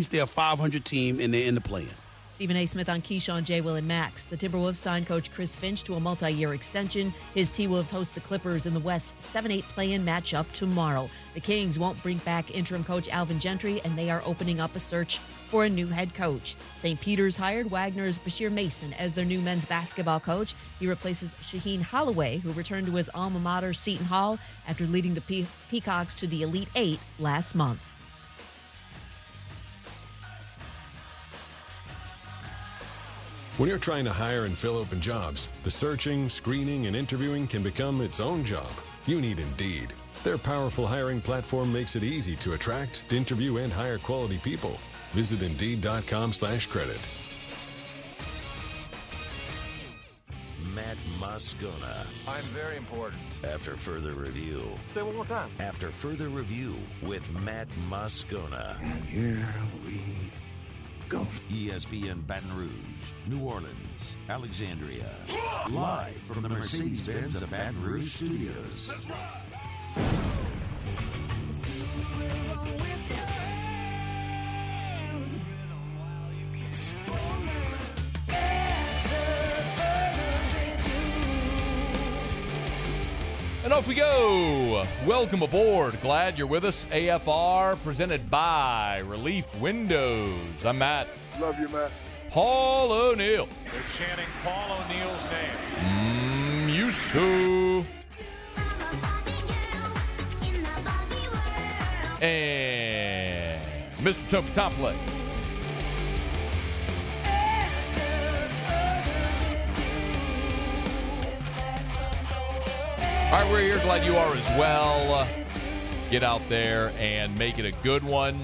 least they're a 500 team and they're in the play-in. Stephen A. Smith on Keyshawn, J. Will, and Max. The Timberwolves signed coach Chris Finch to a multi-year extension. His T-Wolves host the Clippers in the West 7-8 play-in matchup tomorrow. The Kings won't bring back interim coach Alvin Gentry, and they are opening up a search for a new head coach. St. Peter's hired Wagner's Bashir Mason as their new men's basketball coach. He replaces Shaheen Holloway, who returned to his alma mater, Seton Hall, after leading the Peacocks to the Elite Eight last month. When you're trying to hire and fill open jobs, the searching, screening, and interviewing can become its own job. You need Indeed. Their powerful hiring platform makes it easy to attract, to interview, and hire quality people. Visit Indeed.com/credit. Matt Moscona. I'm very important. After further review. Say it one more time. After further review with Matt Moscona. And here we go. ESPN Baton Rouge, New Orleans, Alexandria. Live from the Mercedes-Benz of Baton Rouge studios. That's right. And off we go. Welcome aboard. Glad you're with us. AFR presented by Relief Windows. I'm Matt. Love you, Matt. Paul O'Neill. They're chanting Paul O'Neill's name. Used to. And Mr. Toby Topley. All right, we're here. Glad you are as well. Get out there and make it a good one.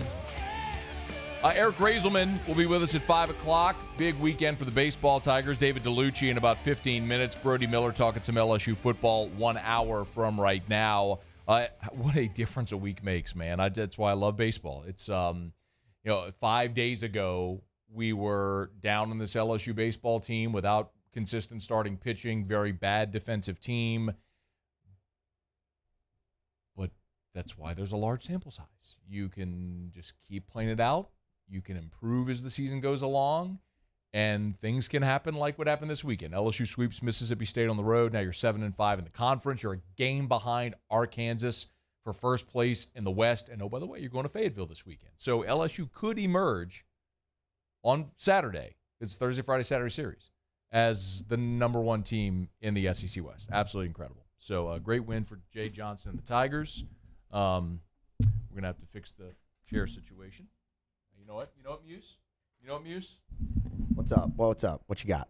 Eric Reyzelman will be with us at 5 o'clock. Big weekend for the baseball Tigers. David Dellucci in about 15 minutes. Brody Miller talking some LSU football 1 hour from right now. What a difference a week makes, man. That's why I love baseball. It's, 5 days ago, we were down on this LSU baseball team without consistent starting pitching, very bad defensive team. That's why there's a large sample size. You can just keep playing it out. You can improve as the season goes along, and things can happen like what happened this weekend. LSU sweeps Mississippi State on the road. Now you're 7-5 in the conference. You're a game behind Arkansas for first place in the West. And, oh, by the way, you're going to Fayetteville this weekend. So LSU could emerge on Saturday. It's Thursday, Friday, Saturday series as the number one team in the SEC West. Absolutely incredible. So a great win for Jay Johnson and the Tigers. We're going to have to fix the chair situation. You know what? Muse? Muse? What's up? What's up? What you got?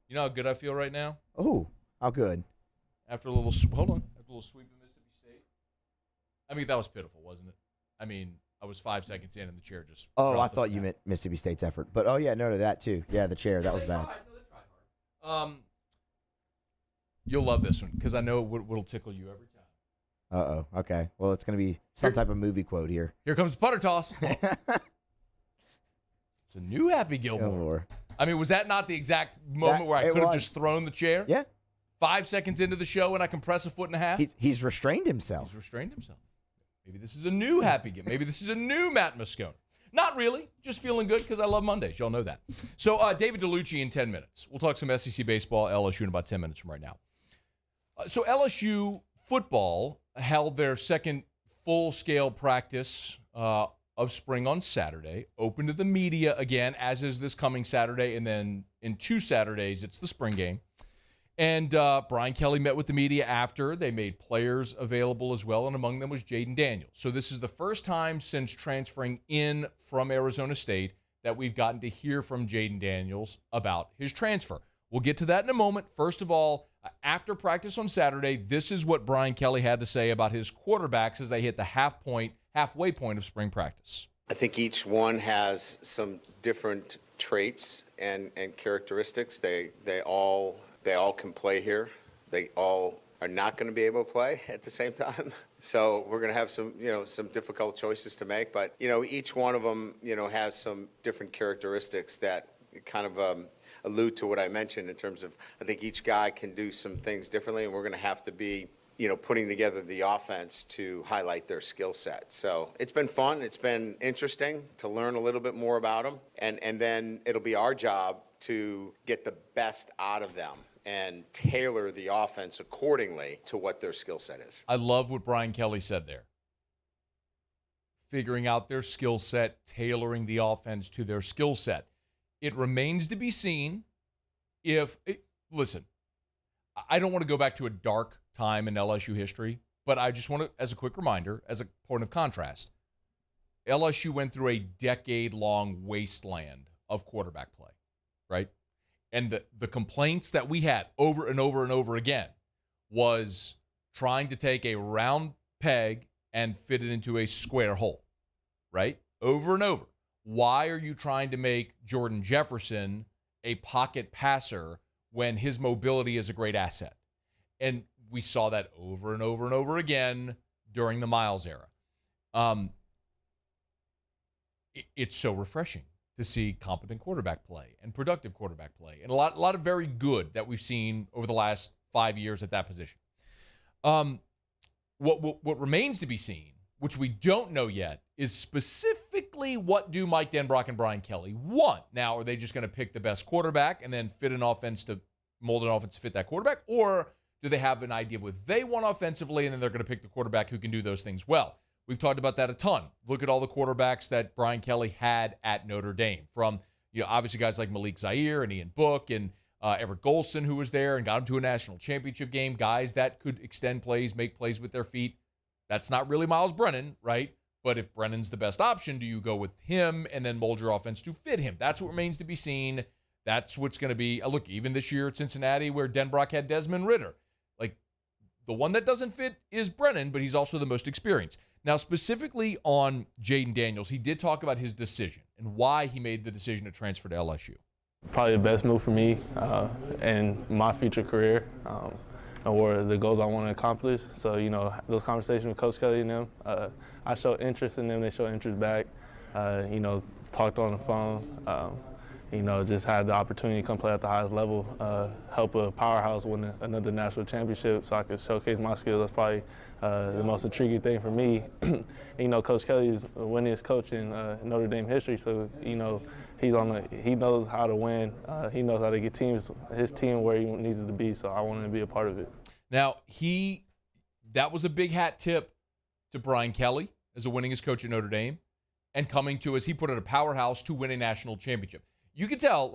You know how good I feel right now? Oh, how good? After a little sweep of Mississippi State. I mean, that was pitiful, wasn't it? I mean, I was 5 seconds in and the chair just I thought you meant Mississippi State's effort. But, no, that too. Yeah, the chair. That was bad. They tried hard. You'll love this one because I know what'll tickle you every time. Uh-oh. Okay. Well, it's going to be some type of movie quote here. Here comes the putter toss. It's a new Happy Gilmore. Oh, I mean, was that not the exact moment where I could have just thrown the chair? Yeah. 5 seconds into the show and I can press a foot and a half? He's restrained himself. Maybe this is a new Happy Gilmore. Maybe this is a new Matt Moscona. Not really. Just feeling good because I love Mondays. Y'all know that. So David Dellucci in 10 minutes. We'll talk some SEC baseball, LSU in about 10 minutes from right now. So LSU football held their second full-scale practice of spring on Saturday, open to the media again, as is this coming Saturday, and then in 2 Saturdays, it's the spring game. And Brian Kelly met with the media after. They made players available as well, and among them was Jayden Daniels. So this is the first time since transferring in from Arizona State that we've gotten to hear from Jayden Daniels about his transfer. We'll get to that in a moment. First of all, after practice on Saturday, this is what Brian Kelly had to say about his quarterbacks as they hit the halfway point of spring practice. I think each one has some different traits and characteristics. They all can play here. They all are not going to be able to play at the same time. So we're going to have some difficult choices to make. But, each one of them, has some different characteristics that kind of allude to what I mentioned in terms of I think each guy can do some things differently, and we're going to have to be, putting together the offense to highlight their skill set. So it's been fun. It's been interesting to learn a little bit more about them. And then it'll be our job to get the best out of them and tailor the offense accordingly to what their skill set is. I love what Brian Kelly said there. Figuring out their skill set, tailoring the offense to their skill set. It remains to be seen listen, I don't want to go back to a dark time in LSU history, but I just want to, as a quick reminder, as a point of contrast, LSU went through a decade-long wasteland of quarterback play, right? And the complaints that we had over and over and over again was trying to take a round peg and fit it into a square hole, right? Over and over. Why are you trying to make Jordan Jefferson a pocket passer when his mobility is a great asset? And we saw that over and over and over again during the Miles era. It's so refreshing to see competent quarterback play and productive quarterback play, and a lot of very good that we've seen over the last 5 years at that position. What remains to be seen, which we don't know yet, is specifically what do Mike Denbrock and Brian Kelly want. Now, are they just going to pick the best quarterback and then mold an offense to fit that quarterback? Or do they have an idea of what they want offensively, and then they're going to pick the quarterback who can do those things well? We've talked about that a ton. Look at all the quarterbacks that Brian Kelly had at Notre Dame, from obviously guys like Malik Zaire and Ian Book and Everett Golson, who was there and got him to a national championship game, guys that could extend plays, make plays with their feet. That's not really Miles Brennan, right? But if Brennan's the best option, do you go with him and then mold your offense to fit him? That's what remains to be seen. That's what's going to be. Look, even this year at Cincinnati where Denbrock had Desmond Ridder. Like, the one that doesn't fit is Brennan, but he's also the most experienced. Now, specifically on Jayden Daniels, he did talk about his decision and why he made the decision to transfer to LSU. Probably the best move for me and my future career. Or the goals I want to accomplish. So, those conversations with Coach Kelly and them, I show interest in them, they show interest back. Talked on the phone, just had the opportunity to come play at the highest level, help a powerhouse win another national championship so I could showcase my skills. That's probably the most intriguing thing for me. Coach Kelly is the winningest coach in Notre Dame history, so, he knows how to win. He knows how to get his team where he needs it to be, so I wanted to be a part of it. Now, that was a big hat tip to Brian Kelly as the winningest coach at Notre Dame and coming to, as he put it, a powerhouse to win a national championship. You can tell,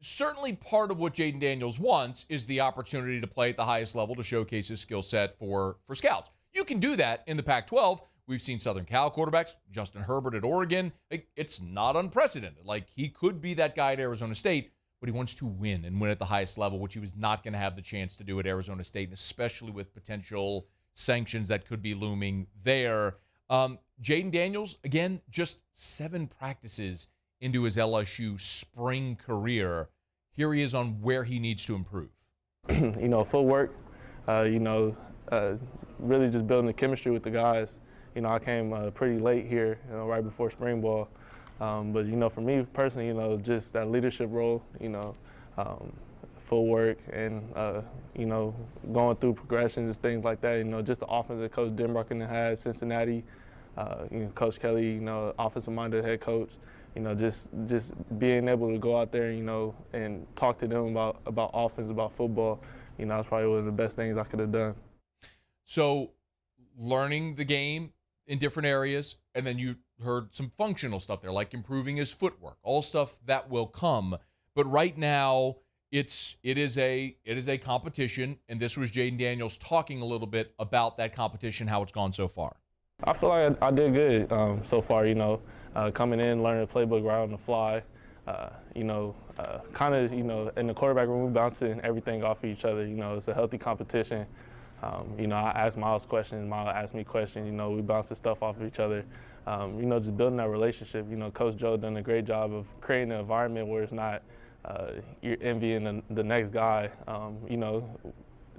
certainly part of what Jayden Daniels wants is the opportunity to play at the highest level to showcase his skill set for scouts. You can do that in the Pac-12. We've seen Southern Cal quarterbacks, Justin Herbert at Oregon. It's not unprecedented. He could be that guy at Arizona State, but he wants to win and win at the highest level, which he was not going to have the chance to do at Arizona State, and especially with potential sanctions that could be looming there. Jayden Daniels, again, just 7 practices into his LSU spring career. Here he is on where he needs to improve. Footwork, really just building the chemistry with the guys. I came pretty late here, right before spring ball. But, for me personally, just that leadership role, footwork and, going through progressions, things like that. Just the offense that Coach Denbrock had, Cincinnati, Coach Kelly, offensive-minded head coach. Just being able to go out there, and talk to them about offense, about football, that's probably one of the best things I could have done. So learning the game in different areas, and then you heard some functional stuff there, like improving his footwork, all stuff that will come. But right now, it is a competition, and this was Jayden Daniels talking a little bit about that competition, how it's gone so far. I feel like I did good so far, coming in, learning the playbook right on the fly, kind of, in the quarterback room, we bouncing everything off of each other. It's a healthy competition. I ask Miles questions, Miles asks me questions, we bounce the stuff off of each other. Just building that relationship. Coach Joe done a great job of creating an environment where it's not you're envying the next guy.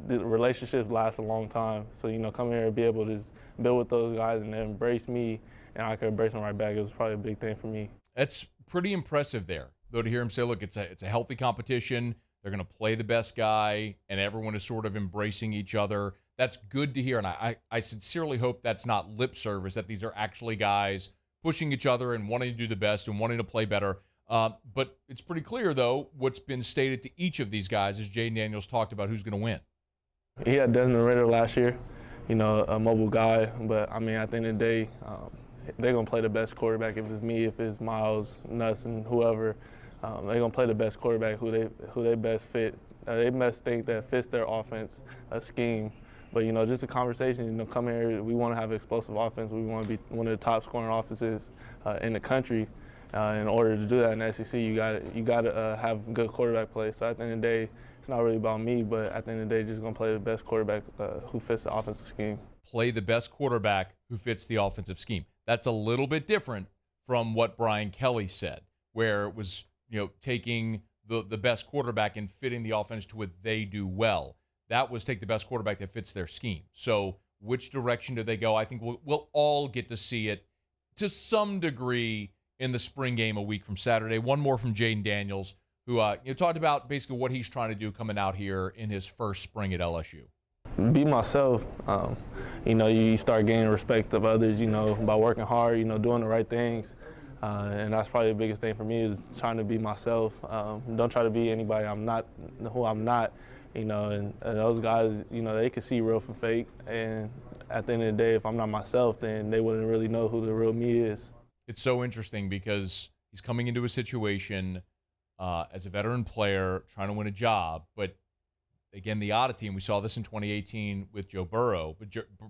The relationships last a long time. So, come here and be able to just build with those guys and then embrace me, and I could embrace them right back. It was probably a big thing for me. That's pretty impressive there, though, to hear him say, look, it's a healthy competition. They're going to play the best guy, and everyone is sort of embracing each other. That's good to hear, and I sincerely hope that's not lip service, that these are actually guys pushing each other and wanting to do the best and wanting to play better. But it's pretty clear, though, what's been stated to each of these guys is Jayden Daniels talked about who's going to win. He had Desmond Ritter last year, a mobile guy. But, I mean, at the end of the day, they're going to play the best quarterback. If it's me, if it's Miles, Nuss, and whoever, they're going to play the best quarterback who they best fit. They best think that fits their offense, scheme. But, just a conversation, come here, we want to have explosive offense. We want to be one of the top scoring offenses in the country. In order to do that in the SEC, you got to have good quarterback play. So at the end of the day, it's not really about me, but at the end of the day, just going to play the best quarterback who fits the offensive scheme. Play the best quarterback who fits the offensive scheme. That's a little bit different from what Brian Kelly said, where it was, taking the best quarterback and fitting the offense to what they do well. That was take the best quarterback that fits their scheme. So which direction do they go? I think we'll all get to see it to some degree in the spring game a week from Saturday. One more from Jayden Daniels, who talked about basically what he's trying to do coming out here in his first spring at LSU. Be myself. You start gaining respect of others, by working hard, doing the right things. And that's probably the biggest thing for me is trying to be myself. Don't try to be anybody I'm not, who I'm not. And those guys, they can see real from fake. And at the end of the day, if I'm not myself, then they wouldn't really know who the real me is. It's so interesting because he's coming into a situation as a veteran player trying to win a job. But, again, the oddity, and we saw this in 2018 with Joe Burrow, but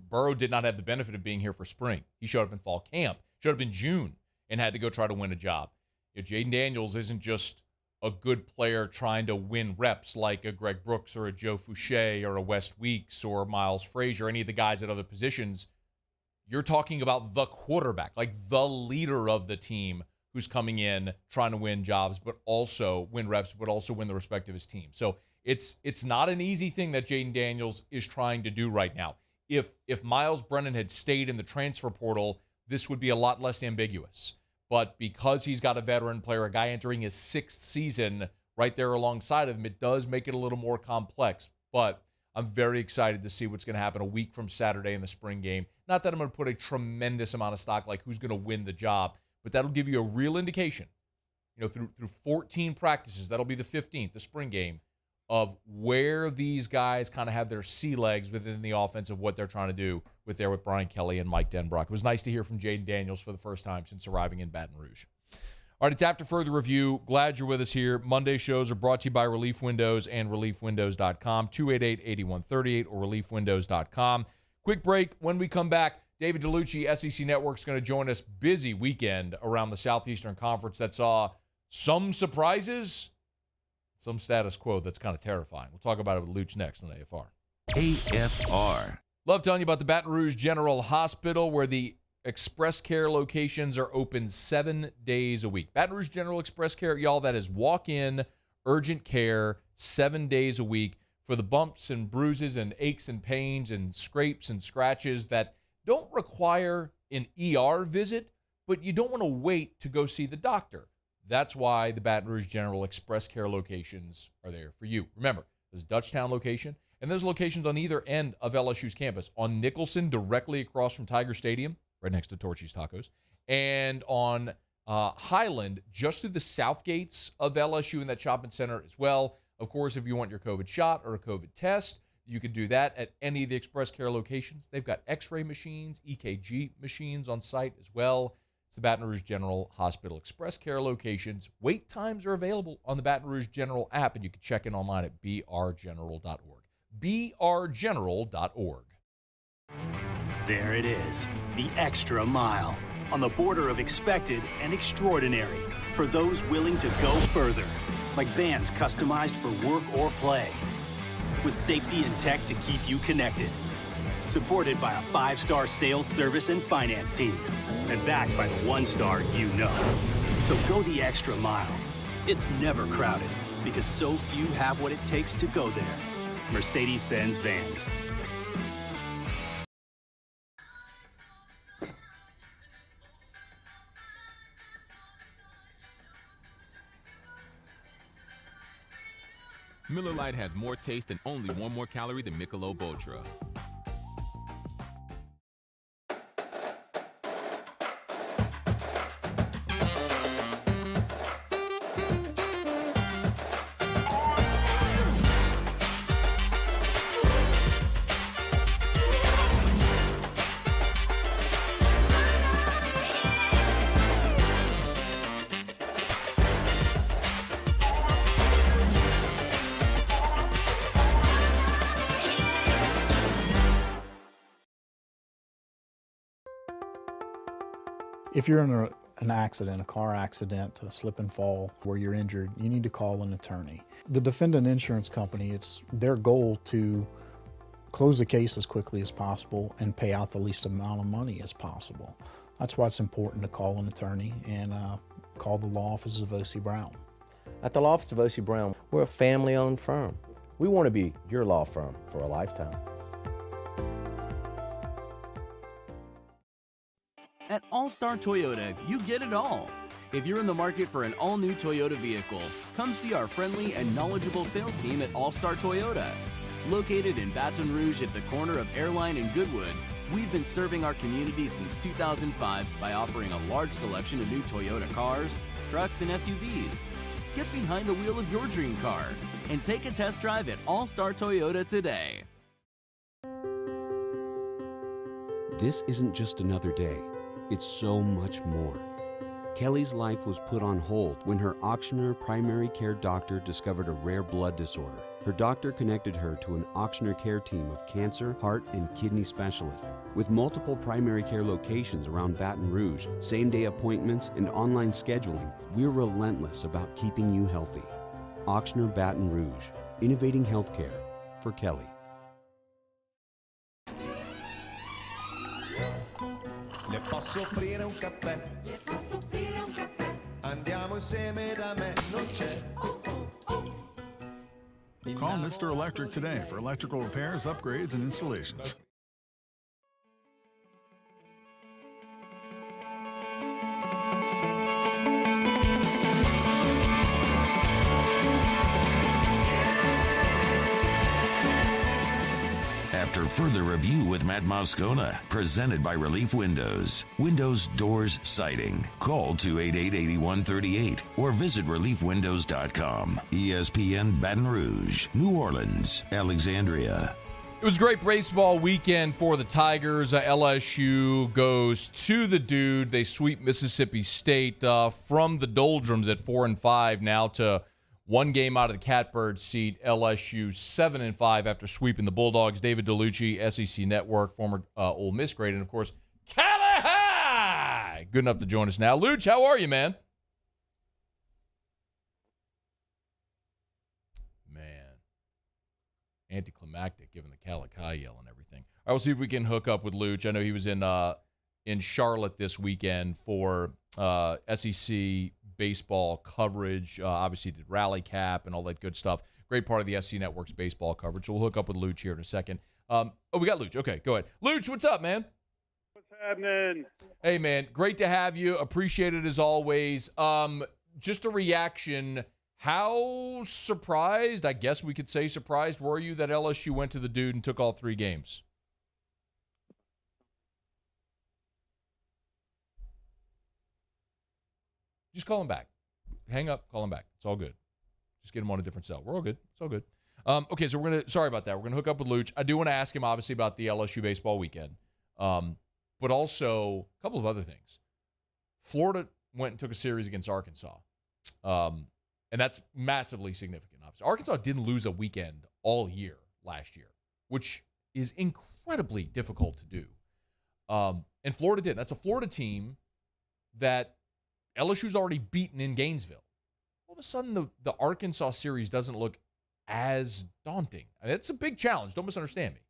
Burrow did not have the benefit of being here for spring. He showed up in fall camp, showed up in June, and had to go try to win a job. Jayden Daniels isn't just a good player trying to win reps like a Greg Brooks or a Joe Fouché or a West Weeks or Miles Frazier, any of the guys at other positions. You're talking about the quarterback, like the leader of the team who's coming in trying to win jobs, but also win reps, but also win the respect of his team. So it's not an easy thing that Jayden Daniels is trying to do right now. If Miles Brennan had stayed in the transfer portal, this would be a lot less ambiguous. But because he's got a veteran player, a guy entering his 6th season right there alongside of him, it does make it a little more complex. But I'm very excited to see what's going to happen a week from Saturday in the spring game. Not that I'm going to put a tremendous amount of stock like who's going to win the job, but that'll give you a real indication, through 14 practices, that'll be the 15th, the spring game, of where these guys kind of have their sea legs within the offense of what they're trying to do with Brian Kelly and Mike Denbrock. It was nice to hear from Jayden Daniels for the first time since arriving in Baton Rouge. All right, it's After Further Review. Glad you're with us here. Monday shows are brought to you by Relief Windows and ReliefWindows.com, 288-8138 or ReliefWindows.com. Quick break. When we come back, David Dellucci, SEC Network, is going to join us. Busy weekend around the Southeastern Conference that saw some surprises, some status quo that's kind of terrifying. We'll talk about it with Luch next on AFR. AFR. Love telling you about the Baton Rouge General Hospital, where the Express Care locations are open 7 days a week. Baton Rouge General Express Care, y'all, that is walk-in, urgent care, 7 days a week for the bumps and bruises and aches and pains and scrapes and scratches that don't require an ER visit, but you don't want to wait to go see the doctor. That's why the Baton Rouge General Express Care locations are there for you. Remember, there's a Dutchtown location, and there's locations on either end of LSU's campus. On Nicholson, directly across from Tiger Stadium, right next to Torchy's Tacos, and on Highland, just through the south gates of LSU in that shopping center as well. Of course, if you want your COVID shot or a COVID test, you can do that at any of the Express Care locations. They've got x-ray machines, EKG machines on site as well. It's the Baton Rouge General Hospital Express Care locations. Wait times are available on the Baton Rouge General app, and you can check in online at brgeneral.org. brgeneral.org. There it is, the extra mile, on the border of expected and extraordinary for those willing to go further, like vans customized for work or play, with safety and tech to keep you connected. Supported by a 5-star sales, service, and finance team, and backed by the 1-star you know. So go the extra mile. It's never crowded, because so few have what it takes to go there. Mercedes-Benz Vans. Miller Lite has more taste and only 1 more calorie than Michelob Ultra. If you're in an accident, a car accident, a slip and fall where you're injured, you need to call an attorney. The defendant insurance company, it's their goal to close the case as quickly as possible and pay out the least amount of money as possible. That's why it's important to call an attorney and call the law offices of O.C. Brown. At the law office of O.C. Brown, we're a family-owned firm. We want to be your law firm for a lifetime. At All-Star Toyota, you get it all. If you're in the market for an all-new Toyota vehicle, come see our friendly and knowledgeable sales team at All-Star Toyota. Located in Baton Rouge at the corner of Airline and Goodwood, we've been serving our community since 2005 by offering a large selection of new Toyota cars, trucks, and SUVs. Get behind the wheel of your dream car and take a test drive at All-Star Toyota today. This isn't just another day. It's so much more. Kelly's life was put on hold when her auctioneer primary care doctor discovered a rare blood disorder. Her doctor connected her to an auctioneer care team of cancer, heart, and kidney specialists. With multiple primary care locations around Baton Rouge, same-day appointments, and online scheduling, we're relentless about keeping you healthy. Auctioneer Baton Rouge, innovating healthcare for Kelly. Le posso offrire un caffè? Le posso offrire un caffè? Andiamo insieme da me, non c'è. Call Mr. Electric today for electrical repairs, upgrades, and installations. After further review with Matt Moscona, presented by Relief Windows. Windows, doors, siding. Call 288-8138 or visit reliefwindows.com. ESPN Baton Rouge, New Orleans, Alexandria. It was a great baseball weekend for the Tigers. LSU goes to the dude. They sweep Mississippi State from the doldrums at 4-5 now to one game out of the catbird seat. LSU 7-5 after sweeping the Bulldogs. David Dellucci, SEC Network, former Ole Miss great, and of course, Cali! Good enough to join us now. Luch, how are you, man? Anticlimactic, given the Cali yell and everything. I will see if we can hook up with Luch. I know he was in Charlotte this weekend for SEC baseball coverage. Obviously did Rally Cap and all that good stuff. Great part of the SC Network's baseball coverage. So we'll hook up with Luch here in a second. We got Luch. Okay, go ahead. Luch, what's up, man? What's happening? Hey, man. Great to have you. Appreciate it as always. Just a reaction. How surprised, I guess we could say surprised, were you that LSU went to the dude and took all 3 games? Just call him back. Hang up, call him back. It's all good. Just get him on a different cell. We're all good. It's all good. Okay, so sorry about that. We're going to hook up with Luch. I do want to ask him, obviously, about the LSU baseball weekend, but also a couple of other things. Florida went and took a series against Arkansas, and that's massively significant, obviously. Arkansas didn't lose a weekend all year last year, which is incredibly difficult to do. And Florida did. That's a Florida team that LSU's already beaten in Gainesville. All of a sudden, the Arkansas series doesn't look as daunting. I mean, it's a big challenge. Don't misunderstand me.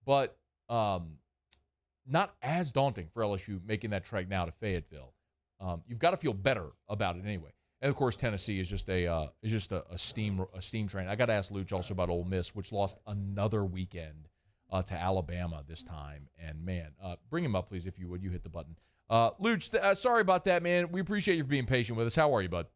But not as daunting for LSU making that trek now to Fayetteville. You've got to feel better about it anyway. And of course, Tennessee is just a steam train. I got to ask Luch also about Ole Miss, which lost another weekend to Alabama this time. And man, bring him up, please, if you would. You hit the button. Luch, sorry about that, man. We appreciate you being patient with us. How are you, bud?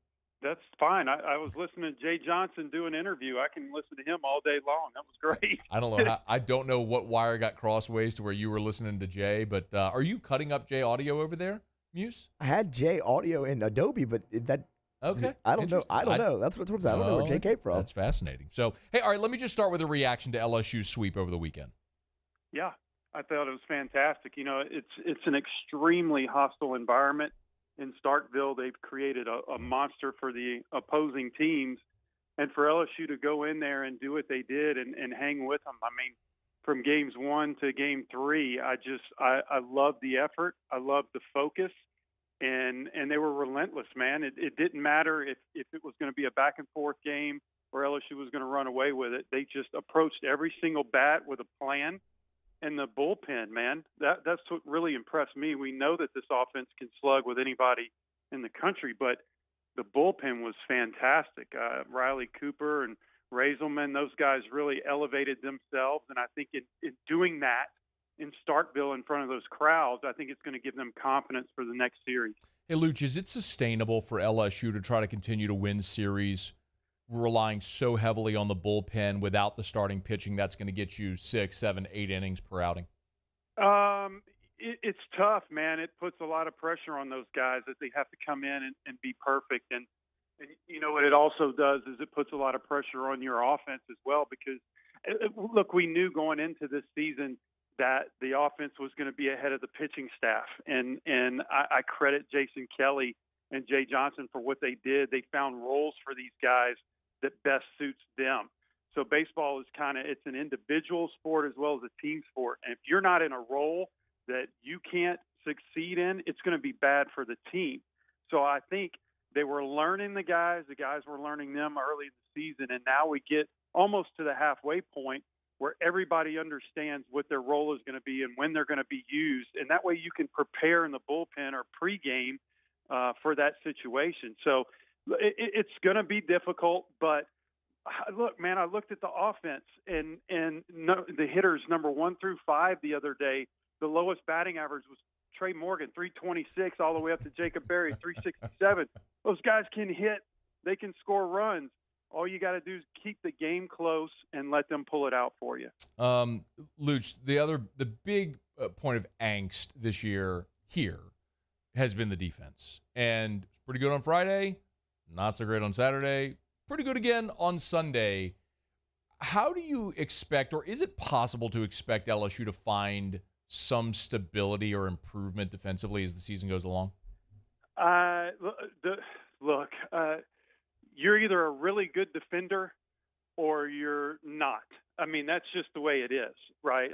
That's fine. I was listening to Jay Johnson do an interview. I can listen to him all day long. That was great. I don't know what wire got crossways to where you were listening to Jay, but are you cutting up Jay audio over there, Muse? I had Jay audio in Adobe, but that. Okay. I don't know. I don't know. That's what it I don't know where Jay came from. That's fascinating. So, hey, all right, let me just start with a reaction to LSU's sweep over the weekend. Yeah, I thought it was fantastic. You know, it's an extremely hostile environment in Starkville. They've created a monster for the opposing teams. And for LSU to go in there and do what they did and hang with them, I mean, from games 1 to game 3, I love the effort. I love the focus. and they were relentless, man. It didn't matter if it was going to be a back and forth game or LSU was going to run away with it. They just approached every single bat with a plan. And the bullpen, man, that's what really impressed me. We know that this offense can slug with anybody in the country, but the bullpen was fantastic. Riley Cooper and Reyzelman, those guys really elevated themselves. And I think in doing that in Starkville in front of those crowds, I think it's going to give them confidence for the next series. Hey, Luch, is it sustainable for LSU to try to continue to win series relying so heavily on the bullpen without the starting pitching that's going to get you 6, 7, 8 innings per outing? It's tough, man. It puts a lot of pressure on those guys that they have to come in and be perfect. And you know what it also does is it puts a lot of pressure on your offense as well because, look, we knew going into this season that the offense was going to be ahead of the pitching staff. And I credit Jason Kelly and Jay Johnson for what they did. They found roles for these guys that best suits them. So baseball is it's an individual sport as well as a team sport. And if you're not in a role that you can't succeed in, it's going to be bad for the team. So I think they were learning the guys were learning them early in the season. And now we get almost to the halfway point where everybody understands what their role is going to be and when they're going to be used. And that way you can prepare in the bullpen or pregame for that situation. So it's going to be difficult, but look, man, I looked at the offense and the hitters number 1 through 5 the other day. The lowest batting average was Trey Morgan, 326, all the way up to Jacob Berry, 367. Those guys can hit. They can score runs. All you got to do is keep the game close and let them pull it out for you. Luch, the big point of angst this year here has been the defense. And it's pretty good on Friday, not so great on Saturday, pretty good again on Sunday. How do you expect, or is it possible to expect LSU to find some stability or improvement defensively as the season goes along? Look, you're either a really good defender or you're not. I mean, that's just the way it is, right?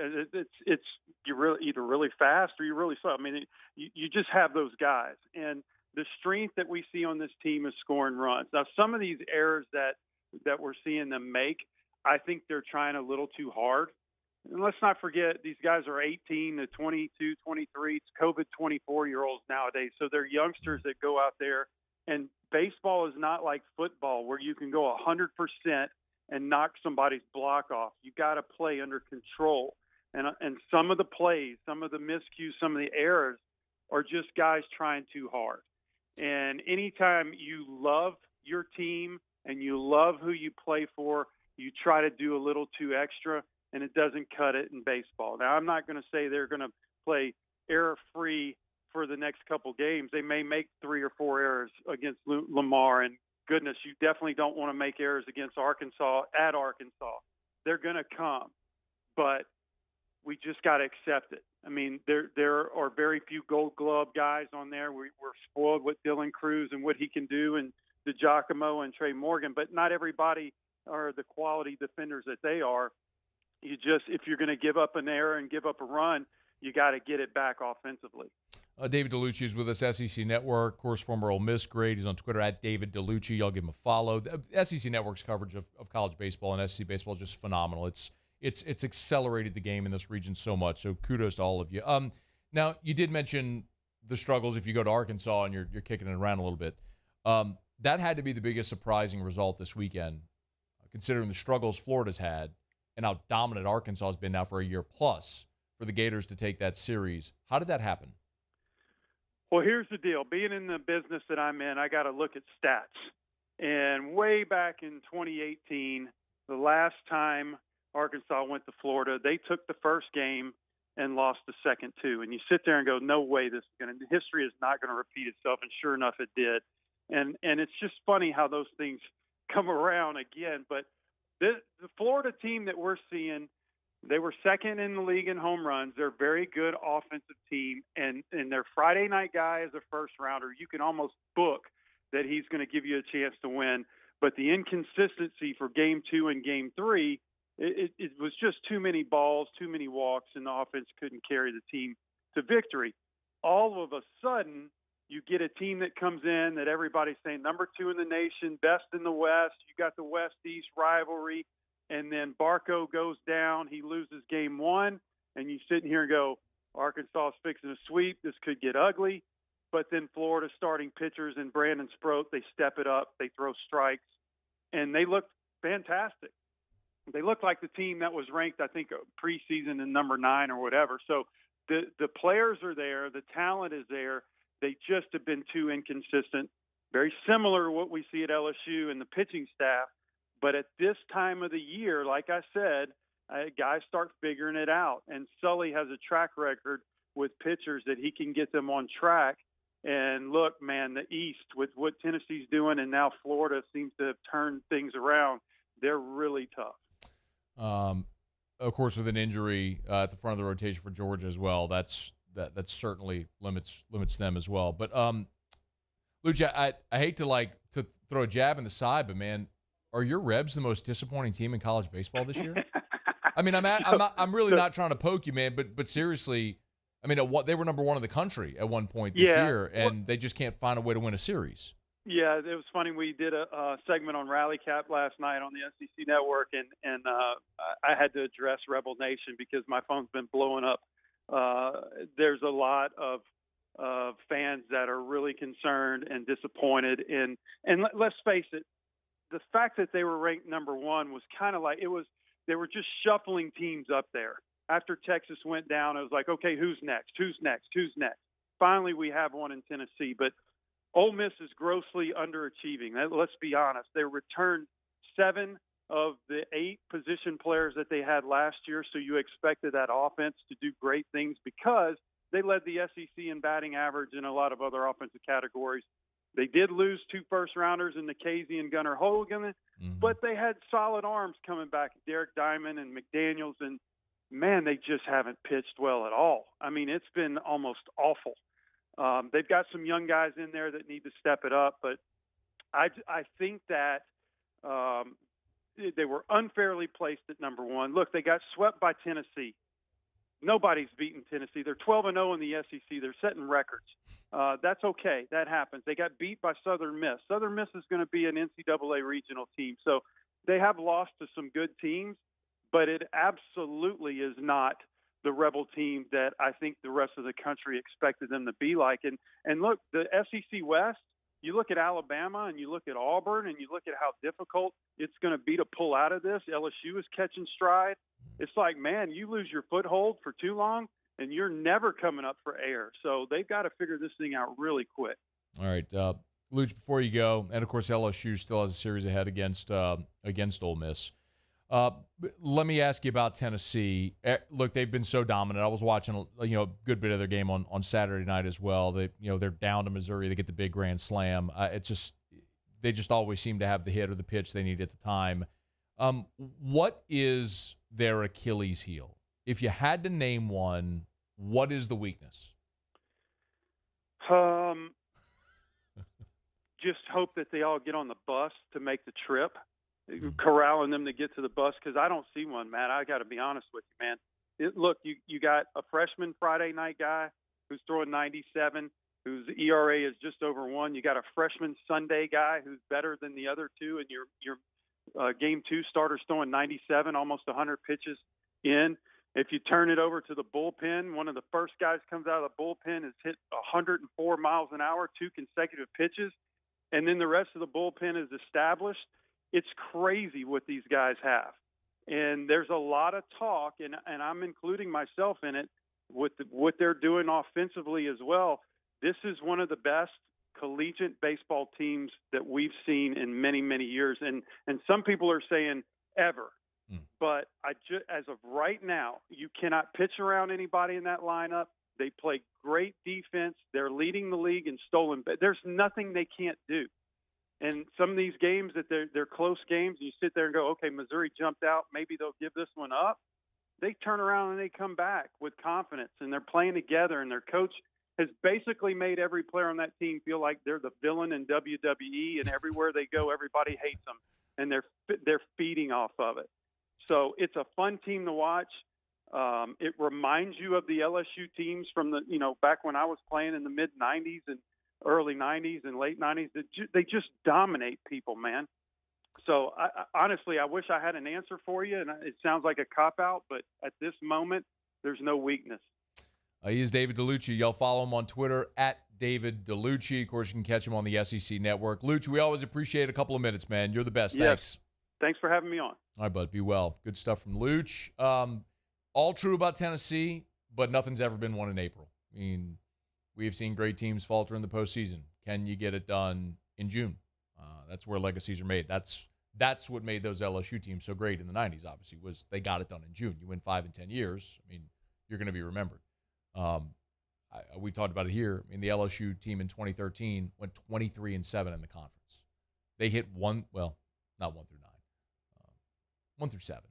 It's you're either really fast or you're really slow. I mean, you just have those guys. And the strength that we see on this team is scoring runs. Now, some of these errors that we're seeing them make, I think they're trying a little too hard. And let's not forget, these guys are 18 to 22, 23. It's COVID 24-year-olds nowadays. So they're youngsters that go out there. And baseball is not like football where you can go 100% and knock somebody's block off. You got to play under control. And some of the plays, some of the miscues, some of the errors are just guys trying too hard. And anytime you love your team and you love who you play for, you try to do a little too extra, and it doesn't cut it in baseball. Now, I'm not going to say they're going to play error-free for the next couple games. They may make 3 or 4 errors against Lamar, and goodness, you definitely don't want to make errors against Arkansas at Arkansas. They're going to come, but we just got to accept it. I mean, there are very few Gold Glove guys on there. We're spoiled with Dylan Cruz and what he can do, and DeGiacomo and Trey Morgan, but not everybody are the quality defenders that they are. If you're going to give up an error and give up a run, you got to get it back offensively. David Dellucci is with us, SEC Network, of course, former Ole Miss great. He's on Twitter at David Dellucci. I'll give him a follow. The SEC Network's coverage of college baseball and SEC baseball is just phenomenal. It's accelerated the game in this region so much, so kudos to all of you. Now, you did mention the struggles if you go to Arkansas and you're kicking it around a little bit. That had to be the biggest surprising result this weekend, considering the struggles Florida's had and how dominant Arkansas has been now for a year plus for the Gators to take that series. How did that happen? Well, here's the deal. Being in the business that I'm in, I got to look at stats. And way back in 2018, the last time Arkansas went to Florida, they took the first game and lost the second two. And you sit there and go, no way, history is not going to repeat itself. And sure enough, it did. And it's just funny how those things come around again. But the Florida team that we're seeing, they were second in the league in home runs. They're a very good offensive team. And their Friday night guy is a first rounder. You can almost book that he's going to give you a chance to win. But the inconsistency for game 2 and game 3, it was just too many balls, too many walks, and the offense couldn't carry the team to victory. All of a sudden, You get a team that comes in that everybody's saying number 2 in the nation, best in the West. You got the West-East rivalry, and then Barco goes down. He loses game 1, and you sit in here and go, Arkansas is fixing a sweep. This could get ugly. But then Florida starting pitchers and Brandon Sproat, they step it up. They throw strikes, and they look fantastic. They look like the team that was ranked, I think, preseason in number 9 or whatever. So the players are there. The talent is there. They just have been too inconsistent. Very similar to what we see at LSU and the pitching staff. But at this time of the year, like I said, guys start figuring it out. And Sully has a track record with pitchers that he can get them on track. And look, man, the East, with what Tennessee's doing, and now Florida seems to have turned things around, they're really tough. Of course, with an injury at the front of the rotation for Georgia as well, that certainly limits them as well. But Lucha, I hate to throw a jab in the side, but man, are your Rebs the most disappointing team in college baseball this year? I mean, I'm really not trying to poke you, man, but seriously, I mean, they were number 1 in the country at one point this year, and they just can't find a way to win a series. Yeah, it was funny. We did a segment on Rally Cap last night on the SEC Network, and I had to address Rebel Nation because my phone's been blowing up. There's a lot of fans that are really concerned and disappointed. And let's face it, the fact that they were ranked number 1 was kind of like they were just shuffling teams up there. After Texas went down, it was like, okay, who's next? Who's next? Who's next? Finally, we have one in Tennessee. But Ole Miss is grossly underachieving. Let's be honest. They returned 7 of the 8 position players that they had last year, so you expected that offense to do great things because they led the SEC in batting average and a lot of other offensive categories. They did lose 2 first-rounders in Nikhazy and Gunnar Hogan, but they had solid arms coming back, Derek Diamond and McDaniels, and, man, they just haven't pitched well at all. I mean, it's been almost awful. They've got some young guys in there that need to step it up, but I think that they were unfairly placed at number 1. Look, they got swept by Tennessee. Nobody's beaten Tennessee. They're 12-0 in the SEC. They're setting records. That's okay. That happens. They got beat by Southern Miss. Southern Miss is going to be an NCAA regional team. So they have lost to some good teams, but it absolutely is not the Rebel team that I think the rest of the country expected them to be like. And look, the SEC West, you look at Alabama and you look at Auburn and you look at how difficult it's going to be to pull out of this. LSU is catching stride. It's like, man, you lose your foothold for too long and you're never coming up for air. So they've got to figure this thing out really quick. All right, Luch, before you go, and of course LSU still has a series ahead against Ole Miss. Let me ask you about Tennessee. Look, they've been so dominant. I was watching a good bit of their game on Saturday night as well. They're down to Missouri. They get the big grand slam. They just always seem to have the hit or the pitch they need at the time. What is their Achilles heel? If you had to name one, what is the weakness? Just hope that they all get on the bus to make the trip. Corralling them to get to the bus, because I don't see one, Matt. I got to be honest with you, man. Look, you got a freshman Friday night guy who's throwing 97, whose ERA is just over 1. You got a freshman Sunday guy who's better than the other 2, and your game 2 starter's throwing 97, almost 100 pitches in. If you turn it over to the bullpen, one of the first guys comes out of the bullpen has hit 104 miles an hour, 2 consecutive pitches, and then the rest of the bullpen is established. It's crazy what these guys have. And there's a lot of talk, and I'm including myself in it, with what they're doing offensively as well. This is one of the best collegiate baseball teams that we've seen in many, many years. And some people are saying ever. But as of right now, you cannot pitch around anybody in that lineup. They play great defense. They're leading the league in stolen base. There's nothing they can't do. And some of these games that they're close games, you sit there and go, okay, Missouri jumped out. Maybe they'll give this one up. They turn around and they come back with confidence, and they're playing together, and their coach has basically made every player on that team feel like they're the villain in WWE, and everywhere they go, everybody hates them, and they're feeding off of it. So it's a fun team to watch. It reminds you of the LSU teams from the, back when I was playing in the mid-'90s, and early 90s and late 90s. They just dominate people, man. So honestly, I wish I had an answer for you, and it sounds like a cop-out, but at this moment, there's no weakness. He is David Dellucci. Y'all follow him on Twitter at David Dellucci. Of course, you can catch him on the SEC Network. Luch, we always appreciate a couple of minutes, man. You're the best. Yes. Thanks. Thanks for having me on. All right, bud. Be well. Good stuff from Luch. All true about Tennessee, but nothing's ever been won in April. I mean, we've seen great teams falter in the postseason. Can you get it done in June? That's where legacies are made. That's what made those LSU teams so great in the 90s, obviously, was they got it done in June. You win 5 in 10 years, I mean, you're going to be remembered. We talked about it here. I mean, the LSU team in 2013 went 23-7 in the conference. They hit not 1 through 9, 1 through 7.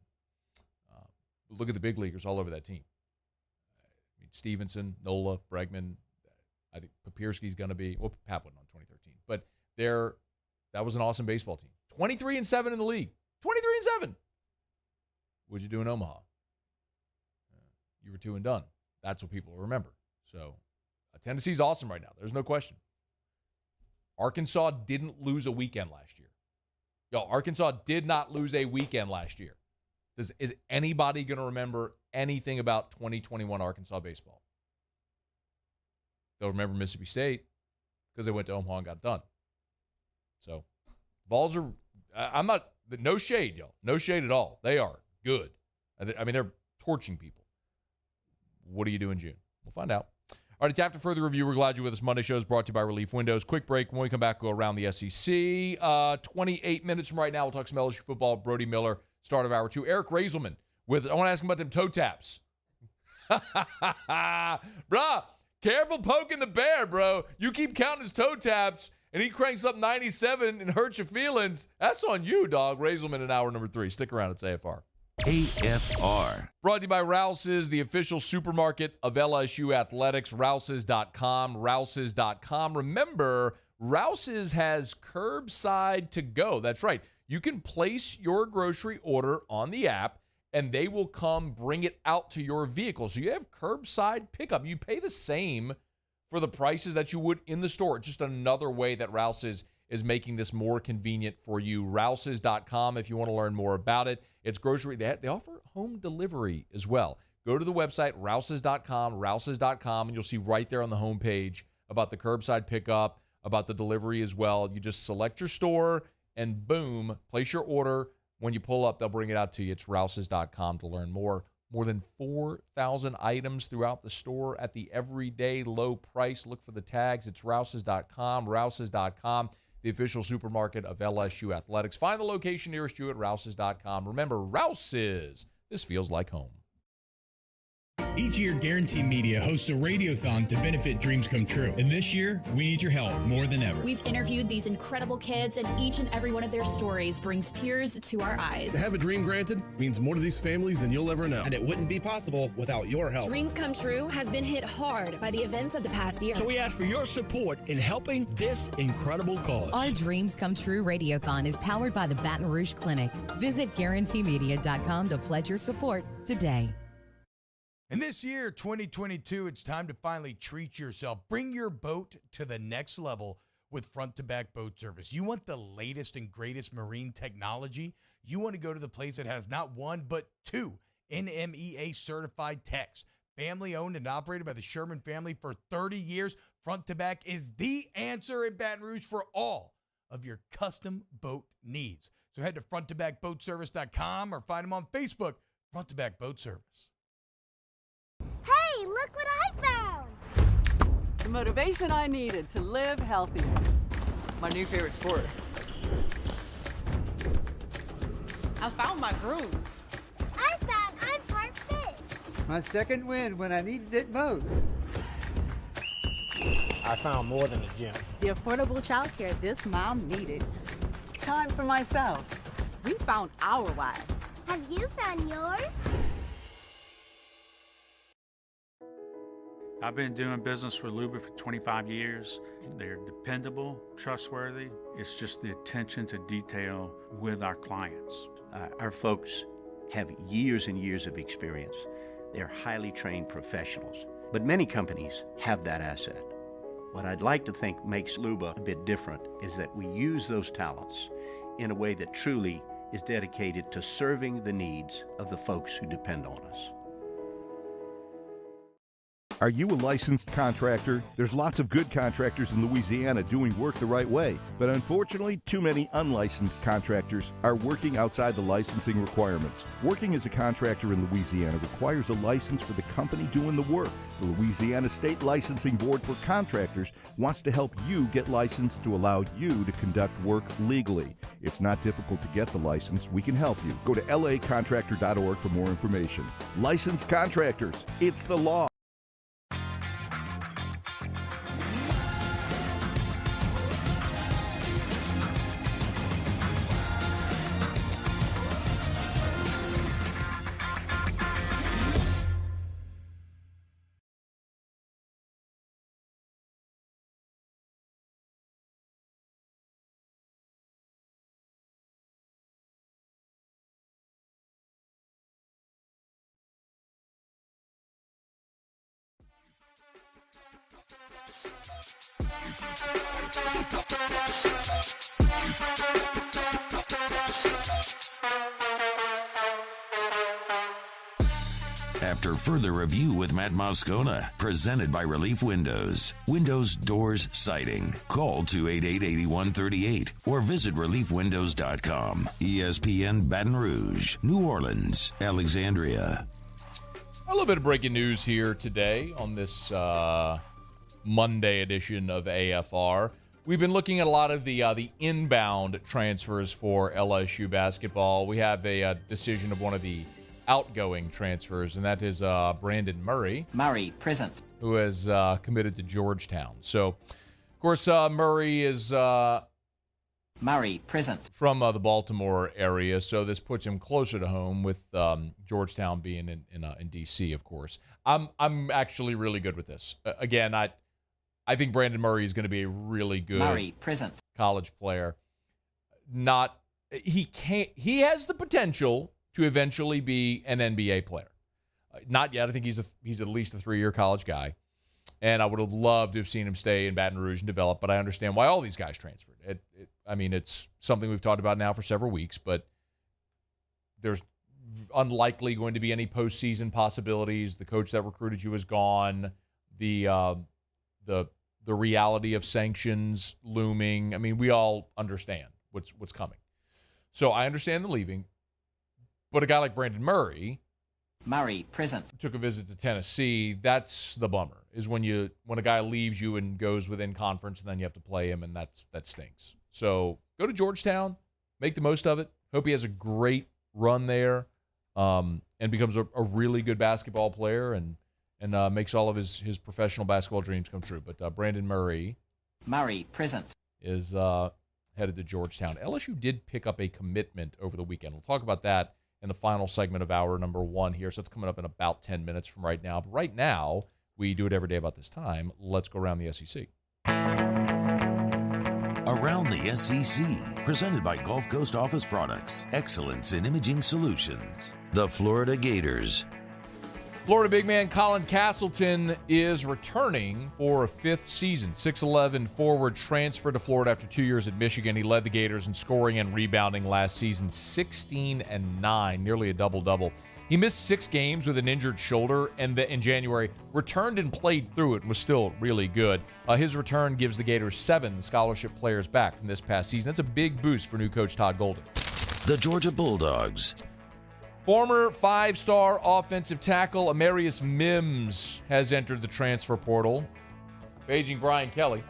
Look at the big leaguers all over that team. I mean, Stevenson, Nola, Bregman. I think Papirski's going to be. Well, Pap wasn't on 2013, but that was an awesome baseball team. 23-7 in the league. 23-7. What'd you do in Omaha? You were 2 and done. That's what people remember. So Tennessee's awesome right now. There's no question. Arkansas didn't lose a weekend last year. Arkansas did not lose a weekend last year. Is anybody going to remember anything about 2021 Arkansas baseball? They'll remember Mississippi State because they went to Omaha and got it done. So balls are I'm not – no shade, y'all. No shade at all. They are good. I mean, they're torching people. What do you do in June? We'll find out. All right, it's After Further Review. We're glad you're with us. Monday show is brought to you by Relief Windows. Quick break. When we come back, go around the SEC. 28 minutes from right now, we'll talk some LSU football. Brody Miller, start of hour 2. Eric Reyzelman with – I want to ask him about them toe taps. Bruh, careful poking the bear, bro. You keep counting his toe taps, and he cranks up 97 and hurts your feelings. That's on you, dog. Reyzelman in hour number 3. Stick around. It's AFR. AFR. Brought to you by Rouse's, the official supermarket of LSU Athletics. Rouse's.com. Rouse's.com. Remember, Rouse's has curbside to go. That's right. You can place your grocery order on the app, and they will come bring it out to your vehicle. So you have curbside pickup. You pay the same for the prices that you would in the store. It's just another way that Rouse's is making this more convenient for you. Rouse's.com if you want to learn more about it. It's grocery. They offer home delivery as well. Go to the website, Rouse's.com, Rouse's.com, and you'll see right there on the homepage about the curbside pickup, about the delivery as well. You just select your store, and boom, place your order. When you pull up, they'll bring it out to you. It's Rouse's.com to learn more. More than 4,000 items throughout the store at the everyday low price. Look for the tags. It's Rouse's.com, Rouse's.com, the official supermarket of LSU Athletics. Find the location nearest you at Rouse's.com. Remember, Rouse's. This feels like home. Each year, Guarantee Media hosts a radiothon to benefit dreams come true. And this year, we need your help more than ever. We've interviewed these incredible kids, and each and every one of their stories brings tears to our eyes. To have a dream granted means more to these families than you'll ever know. And it wouldn't be possible without your help. Dreams Come True has been hit hard by the events of the past year. So we ask for your support in helping this incredible cause. Our Dreams Come True radiothon is powered by the Baton Rouge Clinic. Visit GuaranteeMedia.com to pledge your support today. And this year, 2022, it's time to finally treat yourself. Bring your boat to the next level with front-to-back boat service. You want the latest and greatest marine technology? You want to go to the place that has not one, but 2 NMEA-certified techs. Family-owned and operated by the Sherman family for 30 years, front-to-back is the answer in Baton Rouge for all of your custom boat needs. So head to front-to-backboatservice.com or find them on Facebook, Front-to-Back Boat Service. Hey, look what I found! The motivation I needed to live healthier. My new favorite sport. I found my groove. I found I'm part fish. My second win when I needed it most. I found more than a gym. The affordable childcare this mom needed. Time for myself. We found our why. Have you found yours? I've been doing business with Luba for 25 years. They're dependable, trustworthy. It's just the attention to detail with our clients. Our folks have years and years of experience. They're highly trained professionals, but many companies have that asset. What I'd like to think makes Luba a bit different is that we use those talents in a way that truly is dedicated to serving the needs of the folks who depend on us. Are you a licensed contractor? There's lots of good contractors in Louisiana doing work the right way, but unfortunately, too many unlicensed contractors are working outside the licensing requirements. Working as a contractor in Louisiana requires a license for the company doing the work. The Louisiana State Licensing Board for Contractors wants to help you get licensed to allow you to conduct work legally. It's not difficult to get the license. We can help you. Go to lacontractor.org for more information. Licensed contractors, it's the law. After further review with Matt Moscona, presented by Relief Windows. Windows, doors, siding. Call 288-8138 or visit reliefwindows.com. ESPN Baton Rouge, New Orleans, Alexandria. A little bit of breaking news here today on this Monday edition of AFR. We've been looking at a lot of the inbound transfers for LSU basketball. We have a decision of one of the outgoing transfers, and that is Brandon Murray. Murray, present. Who has committed to Georgetown. So, of course, Murray is Murray, present. From the Baltimore area, so this puts him closer to home with Georgetown being in D.C., of course. I'm actually really good with this. Again, I think Brandon Murray is going to be a really good Murray, present. college player. He has the potential to eventually be an NBA player. Not yet. I think he's at least a 3-year college guy. And I would have loved to have seen him stay in Baton Rouge and develop, but I understand why all these guys transferred. It's something we've talked about now for several weeks, but there's unlikely going to be any postseason possibilities. The coach that recruited you is gone. The reality of sanctions looming. I mean, we all understand what's coming. So I understand the leaving. But a guy like Brandon Murray, present, took a visit to Tennessee. That's the bummer, is when a guy leaves you and goes within conference, and then you have to play him, and that stinks. So go to Georgetown, make the most of it. Hope he has a great run there, and becomes a really good basketball player, and makes all of his professional basketball dreams come true. But Brandon Murray, present, is headed to Georgetown. LSU did pick up a commitment over the weekend. We'll talk about that in the final segment of hour number 1 here. So it's coming up in about 10 minutes from right now. But right now, we do it every day about this time. Let's go around the SEC. Around the SEC, presented by Gulf Coast Office Products, excellence in imaging solutions. The Florida Gators. Florida big man Colin Castleton is returning for a 5th season. 6'11" forward transferred to Florida after 2 years at Michigan. He led the Gators in scoring and rebounding last season, 16-9, nearly a double-double. He missed 6 games with an injured shoulder, and in January returned and played through it and was still really good. His return gives the Gators 7 scholarship players back from this past season. That's a big boost for new coach Todd Golden. The Georgia Bulldogs. Former 5-star offensive tackle Amarius Mims has entered the transfer portal, paging Brian Kelly.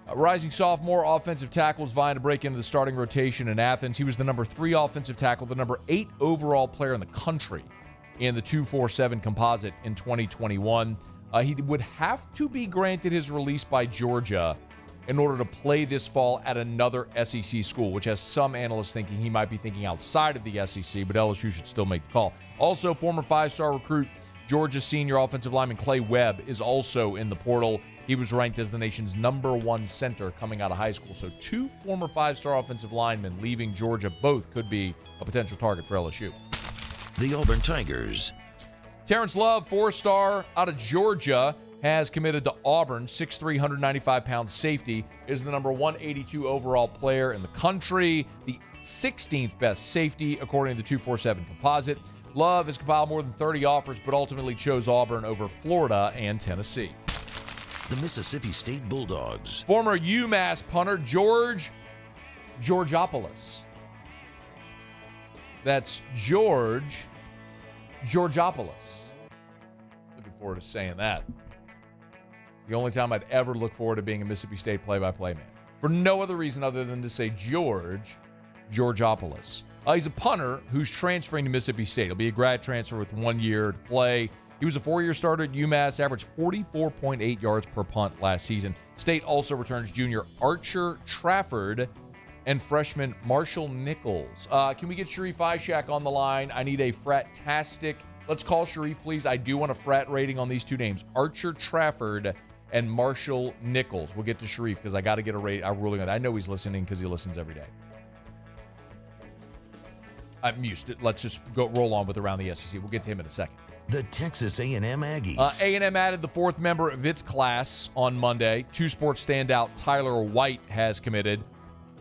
A rising sophomore offensive tackle is vying to break into the starting rotation in Athens. He was the number 3 offensive tackle, the number 8 overall player in the country in the 247 composite in 2021. He would have to be granted his release by Georgia in order to play this fall at another SEC school, which has some analysts thinking he might be thinking outside of the SEC, but LSU should still make the call. Also, former 5-star recruit Georgia senior offensive lineman Clay Webb is also in the portal. He was ranked as the nation's number 1 center coming out of high school. So 2 former 5-star offensive linemen leaving Georgia. Both could be a potential target for LSU. The Auburn Tigers. Terrence Love, 4-star out of Georgia. has committed to Auburn. 6'3", 195-pound safety, is the number 182 overall player in the country, the 16th best safety according to the 247 composite. Love has compiled more than 30 offers, but ultimately chose Auburn over Florida and Tennessee. The Mississippi State Bulldogs. Former UMass punter George Georgopoulos. That's George Georgopoulos. Looking forward to saying that. The only time I'd ever look forward to being a Mississippi State play-by-play man. For no other reason other than to say George Georgopoulos. He's a punter who's transferring to Mississippi State. He'll be a grad transfer with 1 year to play. He was a 4-year starter at UMass, averaged 44.8 yards per punt last season. State also returns junior Archer Trafford and freshman Marshall Nichols. Can we get Sharif Ishak on the line? I need a frat-tastic. Let's call Sharif, please. I do want a frat rating on these two names, Archer Trafford and Marshall Nichols. We'll get to Sharif because I got to get a ruling on that. I know he's listening because he listens every day. I'm used to. Let's just roll on with Around the SEC. We'll get to him in a second. The Texas A&M Aggies. A&M added the fourth member of its class on Monday. Two-sport standout Tyler White has committed,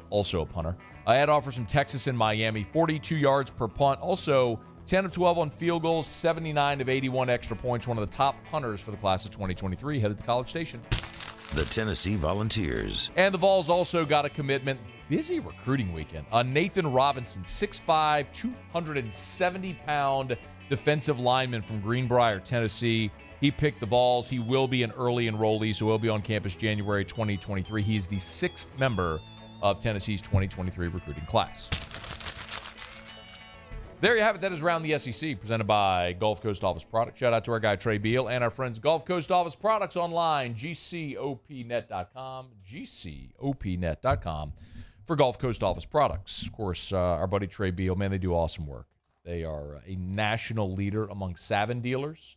also a punter. I had offers from Texas and Miami, 42 yards per punt. Also, 10 of 12 on field goals, 79 of 81 extra points. One of the top punters for the class of 2023, headed to College Station. The Tennessee Volunteers. And the Vols also got a commitment. Busy recruiting weekend. Nathan Robinson, 6'5", 270-pound defensive lineman from Greenbrier, Tennessee. He picked the Vols. He will be an early enrollee, so he'll be on campus January 2023. He's the sixth member of Tennessee's 2023 recruiting class. There you have it. That is Around the SEC, presented by Gulf Coast Office Products. Shout out to our guy Trey Beal and our friends Gulf Coast Office Products online, gcopnet.com, gcopnet.com for Gulf Coast Office Products. Of course, our buddy Trey Beal, man, they do awesome work. They are a national leader among Savin dealers,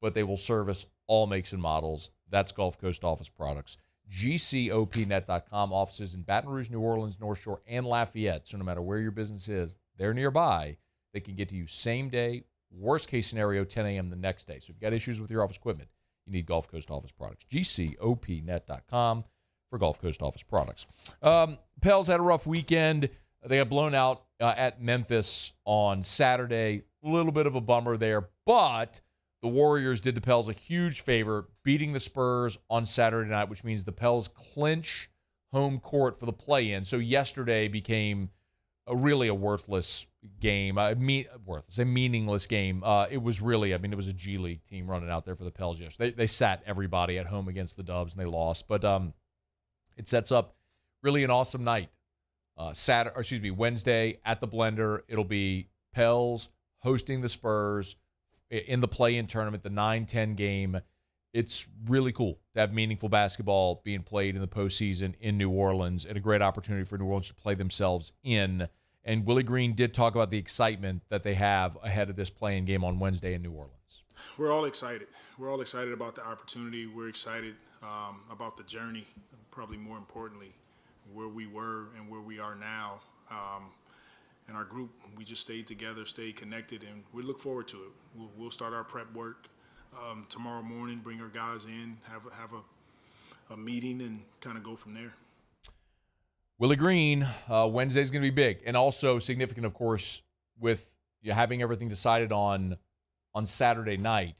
but they will service all makes and models. That's Gulf Coast Office Products. gcopnet.com, offices in Baton Rouge, New Orleans, North Shore, and Lafayette. So no matter where your business is, they're nearby. They can get to you same day, worst case scenario, 10 a.m. the next day. So if you've got issues with your office equipment, you need Gulf Coast Office Products. gcopnet.com for Gulf Coast Office Products. Pels had a rough weekend. They got blown out at Memphis on Saturday. A little bit of a bummer there, but the Warriors did the Pels a huge favor, beating the Spurs on Saturday night, which means the Pels clinch home court for the play-in. So yesterday became really a worthless game. A meaningless game. It was really, it was a G League team running out there for the Pels yesterday. They sat everybody at home against the Dubs, and they lost. But it sets up really an awesome night. Wednesday at the Blender, it'll be Pels hosting the Spurs in the play-in tournament, the 9-10 game. It's really cool to have meaningful basketball being played in the postseason in New Orleans, and a great opportunity for New Orleans to play themselves in. And Willie Green did talk about the excitement that they have ahead of this play-in game on Wednesday in New Orleans. We're all excited. We're all excited about the opportunity. We're excited about the journey, probably more importantly, where we were and where we are now. And our group, we just stayed together, stayed connected, and we look forward to it. We'll start our prep work tomorrow morning, bring our guys in, have a meeting, and kind of go from there. Willie Green, Wednesday's going to be big, and also significant, of course, with you having everything decided on Saturday night.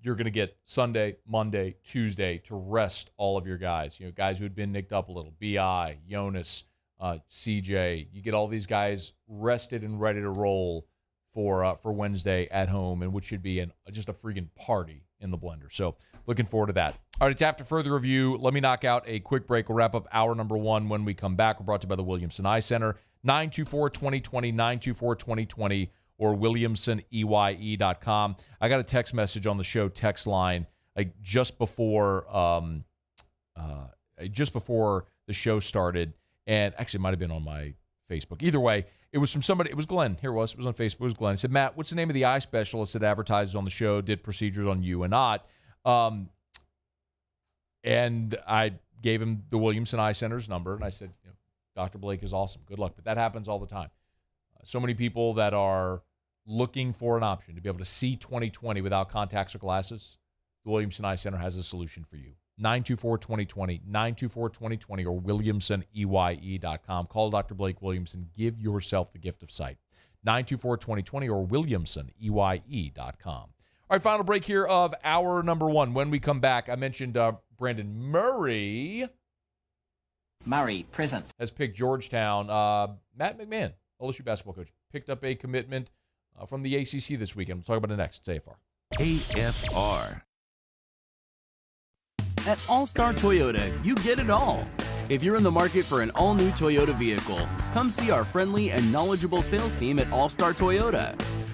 You're going to get Sunday, Monday, Tuesday to rest all of your guys. Guys who had been nicked up a little. B.I., Jonas, CJ. You get all these guys rested and ready to roll for Wednesday at home, and which should be just a freaking party in the Blender. So looking forward to that. All right, it's after further review. Let me knock out a quick break. We'll wrap up hour number one when we come back. We're brought to you by the Williamson Eye Center. 924-2020, 924-2020, or WilliamsonEye.com. I got a text message on the show text line just before the show started, and actually it might have been on my Facebook. Either way, it was from somebody. It was Glenn. Here it was. It was on Facebook. It was Glenn. He said, Matt, what's the name of the eye specialist that advertises on the show, did procedures on you and not? And I gave him the Williamson Eye Center's number, and I said, Dr. Blake is awesome. Good luck. But that happens all the time. So many people that are looking for an option to be able to see 20/20 without contacts or glasses. the Williamson Eye Center has a solution for you. 924-2020, 924-2020, or WilliamsonEYE.com. Call Dr. Blake Williamson. Give yourself the gift of sight. 924-2020 or WilliamsonEYE.com. All right, final break here of hour number one. When we come back, I mentioned Brandon Murray. Murray, present. Has picked Georgetown. Matt McMahon, LSU basketball coach, picked up a commitment from the ACC this weekend. We'll talk about it next. It's AFR. AFR. At All-Star Toyota, you get it all. If you're in the market for an all-new Toyota vehicle, come see our friendly and knowledgeable sales team at All-Star Toyota.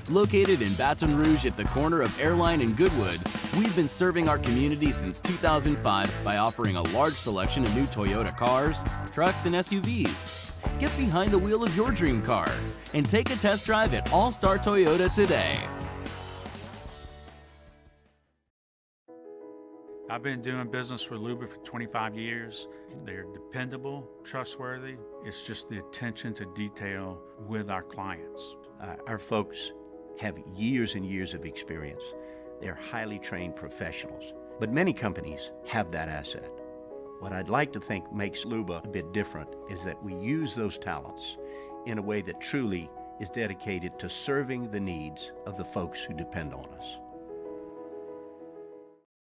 Located in Baton Rouge at the corner of Airline and Goodwood, we've been serving our community since 2005 by offering a large selection of new Toyota cars, trucks, and SUVs. Get behind the wheel of your dream car and take a test drive at All-Star Toyota today. I've been doing business with Luba for 25 years. They're dependable, trustworthy. It's just the attention to detail with our clients. Our folks have years and years of experience. They're highly trained professionals. But many companies have that asset. What I'd like to think makes Luba a bit different is that we use those talents in a way that truly is dedicated to serving the needs of the folks who depend on us.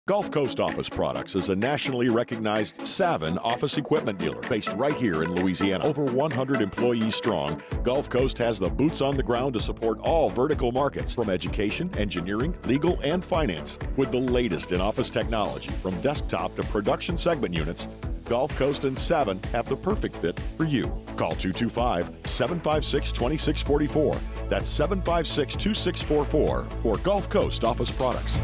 Gulf Coast Office Products is a nationally recognized Savin office equipment dealer based right here in Louisiana. Over 100 employees strong, Gulf Coast has the boots on the ground to support all vertical markets from education, engineering, legal, and finance. With the latest in office technology from desktop to production segment units, Gulf Coast and Savin have the perfect fit for you. Call 225-756-2644. That's 756-2644 for Gulf Coast Office Products.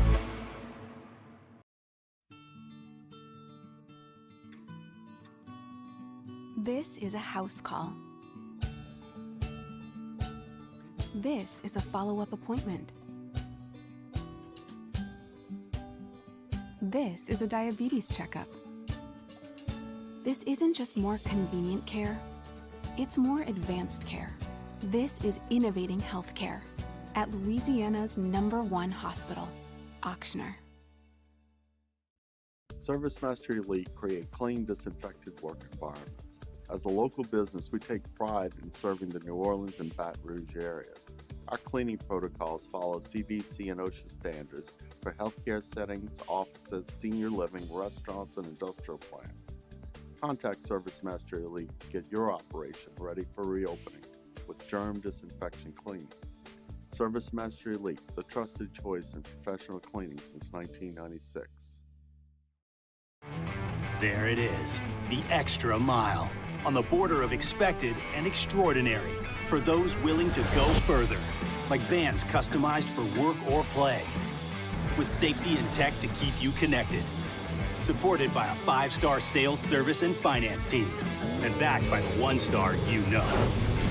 This is a house call. This is a follow-up appointment. This is a diabetes checkup. This isn't just more convenient care, it's more advanced care. This is innovating healthcare at Louisiana's #1 hospital, Ochsner. ServiceMaster Elite create clean, disinfected work environments. As a local business, we take pride in serving the New Orleans and Baton Rouge areas. Our cleaning protocols follow CDC and OSHA standards for healthcare settings, offices, senior living, restaurants, and industrial plants. Contact ServiceMaster Elite to get your operation ready for reopening with germ disinfection cleaning. ServiceMaster Elite, the trusted choice in professional cleaning since 1996. There it is, the extra mile, on the border of expected and extraordinary for those willing to go further, like vans customized for work or play, with safety and tech to keep you connected, supported by a 5-star sales, service, and finance team, and backed by the 1-star you know.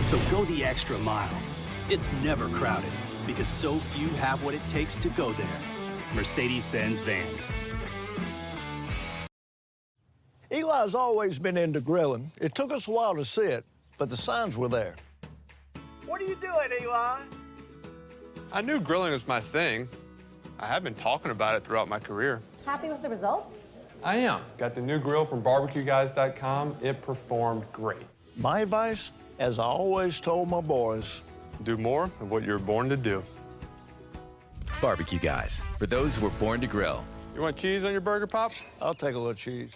So go the extra mile. It's never crowded, because so few have what it takes to go there. Mercedes-Benz Vans. Eli's always been into grilling. It took us a while to see it, but the signs were there. What are you doing, Eli? I knew grilling was my thing. I have been talking about it throughout my career. Happy with the results? I am. Got the new grill from barbecueguys.com. It performed great. My advice, as I always told my boys, do more of what you're born to do. Barbecue Guys, for those who were born to grill. You want cheese on your burger, Pops? I'll take a little cheese.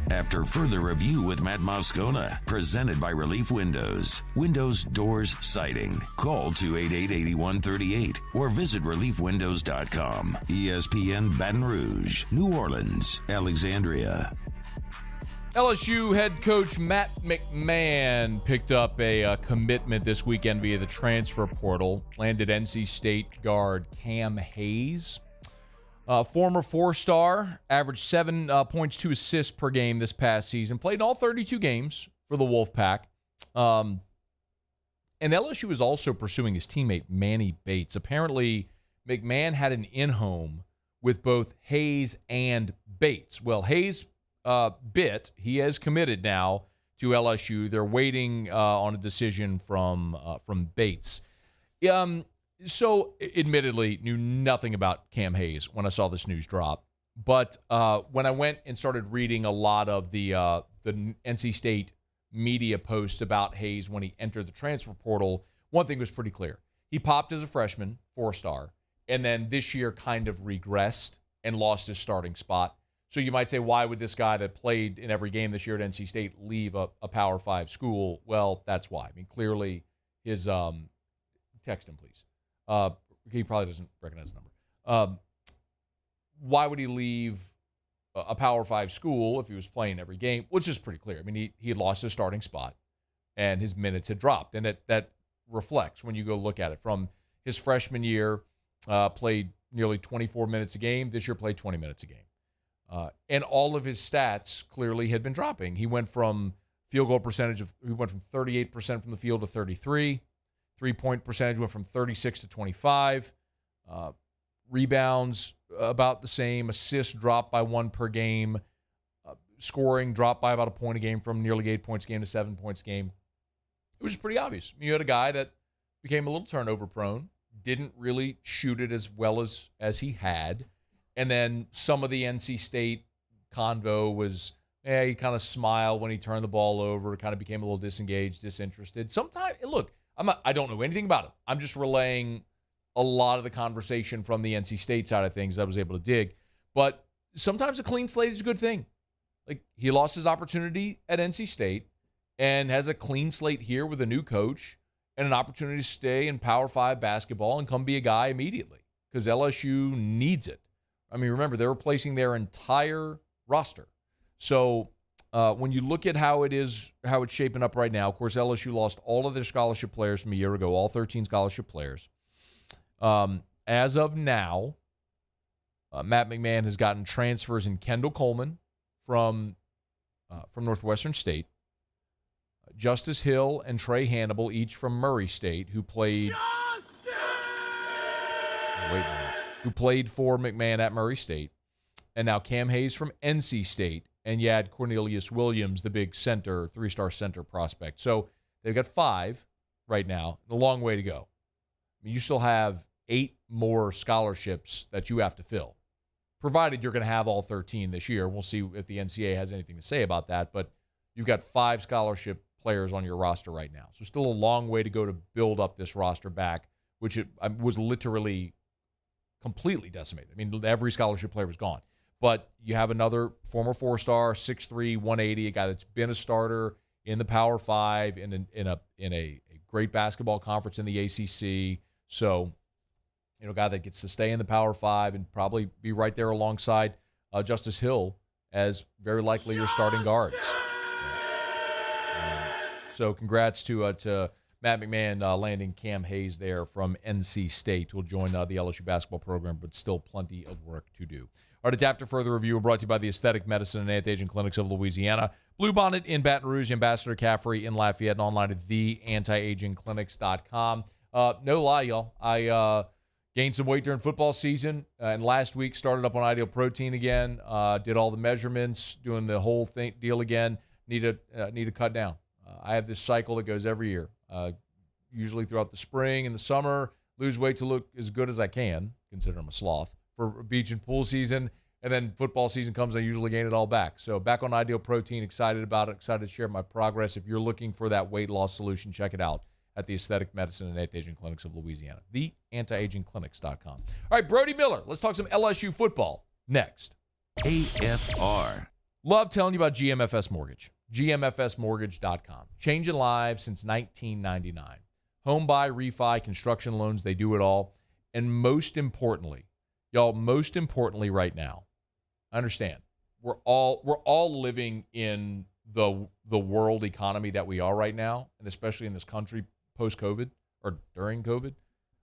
After further review with Matt Moscona, presented by Relief Windows. Windows, doors, siding. Call 288-8138 or visit reliefwindows.com. ESPN Baton Rouge, New Orleans, Alexandria. LSU head coach Matt McMahon picked up a commitment this weekend via the transfer portal. Landed NC State guard Cam Hayes. Former four-star, averaged 7.2 assists per game this past season. Played in all 32 games for the Wolfpack. And LSU is also pursuing his teammate Manny Bates. Apparently, McMahon had an in-home with both Hayes and Bates. Well, Hayes bit. He has committed now to LSU. They're waiting on a decision from Bates. So, admittedly, knew nothing about Cam Hayes when I saw this news drop. But when I went and started reading a lot of the NC State media posts about Hayes when he entered the transfer portal, one thing was pretty clear. He popped as a freshman, four-star, and then this year kind of regressed and lost his starting spot. So you might say, why would this guy that played in every game this year at NC State leave a Power 5 school? Well, that's why. I mean, clearly his text him, please. He probably doesn't recognize the number. Why would he leave a Power 5 school if he was playing every game? Which is pretty clear. I mean, he had lost his starting spot, and his minutes had dropped. And that reflects when you go look at it. From his freshman year, played nearly 24 minutes a game. This year played 20 minutes a game. And all of his stats clearly had been dropping. He went from field goal percentage he went from 38% from the field to 33. 3-point percentage went from 36 to 25. Rebounds about the same. Assists dropped by 1 per game. Scoring dropped by about a point a game from nearly 8 points a game to 7 points a game. It was just pretty obvious. You had a guy that became a little turnover prone, didn't really shoot it as well as he had. And then some of the NC State convo was, he kind of smiled when he turned the ball over, kind of became a little disengaged, disinterested. Sometimes, look, I don't know anything about it. I'm just relaying a lot of the conversation from the NC State side of things I was able to dig. But sometimes a clean slate is a good thing. Like, he lost his opportunity at NC State and has a clean slate here with a new coach and an opportunity to stay in Power 5 basketball and come be a guy immediately because LSU needs it. I mean, remember, they're replacing their entire roster. So when you look at how it's shaping up right now, of course, LSU lost all of their scholarship players from a year ago, all 13 scholarship players. As of now, Matt McMahon has gotten transfers in Kendall Coleman from Northwestern State, Justice Hill and Trey Hannibal, each from Murray State, who played for McMahon at Murray State. And now Cam Hayes from NC State, and you had Cornelius Williams, the big center, 3-star center prospect. So they've got 5 right now. A long way to go. I mean, you still have 8 more scholarships that you have to fill, provided you're going to have all 13 this year. We'll see if the NCAA has anything to say about that, but you've got 5 scholarship players on your roster right now. So still a long way to go to build up this roster back, which it was literally completely decimated. I mean, every scholarship player was gone. But you have another former 4-star, 6'3", 180, a guy that's been a starter in the Power 5 in a great basketball conference in the ACC. So, a guy that gets to stay in the Power 5 and probably be right there alongside Justice Hill as very likely your starting guards. So congrats to Matt McMahon landing Cam Hayes there from NC State, who will join the LSU basketball program, but still plenty of work to do. All right, it's After Further Review. We're brought to you by the Aesthetic Medicine and Anti-Aging Clinics of Louisiana. Bluebonnet in Baton Rouge, Ambassador Caffrey in Lafayette, and online at theantiagingclinics.com. No lie, y'all. I gained some weight during football season, and last week started up on Ideal Protein again. Did all the measurements, doing the whole deal again. Need to cut down. I have this cycle that goes every year, usually throughout the spring and the summer. Lose weight to look as good as I can, consider I'm a sloth, for beach and pool season. And then football season comes, I usually gain it all back. So back on Ideal Protein, excited about it, excited to share my progress. If you're looking for that weight loss solution, check it out at the Aesthetic Medicine and Anti-Aging Clinics of Louisiana, theantiagingclinics.com. All right, Brody Miller. Let's talk some LSU football next. AFR. Love telling you about GMFS Mortgage. GMFSmortgage.com. Changing lives since 1999. Home buy, refi, construction loans, they do it all. And most importantly, y'all, right now, I understand we're all living in the world economy that we are right now, and especially in this country post-COVID or during COVID,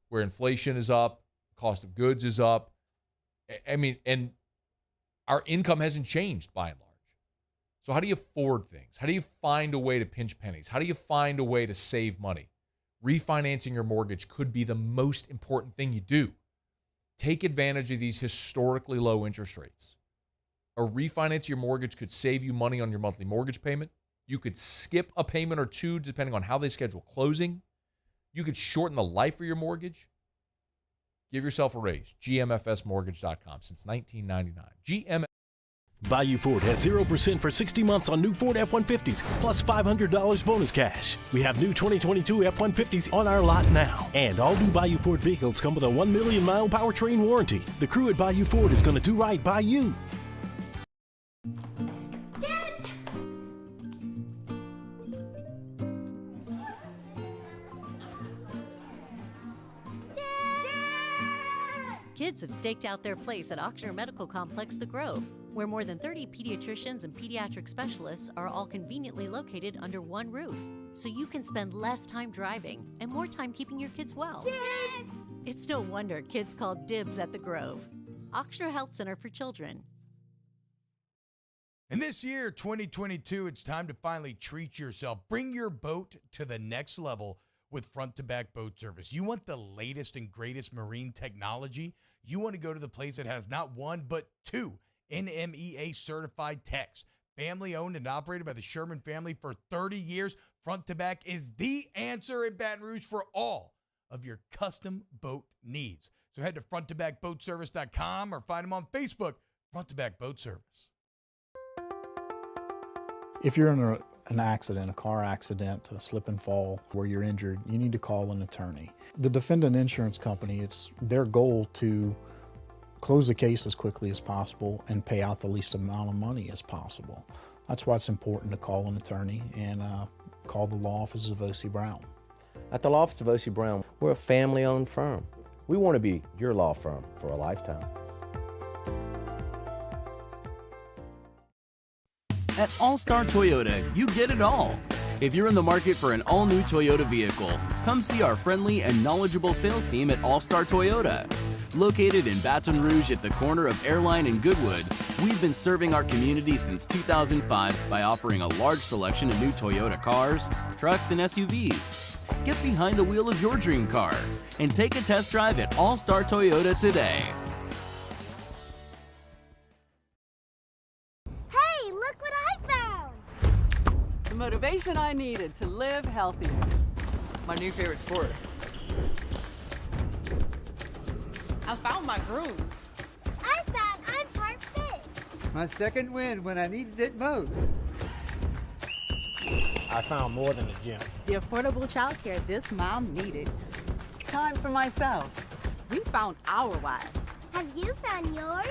where inflation is up, cost of goods is up. I mean, and our income hasn't changed by and large. So how do you afford things? How do you find a way to pinch pennies? How do you find a way to save money? Refinancing your mortgage could be the most important thing you do. Take advantage of these historically low interest rates. A refinance of your mortgage could save you money on your monthly mortgage payment. You could skip a payment or two depending on how they schedule closing. You could shorten the life of your mortgage. Give yourself a raise. GMFSmortgage.com since 1999. Bayou Ford has 0% for 60 months on new Ford F-150s, plus $500 bonus cash. We have new 2022 F-150s on our lot now. And all new Bayou Ford vehicles come with a 1 million mile powertrain warranty. The crew at Bayou Ford is going to do right by you. Kids have staked out their place at Ochsner Medical Complex The Grove, where more than 30 pediatricians and pediatric specialists are all conveniently located under one roof, so you can spend less time driving and more time keeping your kids well. Yes! It's no wonder kids call dibs at The Grove. Ochsner Health Center for Children. And this year, 2022, it's time to finally treat yourself. Bring your boat to the next level with front-to-back boat service. You want the latest and greatest marine technology? You want to go to the place that has not one, but two NMEA certified techs. Family owned and operated by the Sherman family for 30 years. Front to Back is the answer in Baton Rouge for all of your custom boat needs. So head to fronttobackboatservice.com or find them on Facebook, Front to Back Boat Service. If you're in an accident, a car accident, a slip and fall where you're injured, you need to call an attorney. The defendant insurance company, it's their goal to close the case as quickly as possible and pay out the least amount of money as possible. That's why it's important to call an attorney and call the law office of O.C. Brown. At the law office of O.C. Brown, we're a family-owned firm. We want to be your law firm for a lifetime. At All-Star Toyota, you get it all. If you're in the market for an all-new Toyota vehicle, come see our friendly and knowledgeable sales team at All-Star Toyota. Located in Baton Rouge at the corner of Airline and Goodwood, we've been serving our community since 2005 by offering a large selection of new Toyota cars, trucks, and SUVs. Get behind the wheel of your dream car and take a test drive at All-Star Toyota today. Hey, look what I found! The motivation I needed to live healthier. My new favorite sport. I found my groove. I found I'm part fish. My second win when I needed it most. I found more than a gym. The affordable childcare this mom needed. Time for myself. We found our why. Have you found yours?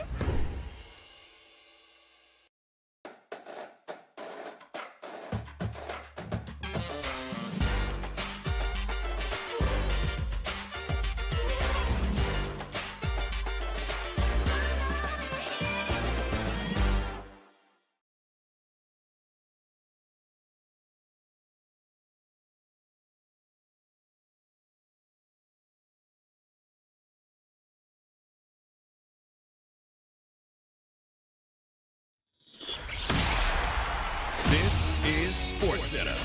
This is SportsCenter.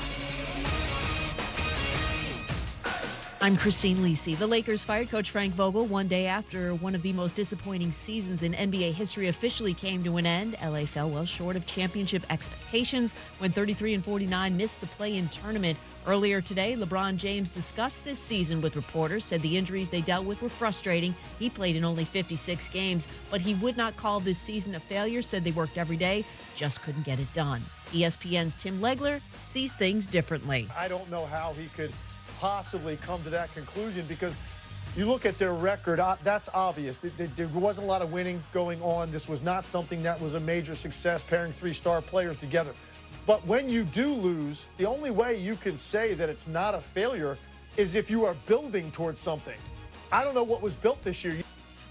I'm Christine Lisi. The Lakers fired coach Frank Vogel one day after one of the most disappointing seasons in NBA history officially came to an end. LA fell well short of championship expectations when 33-49 missed the play-in tournament. Earlier today, LeBron James discussed this season with reporters, said the injuries they dealt with were frustrating. He played in only 56 games, but he would not call this season a failure, said they worked every day, just couldn't get it done. ESPN's Tim Legler sees things differently. I don't know how he could possibly come to that conclusion because you look at their record, that's obvious. There wasn't a lot of winning going on. This was not something that was a major success, pairing three-star players together. But when you do lose, the only way you can say that it's not a failure is if you are building towards something. I don't know what was built this year.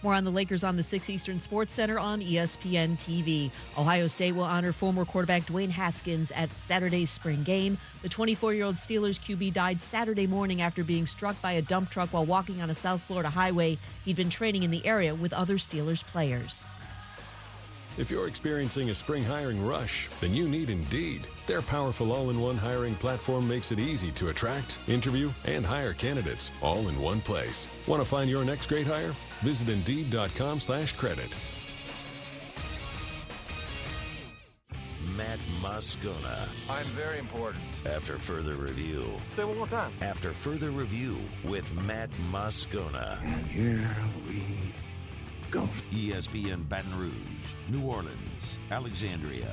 More on the Lakers on the 6 Eastern Sports Center on ESPN TV. Ohio State will honor former quarterback Dwayne Haskins at Saturday's spring game. The 24-year-old Steelers QB died Saturday morning after being struck by a dump truck while walking on a South Florida highway. He'd been training in the area with other Steelers players. If you're experiencing a spring hiring rush, then you need Indeed. Their powerful all-in-one hiring platform makes it easy to attract, interview, and hire candidates all in one place. Want to find your next great hire? Visit Indeed.com/credit. Matt Moscona. I'm very important. After further review. Say one more time. After further review with Matt Moscona. And here we go. ESPN Baton Rouge, New Orleans, Alexandria.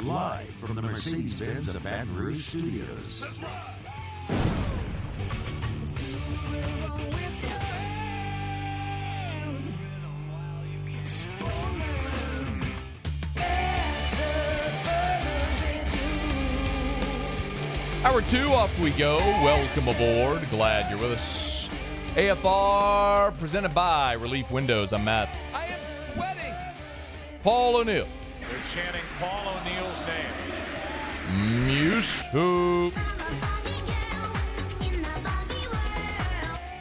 Live from the Mercedes-Benz of Baton Rouge studios. That's right. Hour 2, off we go. Welcome aboard. Glad you're with us. AFR presented by Relief Windows. I'm Matt. I am sweating. Paul O'Neill. They're chanting Paul O'Neill's name. Muse Hoop.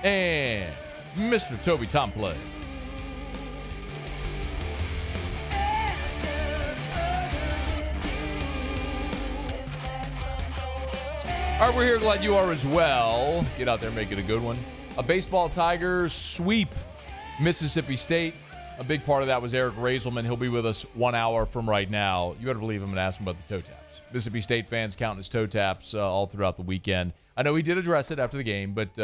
And Mr. Toby Tomplay. All right, we're here. Glad you are as well. Get out there, make it a good one. A baseball Tigers sweep Mississippi State. A big part of that was Eric Reyzelman. He'll be with us 1 hour from right now. You better believe him and ask him about the toe taps. Mississippi State fans counting his toe taps all throughout the weekend. I know he did address it after the game, but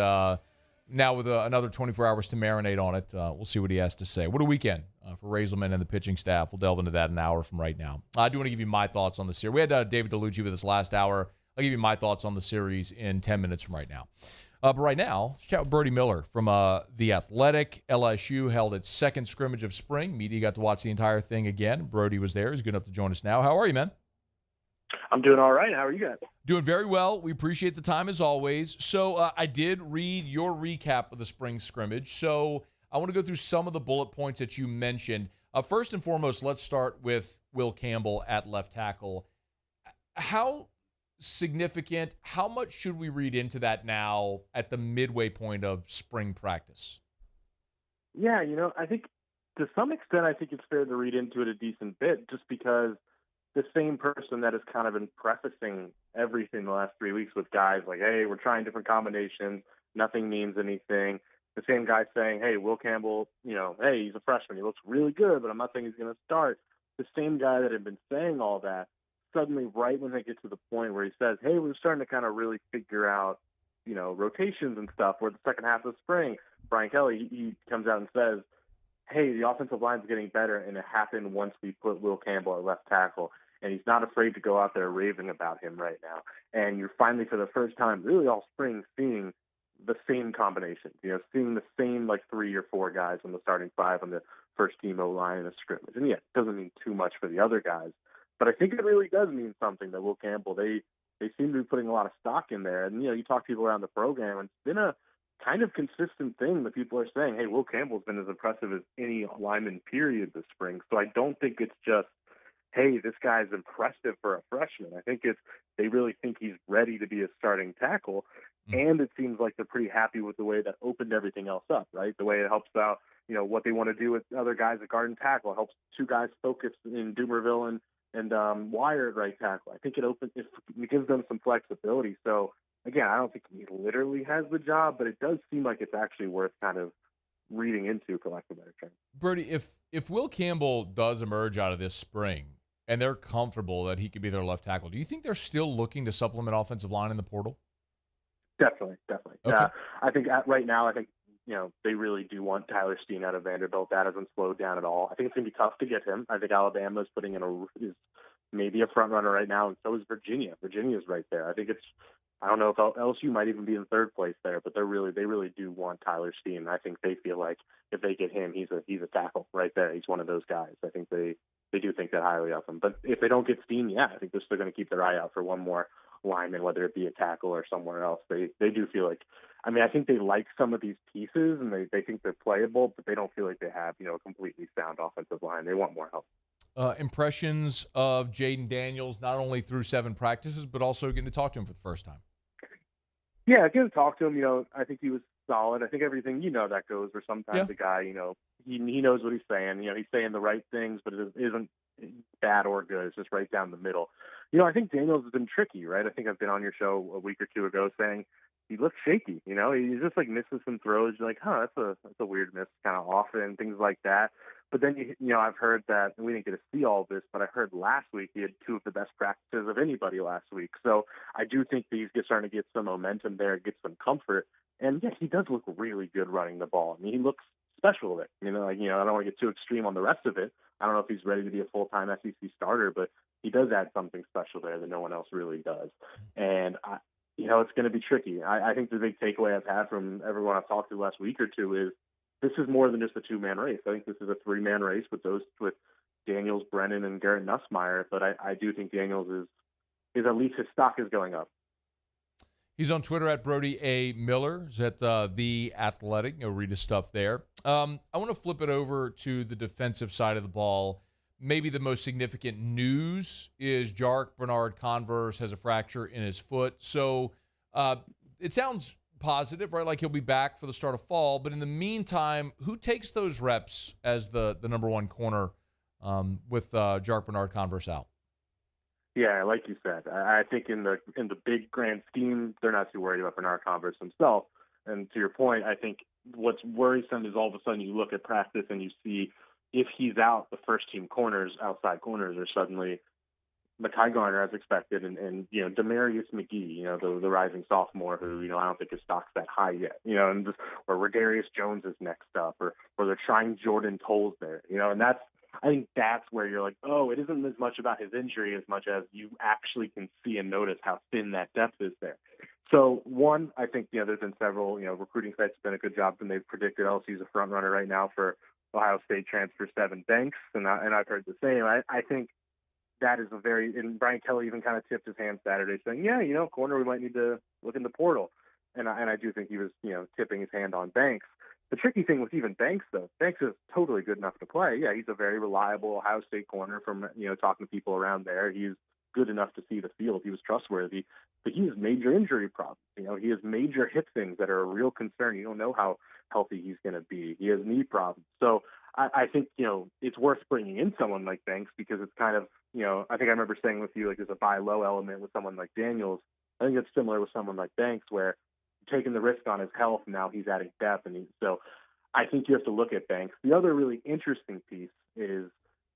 now with another 24 hours to marinate on it, we'll see what he has to say. What a weekend for Reyzelman and the pitching staff. We'll delve into that an hour from right now. I do want to give you my thoughts on this here. We had David Dellucci with us last hour. I'll give you my thoughts on the series in 10 minutes from right now. But right now, let's chat with Brody Miller from The Athletic. LSU held its second scrimmage of spring. Media got to watch the entire thing again. Brody was there. He's good enough to join us now. How are you, man? I'm doing all right. How are you guys? Doing very well. We appreciate the time as always. So I did read your recap of the spring scrimmage. So I want to go through some of the bullet points that you mentioned. First and foremost, let's start with Will Campbell at left tackle. How significant, how much should we read into that now at the midway point of spring practice? Yeah, I think to some extent, I think it's fair to read into it a decent bit just because the same person that has kind of been prefacing everything the last 3 weeks with guys like, hey, we're trying different combinations, nothing means anything. The same guy saying, hey, Will Campbell, hey, he's a freshman, he looks really good, but I'm not saying he's going to start. The same guy that had been saying all that, suddenly right when they get to the point where he says, hey, we're starting to kind of really figure out, rotations and stuff, where the second half of spring, Brian Kelly, he comes out and says, hey, the offensive line's getting better, and it happened once we put Will Campbell at left tackle, and he's not afraid to go out there raving about him right now. And you're finally, for the first time, really all spring, seeing the same combinations, seeing the same, 3 or 4 guys on the starting 5 on the first team O-line in a scrimmage. And, yeah, it doesn't mean too much for the other guys, but I think it really does mean something that Will Campbell, they seem to be putting a lot of stock in there. And, you talk to people around the program, and it's been a kind of consistent thing that people are saying, hey, Will Campbell's been as impressive as any lineman period this spring. So I don't think it's just, hey, this guy's impressive for a freshman. I think they really think he's ready to be a starting tackle. And it seems like they're pretty happy with the way that opened everything else up, right? The way it helps out, what they want to do with other guys at guard and tackle. It helps 2 guys focus in Dumerville and Wire at right tackle. I think it gives them some flexibility. So, again, I don't think he literally has the job, but it does seem like it's actually worth kind of reading into, for lack of a better term. Brody, if Will Campbell does emerge out of this spring and they're comfortable that he could be their left tackle, do you think they're still looking to supplement offensive line in the portal? Definitely. Okay. I think right now, they really do want Tyler Steen out of Vanderbilt. That hasn't slowed down at all. I think it's going to be tough to get him. I think Alabama is putting is maybe a front runner right now, and so is Virginia. Virginia's right there. I don't know if LSU might even be in third place there, but they really do want Tyler Steen. I think they feel like if they get him, he's a tackle right there. He's one of those guys. I think they do think that highly of him. But if they don't get Steen, I think they're still going to keep their eye out for one more lineman, whether it be a tackle or somewhere else. They do feel like I mean, I think they like some of these pieces and they think they're playable, but they don't feel like they have, a completely sound offensive line. They want more help. Impressions of Jayden Daniels, not only through 7 practices, but also getting to talk to him for the first time. Yeah, getting to talk to him, I think he was solid. I think everything, that goes where sometimes the guy, he knows what he's saying. He's saying the right things, but it isn't bad or good. It's just right down the middle. I think Daniels has been tricky, right? I think I've been on your show a week or two ago saying he looks shaky. He just like misses some throws. You're like, that's a weird miss, kind of often and things like that. But then I've heard that, and we didn't get to see all this, but I heard last week he had 2 of the best practices of anybody last week. So I do think that he's starting to get some momentum there, get some comfort. And yeah, he does look really good running the ball. I mean, he looks special with it. I don't want to get too extreme on the rest of it. I don't know if he's ready to be a full-time SEC starter, but he does add something special there that no one else really does. And it's going to be tricky. I think the big takeaway I've had from everyone I've talked to the last week or two is this is more than just a 2-man race. I think this is a 3-man race with Daniels, Brennan, and Garrett Nussmeier. But I do think Daniels is at least his stock is going up. He's on Twitter at Brody A. Miller. He's at The Athletic. Read his stuff there. I want to flip it over to the defensive side of the ball. Maybe the most significant news is Jarek Bernard-Converse has a fracture in his foot. So it sounds positive, right? Like he'll be back for the start of fall. But in the meantime, who takes those reps as the number 1 corner with Jarek Bernard-Converse out? Yeah, like you said, I think in the big grand scheme, they're not too worried about Bernard-Converse himself. And to your point, I think what's worrisome is all of a sudden you look at practice and you see if he's out, the first-team corners, outside corners, are suddenly Mekhi Garner as expected, and Demarius McGee, the rising sophomore who I don't think his stock's that high yet, or Rodarius Jones is next up, or they're trying Jordan Tolles there, and I think that's where you're like, oh, it isn't as much about his injury as much as you actually can see and notice how thin that depth is there. So one, I think there's been several recruiting sites have done a good job, and they've predicted LSU's a front runner right now for Ohio State transfer Sevyn Banks, and I've heard the same. I think that is and Brian Kelly even kind of tipped his hand Saturday saying, corner, we might need to look in the portal. And I do think he was, tipping his hand on Banks. The tricky thing with even Banks, though, Banks is totally good enough to play. Yeah, he's a very reliable Ohio State corner from, talking to people around there. He's good enough to see the field. He was trustworthy, but he has major injury problems. He has major hip things that are a real concern. You don't know how healthy he's going to be. He has knee problems. So I think, it's worth bringing in someone like Banks because it's kind of, I think I remember saying with you, like there's a buy low element with someone like Daniels. I think it's similar with someone like Banks where taking the risk on his health, and now he's adding depth. So I think you have to look at Banks. The other really interesting piece is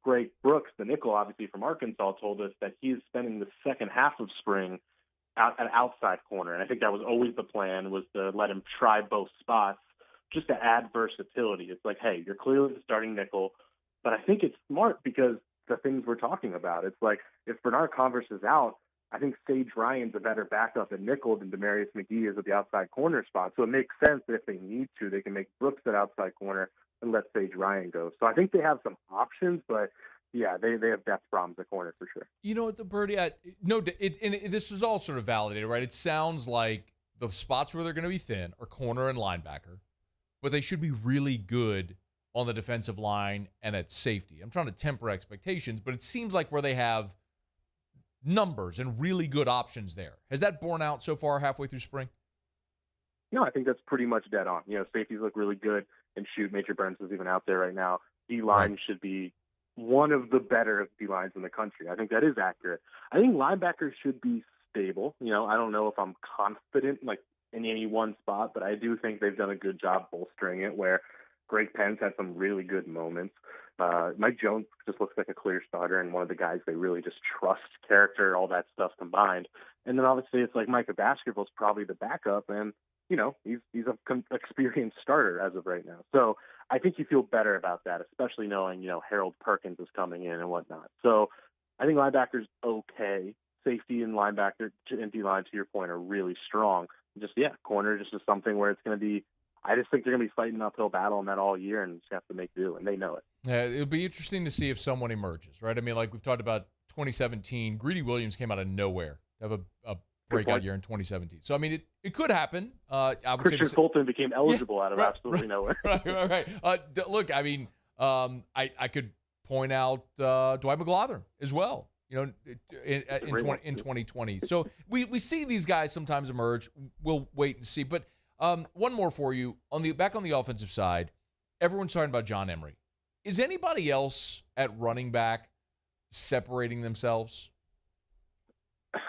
Greg Brooks, the nickel, obviously from Arkansas, told us that he's spending the second half of spring at outside corner. And I think that was always the plan, was to let him try both spots just to add versatility. It's like, hey, you're clearly the starting nickel, but I think it's smart because the things we're talking about. It's like if Bernard-Converse is out, I think Sage Ryan's a better backup at nickel than Demarius McGee is at the outside corner spot. So it makes sense that if they need to, they can make Brooks at outside corner and let Sage Ryan go. So I think they have some options, but yeah, they have depth problems at corner for sure. You know what, the Birdie, this is all sort of validated, right? It sounds like the spots where they're going to be thin are corner and linebacker, but they should be really good on the defensive line and at safety. I'm trying to temper expectations, but it seems like where they have numbers and really good options there. Has that borne out so far halfway through spring? No, I think that's pretty much dead on. Safeties look really good, and Major Burns is even out there right now. D-line should be one of the better D-lines in the country. I think that is accurate. I think linebackers should be stable. I don't know if I'm confident like in any one spot, but I do think they've done a good job bolstering it where Greg Pence had some really good moments. Mike Jones just looks like a clear starter and one of the guys they really just trust, character, all that stuff combined. And then obviously it's like Micah Baskerville's probably the backup, and he's an experienced starter as of right now. So I think you feel better about that, especially knowing Harold Perkins is coming in and whatnot. So I think linebackers okay. Safety and linebacker and D-line, to your point, are really strong. Corner just is something where it's going to be. I just think they're going to be fighting an uphill battle on that all year and just have to make do, and they know it. Yeah, it'll be interesting to see if someone emerges, right? I mean, like we've talked about 2017, Greedy Williams came out of nowhere. Have a breakout year in 2017. So, I mean, it could happen. I would Christian say Fulton became eligible out of absolutely nowhere. Right. Look, I mean, I could point out Dwight McGlothern as well, in 2020. So we see these guys sometimes emerge. We'll wait and see. But one more for you. Back on the offensive side, everyone's talking about John Emery. Is anybody else at running back separating themselves?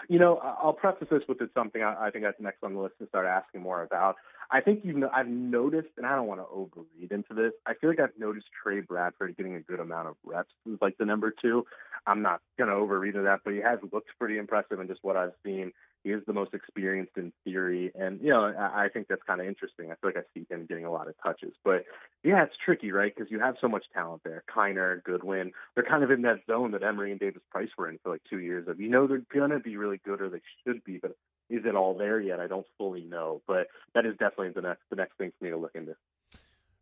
I'll preface this with something I think that's next on the list to start asking more about. I think I've noticed, and I don't want to overread into this, I feel like I've noticed Trey Bradford getting a good amount of reps as like the number 2. I'm not going to overread into that, but he has looked pretty impressive in just what I've seen. He is the most experienced in theory, and, I think that's kind of interesting. I feel like I see him getting a lot of touches. But, yeah, it's tricky, right, because you have so much talent there. Kiner, Goodwin, they're kind of in that zone that Emery and Davis Price were in for like 2 years of, they're going to be really good or they should be, but is it all there yet? I don't fully know, but that is definitely the next thing for me to look into.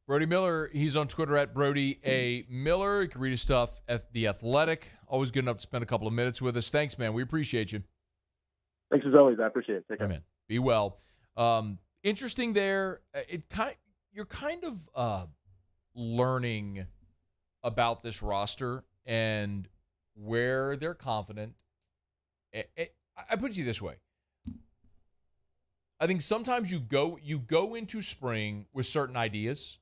Brody Miller, he's on Twitter at Brody A. Miller. You can read his stuff at The Athletic. Always good enough to spend a couple of minutes with us. Thanks, man. We appreciate you. Thanks as always. I appreciate it. Take care. Man. Be well. Interesting there. You're kind of learning about this roster and where they're confident. I put it to you this way. I think sometimes you go into spring with certain ideas,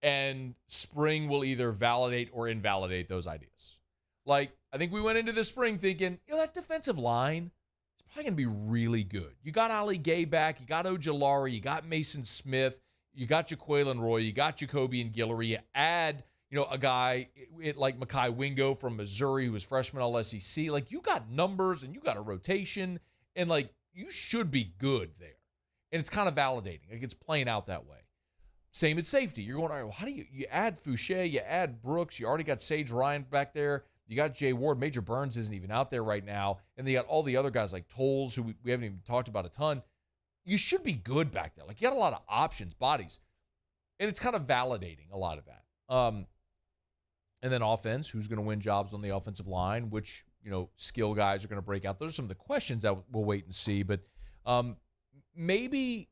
and spring will either validate or invalidate those ideas. Like, I think we went into the spring thinking, that defensive line is probably going to be really good. You got Ali Gay back, you got Ojulari, you got Mason Smith, you got Jaquelin Roy, you got Jacoby and Guillory. You add, a guy like Mekhi Wingo from Missouri who was freshman all SEC. Like, you got numbers and you got a rotation, and like, you should be good there. And it's kind of validating. Like, it's playing out that way. Same at safety. You're going, all right, well, how do you add Fouché, you add Brooks, you already got Sage Ryan back there, you got Jay Ward, Major Burns isn't even out there right now, and they got all the other guys like Tolles, who we haven't even talked about a ton. You should be good back there. Like, you got a lot of options, bodies. And it's kind of validating a lot of that. And then offense, who's going to win jobs on the offensive line, which, skill guys are going to break out. Those are some of the questions that we'll wait and see. But maybe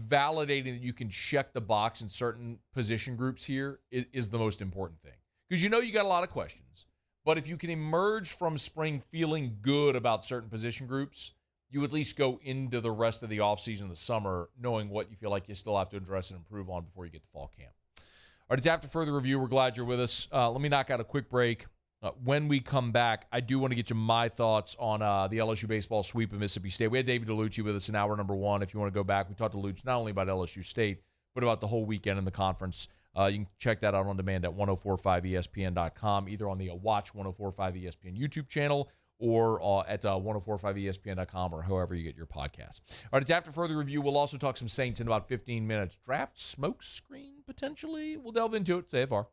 validating that you can check the box in certain position groups here is the most important thing. Because you got a lot of questions. But if you can emerge from spring feeling good about certain position groups, you at least go into the rest of the offseason, the summer, knowing what you feel like you still have to address and improve on before you get to fall camp. All right, it's After Further Review. We're glad you're with us. Let me knock out a quick break. When we come back, I do want to get you my thoughts on the LSU baseball sweep of Mississippi State. We had David Dellucci with us in hour number 1. If you want to go back, we talked to Dellucci not only about LSU State, but about the whole weekend in the conference. You can check that out on demand at 1045ESPN.com, either on the Watch 1045 ESPN YouTube channel or at 1045ESPN.com or however you get your podcast. All right, it's After Further Review. We'll also talk some Saints in about 15 minutes. Draft smoke screen, potentially. We'll delve into it. It's AFR.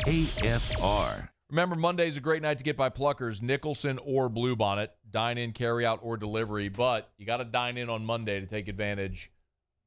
AFR. Remember, Monday's a great night to get by Pluckers, Nicholson or Bluebonnet, dine-in, carry-out, or delivery, but you got to dine in on Monday to take advantage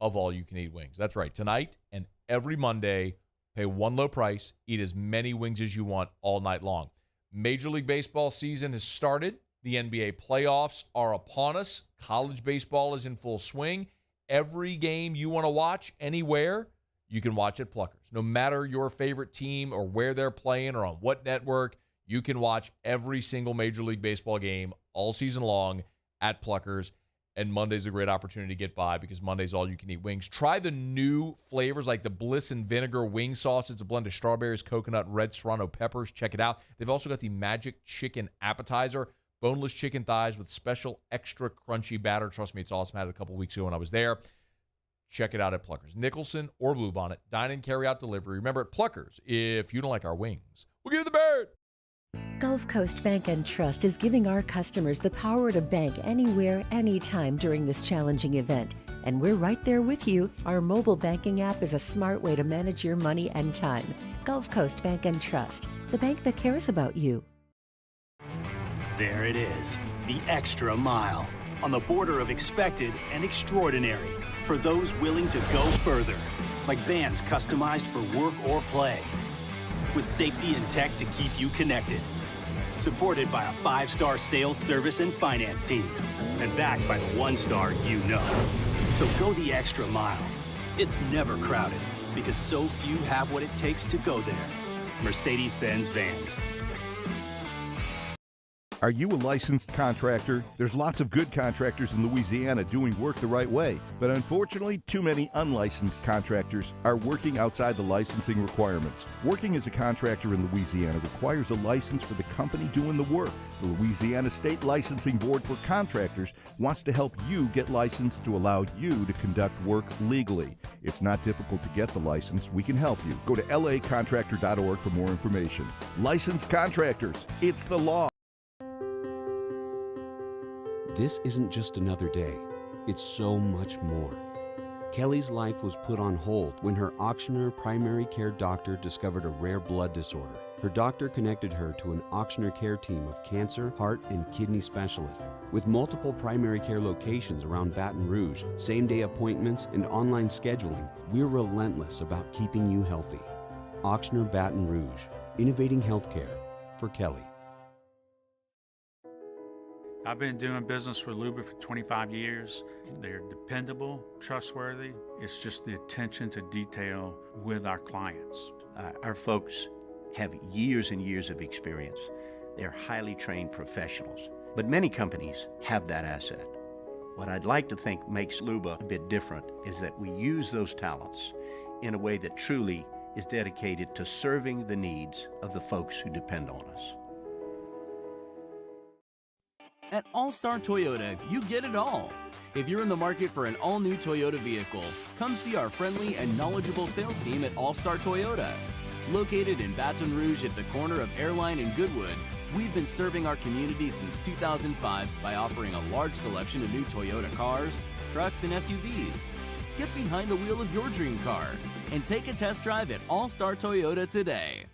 of all-you-can-eat wings. That's right. Tonight and every Monday, pay one low price, eat as many wings as you want all night long. Major League Baseball season has started. The NBA playoffs are upon us. College baseball is in full swing. Every game you want to watch anywhere, you can watch at Pluckers. No matter your favorite team or where they're playing or on what network, you can watch every single Major League Baseball game all season long at Pluckers. And Monday's a great opportunity to get by because Monday's all-you-can-eat wings. Try the new flavors like the Bliss and Vinegar wing sauce. It's a blend of strawberries, coconut, and red serrano peppers. Check it out. They've also got the Magic Chicken Appetizer, boneless chicken thighs with special extra crunchy batter. Trust me, it's awesome. I had it a couple weeks ago when I was there. Check it out at Pluckers. Nicholson or Bluebonnet, dine-in, carry-out, delivery. Remember, at Pluckers, if you don't like our wings, we'll give you the bird. Gulf Coast Bank and Trust is giving our customers the power to bank anywhere, anytime during this challenging event. And we're right there with you. Our mobile banking app is a smart way to manage your money and time. Gulf Coast Bank and Trust, the bank that cares about you. There it is, the extra mile, on the border of expected and extraordinary, for those willing to go further, like vans customized for work or play, with safety and tech to keep you connected. supported by a 5-star sales, service, and finance team, and backed by the 1-star you know. So go the extra mile. It's never crowded because so few have what it takes to go there. Mercedes-Benz Vans. Are you a licensed contractor? There's lots of good contractors in Louisiana doing work the right way, but unfortunately, too many unlicensed contractors are working outside the licensing requirements. Working as a contractor in Louisiana requires a license for the company doing the work. The Louisiana State Licensing Board for Contractors wants to help you get licensed to allow you to conduct work legally. It's not difficult to get the license. We can help you. Go to lacontractor.org for more information. Licensed contractors, it's the law. This isn't just another day. It's so much more. Kelly's life was put on hold when her auctioneer primary care doctor discovered a rare blood disorder. Her doctor connected her to an auctioneer care team of cancer, heart, and kidney specialists. With multiple primary care locations around Baton Rouge, same-day appointments, and online scheduling, we're relentless about keeping you healthy. Auctioneer Baton Rouge, innovating healthcare for Kelly. I've been doing business with Luba for 25 years. They're dependable, trustworthy. It's just the attention to detail with our clients. Our folks have years and years of experience. They're highly trained professionals, but many companies have that asset. What I'd like to think makes Luba a bit different is that we use those talents in a way that truly is dedicated to serving the needs of the folks who depend on us. At All-Star Toyota, you get it all. If you're in the market for an all-new Toyota vehicle, come see our friendly and knowledgeable sales team at All-Star Toyota. Located in Baton Rouge at the corner of Airline and Goodwood, we've been serving our community since 2005 by offering a large selection of new Toyota cars, trucks, and SUVs. Get behind the wheel of your dream car and take a test drive at All-Star Toyota today.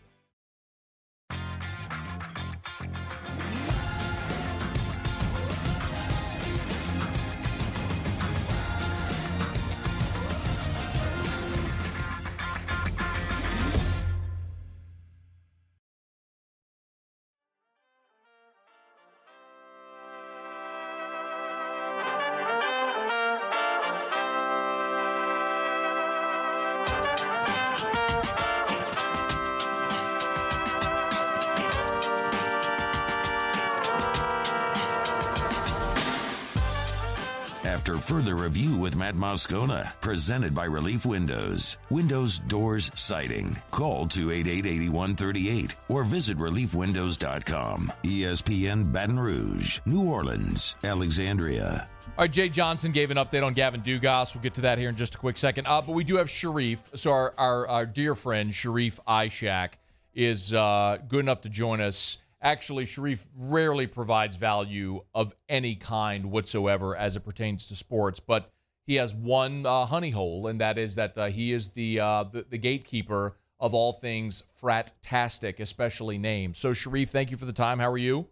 After further review with Matt Moscona, presented by Relief Windows. Windows, doors, siding. Call 288-8138 or visit reliefwindows.com. ESPN Baton Rouge, New Orleans, Alexandria. All right, Jay Johnson gave an update on Gavin Dugas. We'll get to that here in just a quick second. But we do have Sharif. So our dear friend, Sharif Ishak, is good enough to join us. Actually, Sharif rarely provides value of any kind whatsoever as it pertains to sports, but he has one honey hole, and that is that he is the gatekeeper of all things frat-tastic, especially names. So, Sharif, thank you for the time. How are you?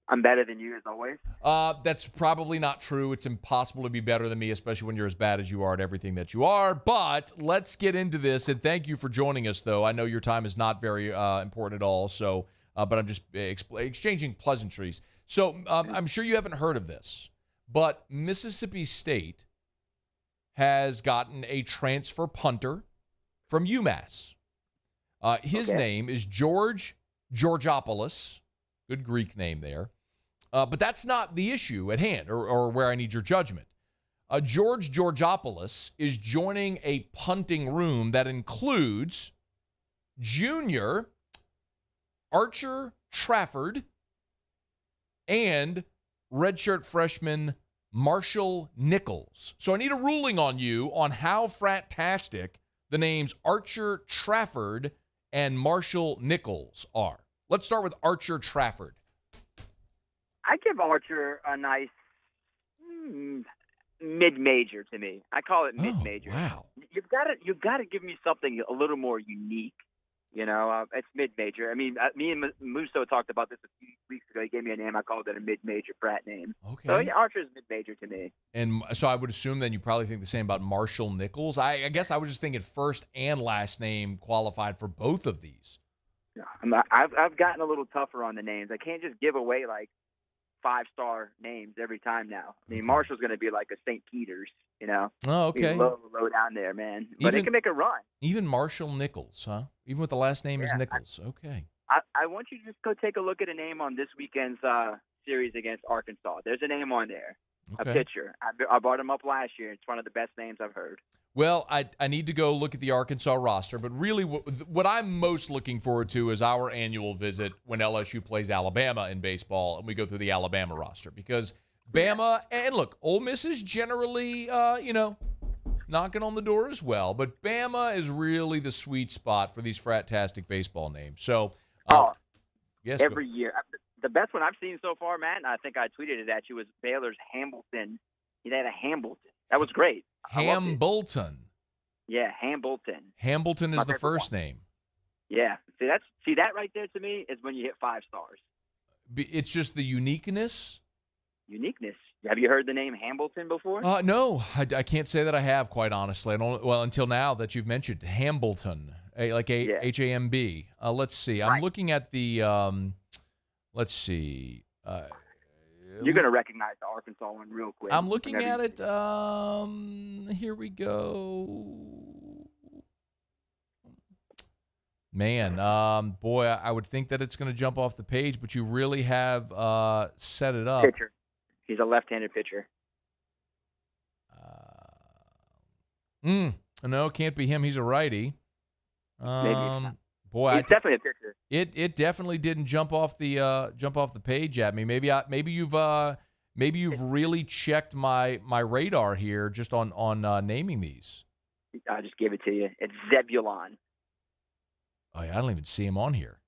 I'm better than you, as always. That's probably not true. It's impossible to be better than me, especially when you're as bad as you are at everything that you are. But let's get into this, and thank you for joining us, though. I know your time is not very important at all, so... but I'm just exchanging pleasantries. So I'm sure you haven't heard of this, but Mississippi State has gotten a transfer punter from UMass. His name is George Georgopoulos. Good Greek name there. But that's not the issue at hand or where I need your judgment. George Georgopoulos is joining a punting room that includes junior Archer Trafford and redshirt freshman Marshall Nichols. So I need a ruling on you on how frat-tastic the names Archer Trafford and Marshall Nichols are. Let's start with Archer Trafford. I give Archer a nice mid-major to me. I call it mid-major. Wow. You've got to give me something a little more unique. You know, it's mid-major. I mean, me and Musso talked about this a few weeks ago. He gave me a name. I called it a mid-major frat name. Okay. So, yeah, Archer's mid-major to me. And so I would assume then you probably think the same about Marshall Nichols. I guess I was just thinking first and last name qualified for both of these. I've gotten a little tougher on the names. I can't just give away like 5-star names every time now. I mean, Marshall's going to be like a St. Peter's, you know. Oh, okay. Low down there, man. But it can make a run. Even Marshall Nichols, huh? Even with the last name is Nichols. Okay. I want you to just go take a look at a name on this weekend's series against Arkansas. There's a name on there, Okay. a pitcher. I brought him up last year. It's one of the best names I've heard. Well, I need to go look at the Arkansas roster, but really what I'm most looking forward to is our annual visit when LSU plays Alabama in baseball, and we go through the Alabama roster. Because Bama, and look, Ole Miss is generally, knocking on the door as well, but Bama is really the sweet spot for these frat-tastic baseball names. So, yes, every year. The best one I've seen so far, Matt, and I think I tweeted it at you, was Baylor's Hambleton. He had a Hambleton. That was great. Hambleton. Yeah, Hambleton. Hambleton is the first name. Yeah. See that right there to me is when you hit 5 stars. It's just the uniqueness. Uniqueness. Have you heard the name Hambleton before? No, I can't say that I have, quite honestly. Until now that you've mentioned Hambleton, H-A-M-B. Let's see. I'm looking at the. Let's see. You're going to recognize the Arkansas one real quick. I'm looking at it. Here we go. Man, boy, I would think that it's going to jump off the page, but you really have set it up. Pitcher. He's a left-handed pitcher. No, can't be him. He's a righty. Boy, he's definitely a pitcher. It definitely didn't jump off the page at me. Maybe you've really checked my radar here just on naming these. I just gave it to you. It's Zebulon. Oh yeah, I don't even see him on here.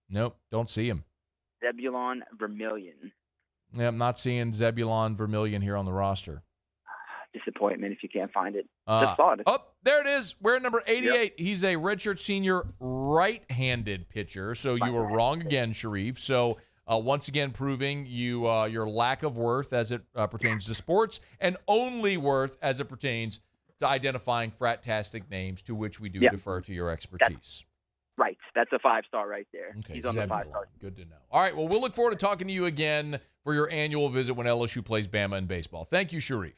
Nope, don't see him. Zebulon Vermillion. Yeah, I'm not seeing Zebulon Vermillion here on the roster. Disappointment if you can't find it. Just saw it. Oh, there it is. We're at number 88. Yep. He's a redshirt senior right-handed pitcher. So you were wrong again, Sharif. So once again, proving your lack of worth as it pertains to sports, and only worth as it pertains to identifying frat-tastic names, to which we do defer to your expertise. Right. That's a 5-star right there. Okay, he's on the 5-star. Good to know. All right. Well, we'll look forward to talking to you again for your annual visit when LSU plays Bama in baseball. Thank you, Sharif.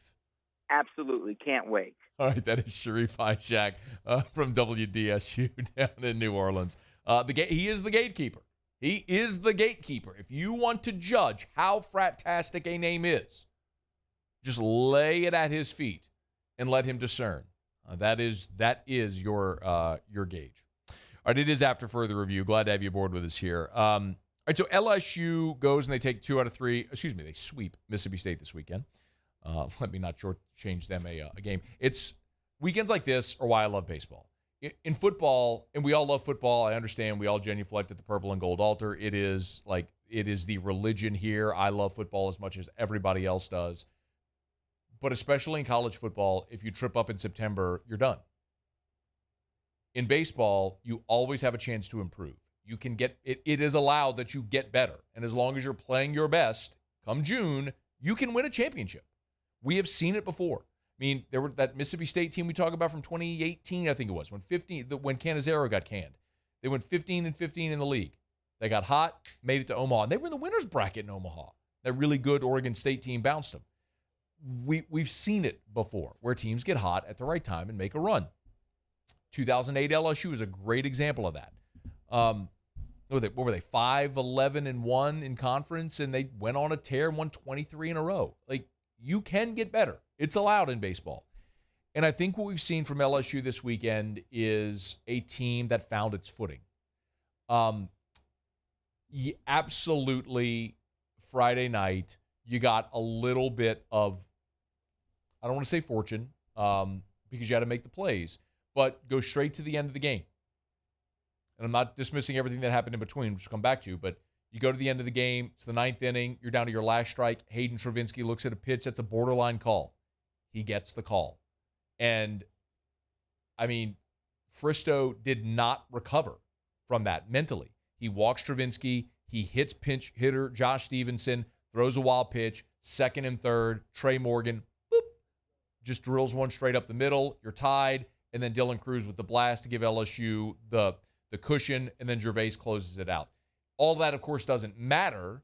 Absolutely. Can't wait. All right. That is Sharif Ishak from WDSU down in New Orleans. He is the gatekeeper. He is the gatekeeper. If you want to judge how frat-tastic a name is, just lay it at his feet and let him discern. That is your gauge. All right, it is after further review. Glad to have you aboard with us here. All right, so LSU goes and they take 2 out of 3. They sweep Mississippi State this weekend. Let me not shortchange them a game. It's weekends like this are why I love baseball. In football, and we all love football, I understand we all genuflect at the purple and gold altar. It is the religion here. I love football as much as everybody else does. But especially in college football, if you trip up in September, you're done. In baseball, you always have a chance to improve. You can get it. It is allowed that you get better. And as long as you're playing your best, come June, you can win a championship. We have seen it before. I mean, there were that Mississippi State team we talk about from 2018, I think it was, when Canizero got canned. They went 15-15 in the league. They got hot, made it to Omaha. And they were in the winner's bracket in Omaha. That really good Oregon State team bounced them. We've seen it before, where teams get hot at the right time and make a run. 2008 LSU is a great example of that. What were they 5-11-1 in conference, and they went on a tear and won 23 in a row. Like, you can get better. It's allowed in baseball. And I think what we've seen from LSU this weekend is a team that found its footing. Absolutely, Friday night, you got a little bit of, I don't want to say fortune, because you had to make the plays, but go straight to the end of the game. And I'm not dismissing everything that happened in between, which we'll come back to, but you go to the end of the game. It's the 9th inning. You're down to your last strike. Hayden Travinski looks at a pitch. That's a borderline call. He gets the call. And, I mean, Fristow did not recover from that mentally. He walks Travinski. He hits pinch hitter Josh Stevenson, throws a wild pitch, 2nd and 3rd. Trey Morgan, boop, just drills one straight up the middle. You're tied. And then Dylan Cruz with the blast to give LSU the the cushion, and then Gervais closes it out. All that, of course, doesn't matter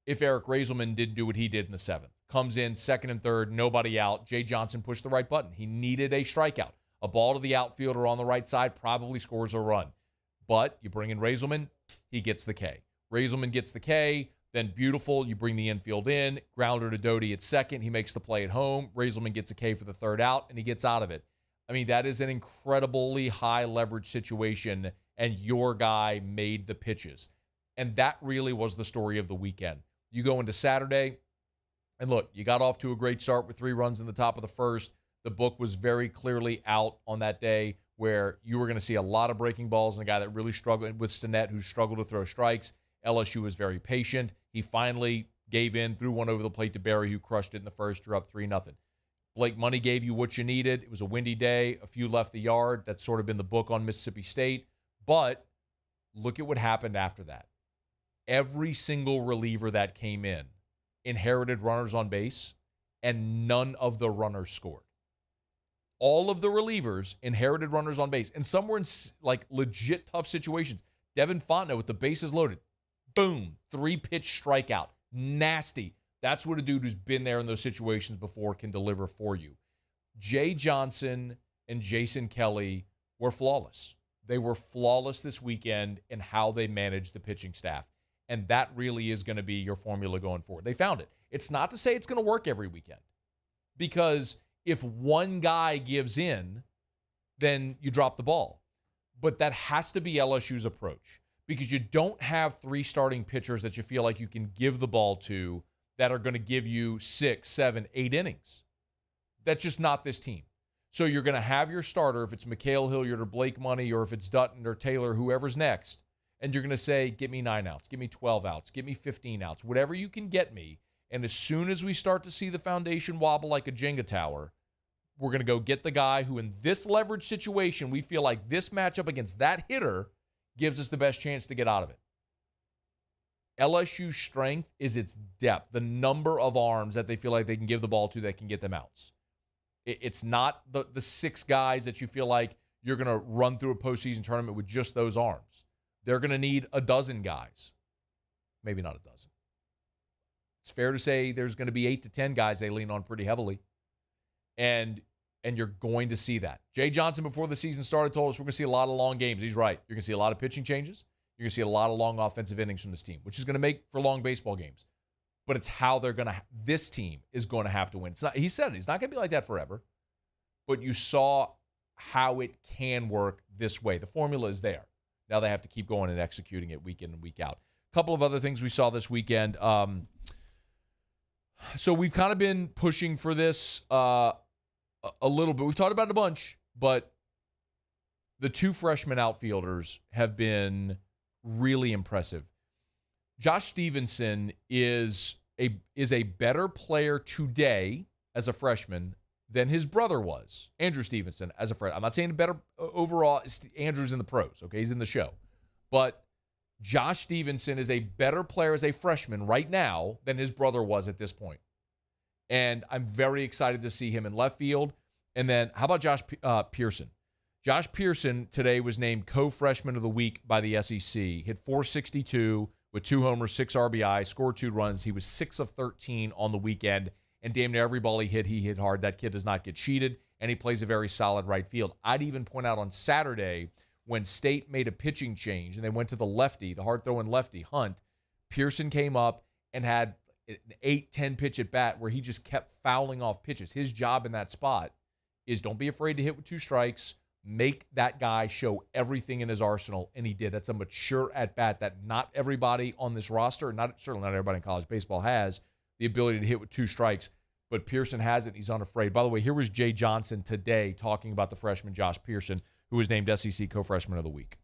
if Eric Reyzelman didn't do what he did in the 7th. Comes in second and third, nobody out. Jay Johnson pushed the right button. He needed a strikeout. A ball to the outfielder on the right side probably scores a run. But you bring in Reyzelman, he gets the K. Reyzelman gets the K, then beautiful, you bring the infield in, grounder to Doty at second, he makes the play at home. Reyzelman gets a K for the third out, and he gets out of it. I mean, that is an incredibly high leverage situation, and your guy made the pitches. And that really was the story of the weekend. You go into Saturday, and look, you got off to a great start with 3 runs in the top of the first. The book was very clearly out on that day where you were going to see a lot of breaking balls and a guy that really struggled with Stinnett, who struggled to throw strikes. LSU was very patient. He finally gave in, threw one over the plate to Barry, who crushed it in the first, drew up 3-0. Blake Money gave you what you needed. It was a windy day. A few left the yard. That's sort of been the book on Mississippi State. But look at what happened after that. Every single reliever that came in inherited runners on base, and none of the runners scored. All of the relievers inherited runners on base, and some were in like legit tough situations. Devin Fontenot with the bases loaded. Boom, 3-pitch strikeout. Nasty. That's what a dude who's been there in those situations before can deliver for you. Jay Johnson and Jason Kelly were flawless. They were flawless this weekend in how they managed the pitching staff. And that really is going to be your formula going forward. They found it. It's not to say it's going to work every weekend. Because if one guy gives in, then you drop the ball. But that has to be LSU's approach. Because you don't have 3 starting pitchers that you feel like you can give the ball to that are going to give you 6, 7, 8 innings. That's just not this team. So you're going to have your starter, if it's Mikhail Hilliard or Blake Money, or if it's Dutton or Taylor, whoever's next, and you're going to say, get me 9 outs, give me 12 outs, give me 15 outs, whatever you can get me. And as soon as we start to see the foundation wobble like a Jenga tower, we're going to go get the guy who, in this leverage situation, we feel like this matchup against that hitter gives us the best chance to get out of it. LSU's strength is its depth, the number of arms that they feel like they can give the ball to that can get them outs. It's not the 6 guys that you feel like you're going to run through a postseason tournament with just those arms. They're going to need a dozen guys. Maybe not a dozen. It's fair to say there's going to be 8 to 10 guys they lean on pretty heavily. And you're going to see that. Jay Johnson, before the season started, told us we're going to see a lot of long games. He's right. You're going to see a lot of pitching changes. You're going to see a lot of long offensive innings from this team, which is going to make for long baseball games. But it's how they're going to – this team is going to have to win. It's not, he said it. It's not going to be like that forever. But you saw how it can work this way. The formula is there. Now they have to keep going and executing it week in and week out. A couple of other things we saw this weekend. So we've kind of been pushing for this a little bit. We've talked about it a bunch, but the 2 freshman outfielders have been really impressive. Josh Stevenson is a better player today as a freshman than his brother was, Andrew Stevenson, as a freshman. I'm not saying better overall. Andrew's in the pros, okay? He's in the show. But Josh Stevenson is a better player as a freshman right now than his brother was at this point. And I'm very excited to see him in left field. And then how about Josh Pearson? Josh Pearson today was named co-freshman of the week by the SEC. Hit .462 with 2 homers, 6 RBI, scored 2 runs. He was 6 of 13 on the weekend. And damn near every ball he hit hard. That kid does not get cheated, and he plays a very solid right field. I'd even point out on Saturday when State made a pitching change and they went to the lefty, the hard-throwing lefty, Hunt, Pearson came up and had an 8-10 pitch at bat where he just kept fouling off pitches. His job in that spot is don't be afraid to hit with 2 strikes, make that guy show everything in his arsenal, and he did. That's a mature at-bat that not everybody on this roster, certainly not everybody in college baseball has the ability to hit with 2 strikes, but Pearson has it. He's unafraid. By the way, here was Jay Johnson today talking about the freshman Josh Pearson, who was named SEC Co-Freshman of the Week.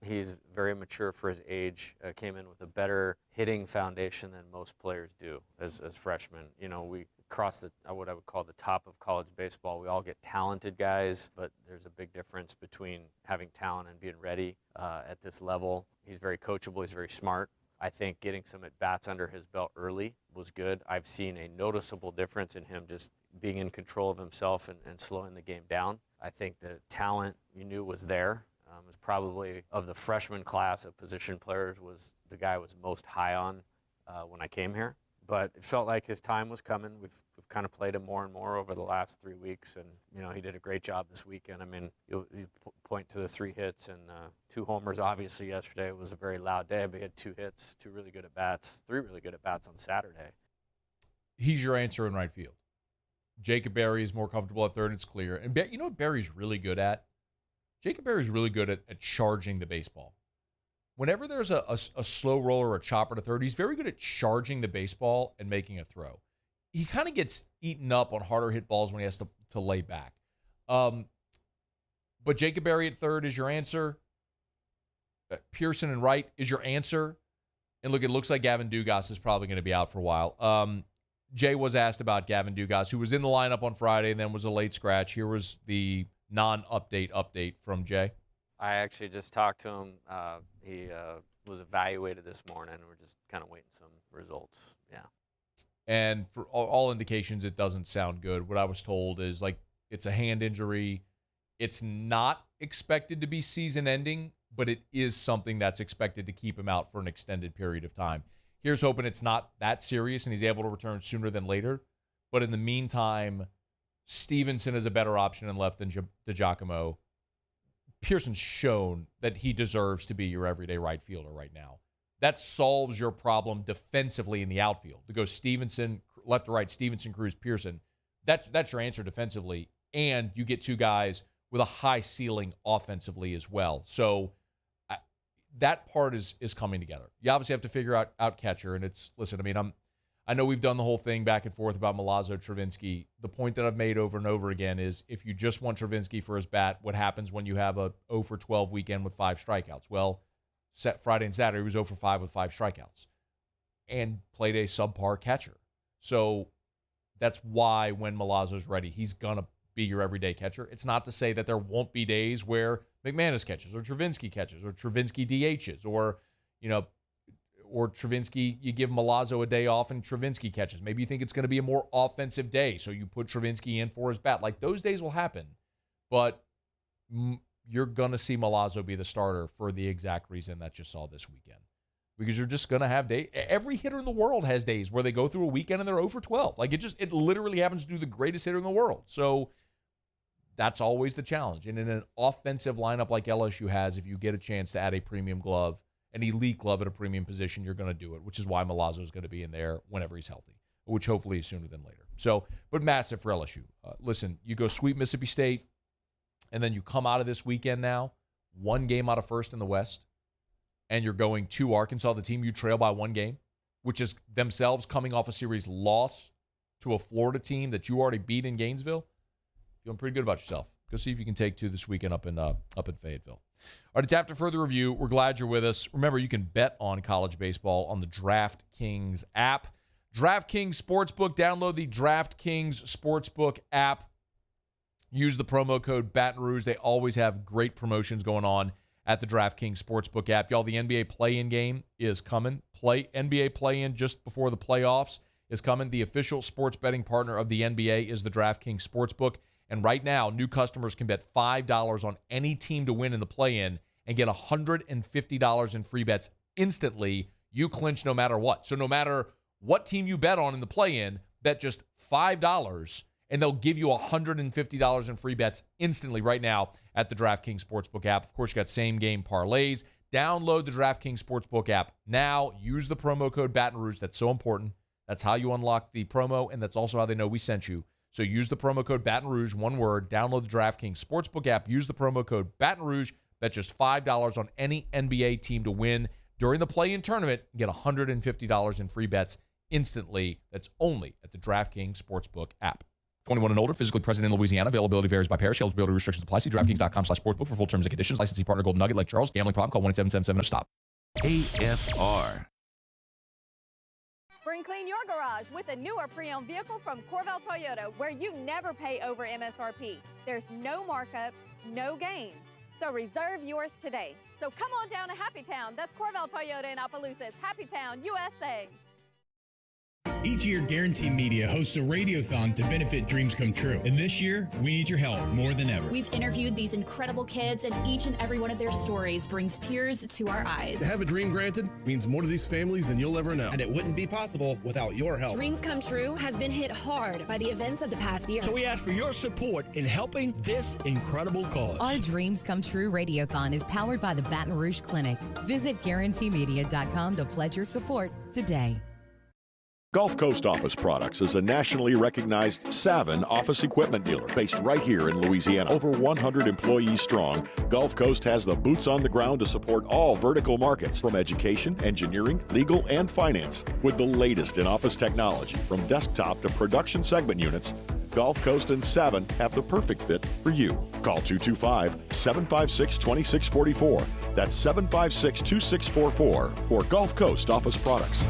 He's very mature for his age, came in with a better hitting foundation than most players do as freshmen. You know, we cross what I would call the top of college baseball. We all get talented guys, but there's a big difference between having talent and being ready at this level. He's very coachable. He's very smart. I think getting some at-bats under his belt early was good. I've seen a noticeable difference in him just being in control of himself and slowing the game down. I think the talent you knew was there. His probably of the freshman class of position players was the guy I was most high on when I came here. But it felt like his time was coming. We've kind of played him more and more over the last 3 weeks, and he did a great job this weekend. I mean, you point to the 3 hits and 2 homers. Obviously, yesterday was a very loud day, but he had 2 hits, 2 really good at bats, 3 really good at bats on Saturday. He's your answer in right field. Jacob Berry is more comfortable at third. It's clear, and you know what Berry's really good at? Jacob Berry's really good at charging the baseball. Whenever there's a slow roller or a chopper to third, he's very good at charging the baseball and making a throw. He kind of gets eaten up on harder hit balls when he has to lay back. But Jacob Berry at third is your answer. Pearson and right is your answer. And look, it looks like Gavin Dugas is probably going to be out for a while. Jay was asked about Gavin Dugas, who was in the lineup on Friday and then was a late scratch. Here was the non-update from Jay. I actually just talked to him. He was evaluated this morning. We're just kind of waiting some results. Yeah. And for all indications, it doesn't sound good. What I was told is, like, it's a hand injury. It's not expected to be season-ending, but it is something that's expected to keep him out for an extended period of time. Here's hoping it's not that serious and he's able to return sooner than later. But in the meantime, Stevenson is a better option in left than DiGiacomo. Pearson's shown that he deserves to be your everyday right fielder right now. That solves your problem defensively in the outfield. To go Stevenson, left to right, Stevenson, Cruz, Pearson, that's your answer defensively. And you get 2 guys with a high ceiling offensively as well. So that part is coming together. You obviously have to figure out catcher. And I know we've done the whole thing back and forth about Milazzo, Travinski. The point that I've made over and over again is if you just want Travinski for his bat, what happens when you have a 0 for 12 weekend with 5 strikeouts? Well, Friday and Saturday, he was 0 for 5 with 5 strikeouts and played a subpar catcher. So that's why when Milazzo's ready, he's going to be your everyday catcher. It's not to say that there won't be days where McManus catches or Travinski catches or Travinski DHs or Travinski, you give Milazzo a day off and Travinski catches. Maybe you think it's going to be a more offensive day, so you put Travinski in for his bat. Like, those days will happen, but you're going to see Milazzo be the starter for the exact reason that you saw this weekend. Because you're just going to have days. Every hitter in the world has days where they go through a weekend and they're 0 for 12. Like, it literally happens to do the greatest hitter in the world. So that's always the challenge. And in an offensive lineup like LSU has, if you get a chance to add a premium glove, an elite glove at a premium position, you're going to do it, which is why Milazzo is going to be in there whenever he's healthy, which hopefully is sooner than later. So, but massive for LSU. Listen, you go sweep Mississippi State, and then you come out of this weekend now, 1 game out of first in the West, and you're going to Arkansas, the team you trail by 1 game, which is themselves coming off a series loss to a Florida team that you already beat in Gainesville. Feeling pretty good about yourself. Go see if you can take 2 this weekend up in Fayetteville. All right, it's After Further Review. We're glad you're with us. Remember, you can bet on college baseball on the DraftKings app. DraftKings Sportsbook. Download the DraftKings Sportsbook app. Use the promo code Baton Rouge. They always have great promotions going on at the DraftKings Sportsbook app. Y'all, the NBA play-in game is coming. NBA play-in just before the playoffs is coming. The official sports betting partner of the NBA is the DraftKings Sportsbook. And right now, new customers can bet $5 on any team to win in the play-in and get $150 in free bets instantly. You clinch no matter what. So no matter what team you bet on in the play-in, bet just $5, and they'll give you $150 in free bets instantly right now at the DraftKings Sportsbook app. Of course, you got same-game parlays. Download the DraftKings Sportsbook app now. Use the promo code Baton Rouge. That's so important. That's how you unlock the promo, and that's also how they know we sent you. So use the promo code Baton Rouge, one word. Download the DraftKings Sportsbook app. Use the promo code Baton Rouge. Bet just $5 on any NBA team to win during the play-in tournament and get $150 in free bets instantly. That's only at the DraftKings Sportsbook app. 21 and older, physically present in Louisiana. Availability varies by parish. Eligibility restrictions apply. See DraftKings.com/sportsbook for full terms and conditions. Licensee partner Golden Nugget, Lake Charles. Gambling problem? Call 1-877-7-STOP. AFR. Spring clean your garage with a newer pre-owned vehicle from Corval Toyota, where you never pay over MSRP. There's no markups, no gains. So reserve yours today. So come on down to Happy Town. That's Corval Toyota in Opelousas, Happy Town, USA. Each year, Guarantee Media hosts a radiothon to benefit dreams come true. And this year, we need your help more than ever. We've interviewed these incredible kids, and each and every one of their stories brings tears to our eyes. To have a dream granted means more to these families than you'll ever know. And it wouldn't be possible without your help. Dreams Come True has been hit hard by the events of the past year. So we ask for your support in helping this incredible cause. Our Dreams Come True Radiothon is powered by the Baton Rouge Clinic. Visit GuaranteeMedia.com to pledge your support today. Gulf Coast Office Products is a nationally recognized Savin office equipment dealer based right here in Louisiana. Over 100 employees strong, Gulf Coast has the boots on the ground to support all vertical markets, from education, engineering, legal, and finance. With the latest in office technology, from desktop to production segment units, Gulf Coast and Savin have the perfect fit for you. Call 225-756-2644. That's 756-2644 for Gulf Coast Office Products.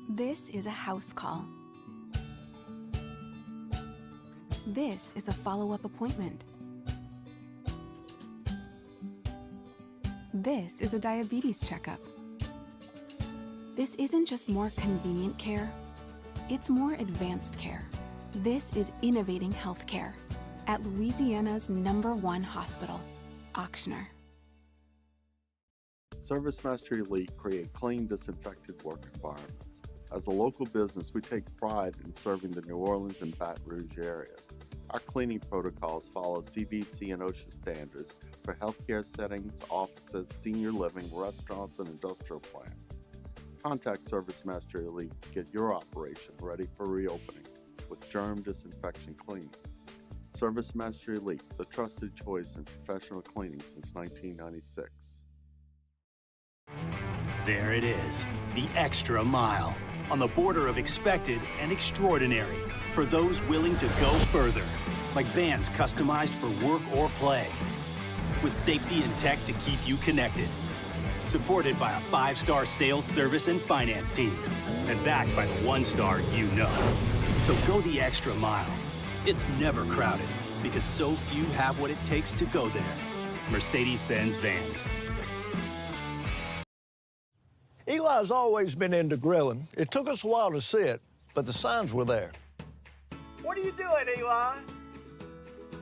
This is a house call. This is a follow-up appointment. This is a diabetes checkup. This isn't just more convenient care, it's more advanced care. This is innovating healthcare at Louisiana's #1 hospital, Auctioner. ServiceMaster Elite create clean, disinfected work environments. As a local business, we take pride in serving the New Orleans and Baton Rouge areas. Our cleaning protocols follow CDC and OSHA standards for healthcare settings, offices, senior living, restaurants, and industrial plants. Contact ServiceMaster Elite to get your operation ready for reopening with germ disinfection cleaning. ServiceMaster Elite, the trusted choice in professional cleaning since 1996. There it is, the extra mile, on the border of expected and extraordinary, for those willing to go further, like vans customized for work or play, with safety and tech to keep you connected, supported by a 5-star sales, service, and finance team, and backed by the 1-star you know. So go the extra mile. It's never crowded, because so few have what it takes to go there. Mercedes-Benz Vans. Eli's always been into grilling. It took us a while to see it, but the signs were there. What are you doing, Eli?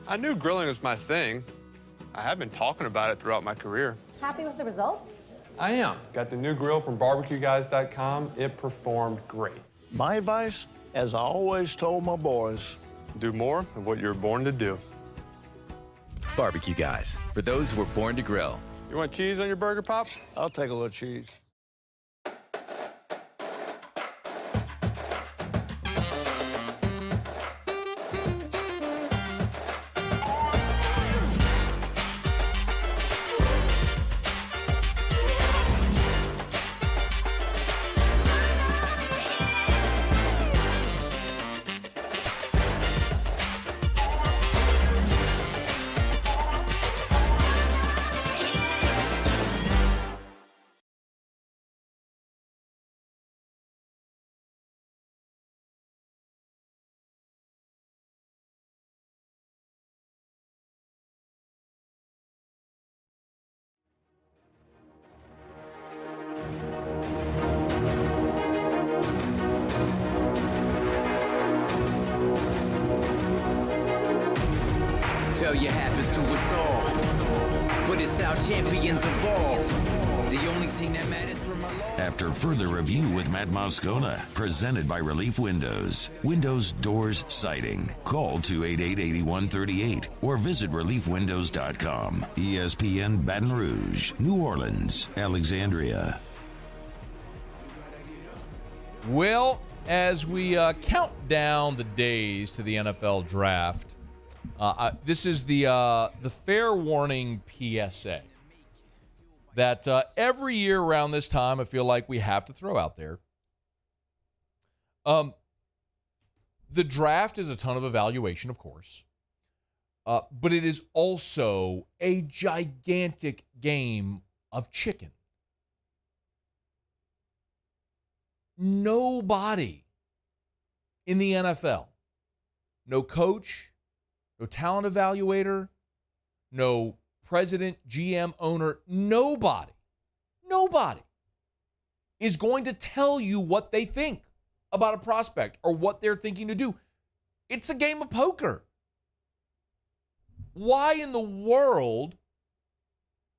I knew grilling was my thing. I have been talking about it throughout my career. Happy with the results? I am. Got the new grill from barbecueguys.com. It performed great. My advice, as I always told my boys, do more of what you're born to do. Barbecue Guys, for those who were born to grill. You want cheese on your burger, Pops? I'll take a little cheese. Failure happens to us all, but it's how champions evolve. The only thing that matters from my loss. After further review with Matt Moscona, presented by Relief Windows. Windows, doors, siding. Call 288-8138 or visit reliefwindows.com. ESPN Baton Rouge, New Orleans, Alexandria. Well, as we count down the days to the NFL draft, this is the fair warning PSA that every year around this time I feel like we have to throw out there. The draft is a ton of evaluation, of course, but it is also a gigantic game of chicken. Nobody in the NFL, no coach, no talent evaluator, no president, GM, owner, nobody is going to tell you what they think about a prospect or what they're thinking to do. It's a game of poker. Why in the world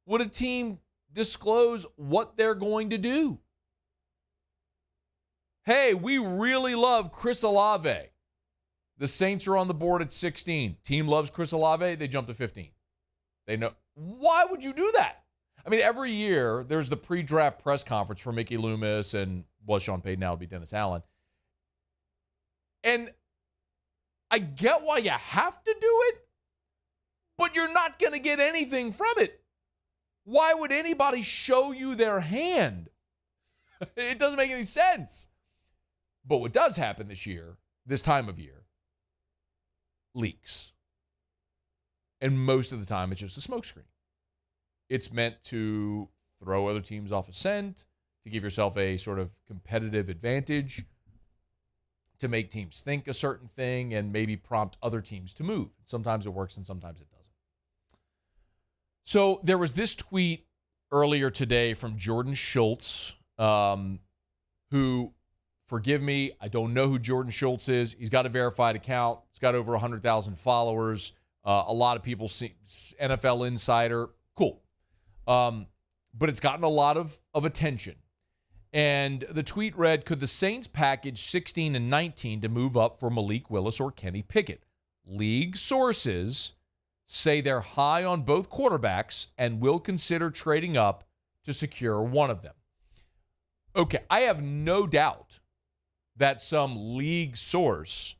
would a team disclose what they're going to do? Hey, we really love Chris Olave. The Saints are on the board at 16. Team loves Chris Olave. They jump to 15. They know. Why would you do that? I mean, every year there's the pre-draft press conference for Mickey Loomis and, well, Sean Payton, now it'll be Dennis Allen. And I get why you have to do it, but you're not going to get anything from it. Why would anybody show you their hand? It doesn't make any sense. But what does happen this year, this time of year, leaks. And most of the time, it's just a smokescreen. It's meant to throw other teams off a scent, to give yourself a sort of competitive advantage, to make teams think a certain thing, and maybe prompt other teams to move. Sometimes it works and sometimes it doesn't. So there was this tweet earlier today from Jordan Schultz, who, forgive me, I don't know who Jordan Schultz is. He's got a verified account. He's got over 100,000 followers. A lot of people see NFL Insider. Cool. But it's gotten a lot of attention. And the tweet read, could the Saints package 16 and 19 to move up for Malik Willis or Kenny Pickett? League sources say they're high on both quarterbacks and will consider trading up to secure one of them. Okay, I have no doubt that some league source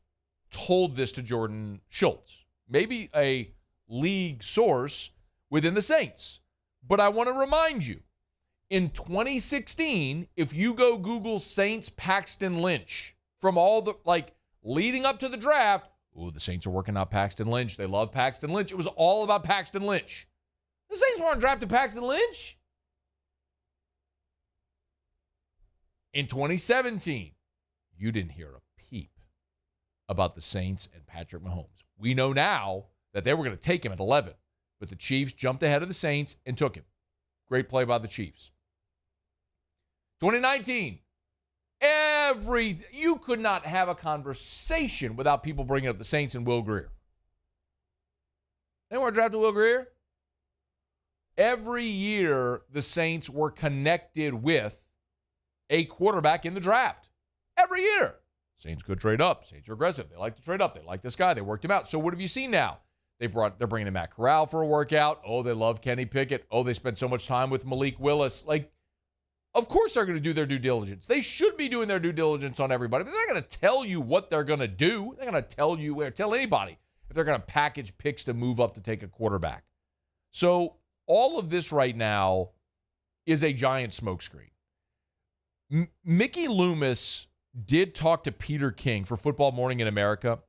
told this to Jordan Schultz. Maybe a league source within the Saints. But I want to remind you, in 2016, if you go Google Saints Paxton Lynch, from all the, leading up to the draft, the Saints are working out Paxton Lynch. They love Paxton Lynch. It was all about Paxton Lynch. The Saints weren't drafting Paxton Lynch. In 2017, you didn't hear a peep about the Saints and Patrick Mahomes. We know now that they were going to take him at 11, but the Chiefs jumped ahead of the Saints and took him. Great play by the Chiefs. 2019, you could not have a conversation without people bringing up the Saints and Will Grier. They weren't drafting Will Grier. Every year, the Saints were connected with a quarterback in the draft. Every year. Saints could trade up. Saints are aggressive. They like to trade up. They like this guy. They worked him out. So what have you seen now? They're bringing in Matt Corral for a workout. Oh, they love Kenny Pickett. Oh, they spent so much time with Malik Willis. Of course they're going to do their due diligence. They should be doing their due diligence on everybody. But they're not going to tell you what they're going to do. They're going to tell anybody if they're going to package picks to move up to take a quarterback. So all of this right now is a giant smokescreen. Mickey Loomis did talk to Peter King for Football Morning in America.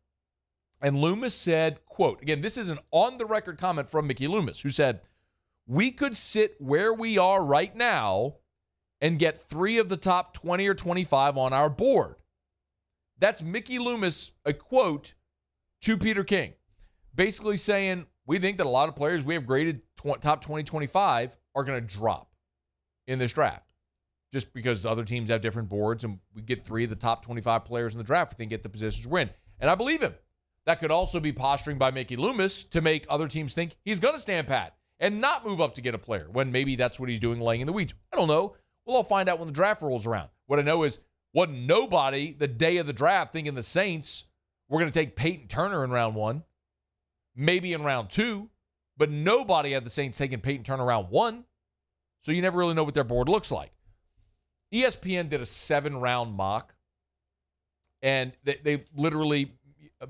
And Loomis said, quote, again, this is an on-the-record comment from Mickey Loomis, who said, we could sit where we are right now and get 3 of the top 20 or 25 on our board. That's Mickey Loomis, a quote to Peter King, basically saying, we think that a lot of players we have graded top 20, 25 are going to drop in this draft. Just because other teams have different boards and we get 3 of the top 25 players in the draft, we think get the positions we're in. And I believe him. That could also be posturing by Mickey Loomis to make other teams think he's going to stand pat and not move up to get a player when maybe that's what he's doing laying in the weeds. I don't know. We'll all find out when the draft rolls around. What I know is wasn't nobody the day of the draft thinking the Saints were going to take Peyton Turner in round 1, maybe in round 2, but nobody had the Saints taking Peyton Turner round 1. So you never really know what their board looks like. ESPN did a 7-round mock, and they literally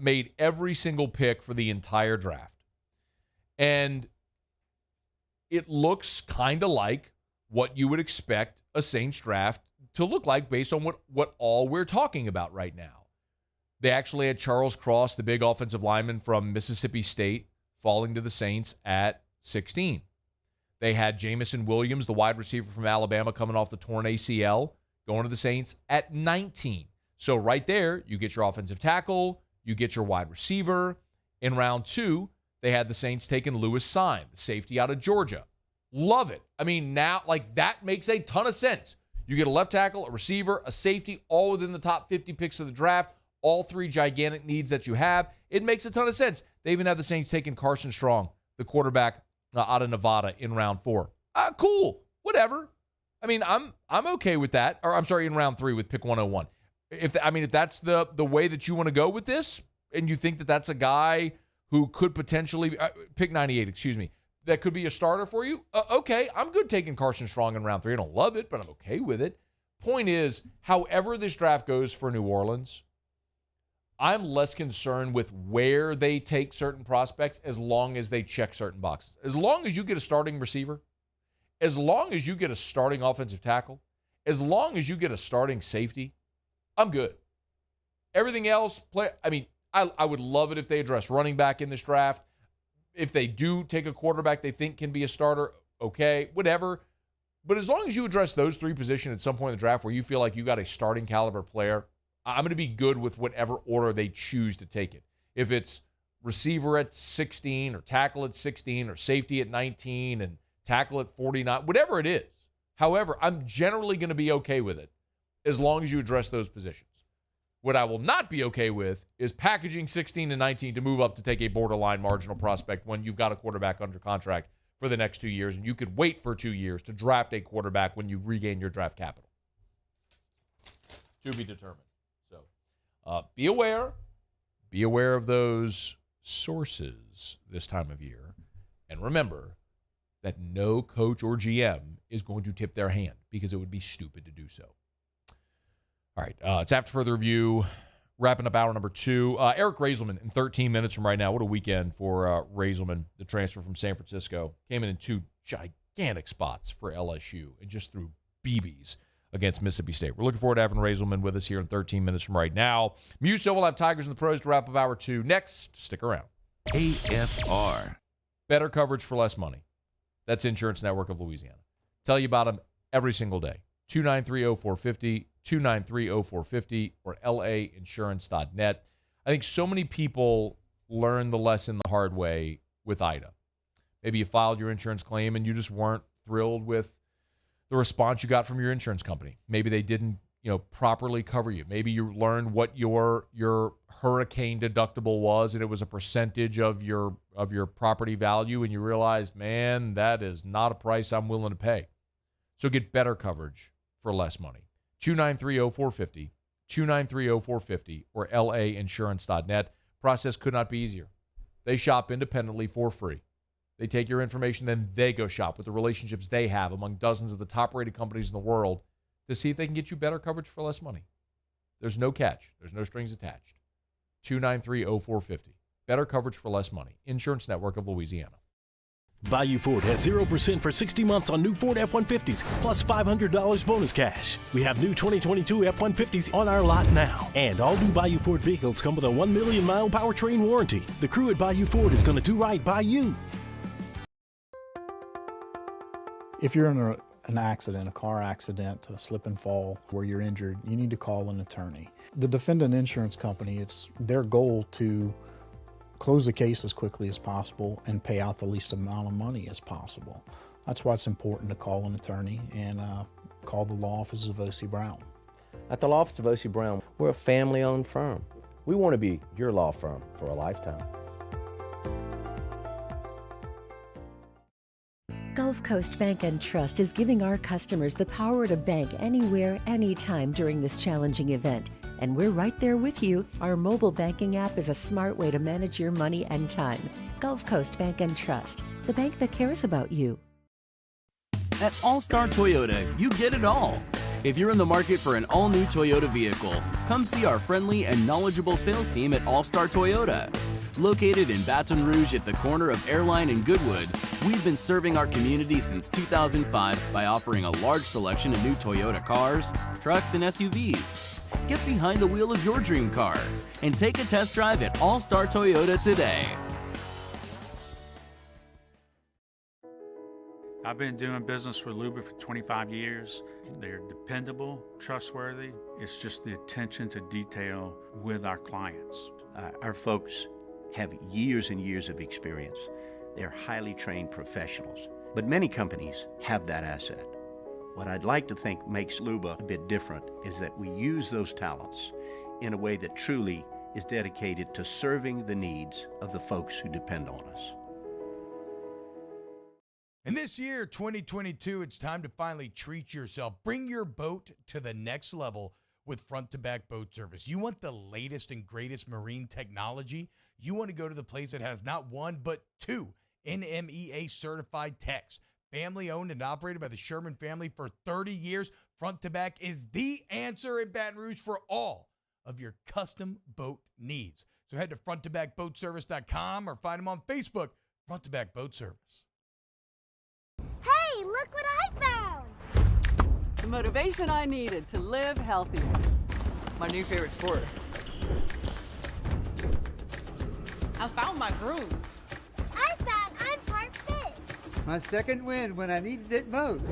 made every single pick for the entire draft. And it looks kind of like what you would expect a Saints draft to look like based on what all we're talking about right now. They actually had Charles Cross, the big offensive lineman from Mississippi State, falling to the Saints at 16. They had Jamison Williams, the wide receiver from Alabama, coming off the torn ACL, going to the Saints at 19. So right there, you get your offensive tackle, you get your wide receiver. In round 2, They had the Saints taking Lewis Sine, the safety out of Georgia. Love it. I mean, now, like, that makes a ton of sense. You get a left tackle, a receiver, a safety, all within the top 50 picks of the draft, all three gigantic needs that you have. It makes a ton of sense. They even have the Saints taking Carson Strong, the quarterback out of Nevada, in round 4. Cool. Whatever. I mean, I'm okay with that. Or I'm sorry, in round 3 with pick 101. If that's the way that you want to go with this, and you think that that's a guy who could potentially pick 98, excuse me, that could be a starter for you, okay, I'm good taking Carson Strong in round 3. I don't love it, but I'm okay with it. Point is, however this draft goes for New Orleans, I'm less concerned with where they take certain prospects as long as they check certain boxes. As long as you get a starting receiver, as long as you get a starting offensive tackle, as long as you get a starting safety, I'm good. Everything else, I would love it if they address running back in this draft. If they do take a quarterback they think can be a starter, okay, whatever. But as long as you address those 3 positions at some point in the draft where you feel like you got a starting caliber player, I'm going to be good with whatever order they choose to take it. If it's receiver at 16 or tackle at 16 or safety at 19 and tackle at 49, whatever it is. However, I'm generally going to be okay with it as long as you address those positions. What I will not be okay with is packaging 16 and 19 to move up to take a borderline marginal prospect when you've got a quarterback under contract for the next 2 years, and you could wait for 2 years to draft a quarterback when you regain your draft capital. To be determined. So be aware of those sources this time of year, and remember that no coach or GM is going to tip their hand because it would be stupid to do so. All right, it's After Further Review, wrapping up hour number 2. Eric Reyzelman in 13 minutes from right now. What a weekend for Reyzelman, the transfer from San Francisco. Came in 2 gigantic spots for LSU and just threw BBs against Mississippi State. We're looking forward to having Reyzelman with us here in 13 minutes from right now. Muso will have Tigers and the Pros to wrap up hour 2. Next, stick around. AFR. Better coverage for less money. That's Insurance Network of Louisiana. Tell you about them every single day. 293-0450, 293-0450, or lainsurance.net. I think so many people learn the lesson the hard way with Ida. Maybe you filed your insurance claim and you just weren't thrilled with the response you got from your insurance company. Maybe they didn't, properly cover you. Maybe you learned what your hurricane deductible was, and it was a percentage of your property value, and you realized, man, that is not a price I'm willing to pay. So get better coverage for less money. 293-0450, 293-0450, or lainsurance.net. Process could not be easier. They shop independently for free. They take your information, then they go shop with the relationships they have among dozens of the top-rated companies in the world to see if they can get you better coverage for less money. There's no catch. There's no strings attached. 293-0450. Better coverage for less money. Insurance Network of Louisiana. Bayou Ford has 0% for 60 months on new Ford F-150s, plus $500 bonus cash. We have new 2022 F-150s on our lot now. And all new Bayou Ford vehicles come with a 1 million-mile powertrain warranty. The crew at Bayou Ford is going to do right by you. If you're in an accident, a car accident, a slip and fall where you're injured, you need to call an attorney. The defendant insurance company, it's their goal to close the case as quickly as possible and pay out the least amount of money as possible. That's why it's important to call an attorney and call the law office of O.C. Brown. At the law office of O.C. Brown, we're a family-owned firm. We want to be your law firm for a lifetime. Gulf Coast Bank and Trust is giving our customers the power to bank anywhere, anytime during this challenging event. And we're right there with you. Our mobile banking app is a smart way to manage your money and time. Gulf Coast Bank and Trust, the bank that cares about you. At All-Star Toyota, you get it all. If you're in the market for an all-new Toyota vehicle, come see our friendly and knowledgeable sales team at All-Star Toyota. Located in Baton Rouge at the corner of Airline and Goodwood, we've been serving our community since 2005 by offering a large selection of new Toyota cars, trucks, and SUVs. Get behind the wheel of your dream car and take a test drive at All-Star Toyota today. I've been doing business with Luba for 25 years. They're dependable, trustworthy. It's just the attention to detail with our clients. Our folks have years and years of experience. They're highly trained professionals. But many companies have that asset. What I'd like to think makes Luba a bit different is that we use those talents in a way that truly is dedicated to serving the needs of the folks who depend on us. And this year, 2022, it's time to finally treat yourself. Bring your boat to the next level with front-to-back boat service. You want the latest and greatest marine technology? You want to go to the place that has not one, but two NMEA-certified techs. Family-owned and operated by the Sherman family for 30 years, front-to-back is the answer in Baton Rouge for all of your custom boat needs. So head to front-to-backboatservice.com or find them on Facebook, Front-to-Back Boat Service. Hey, look what I found! The motivation I needed to live healthy. My new favorite sport. I found my groove. I found I'm part fish. My second win when I needed it most.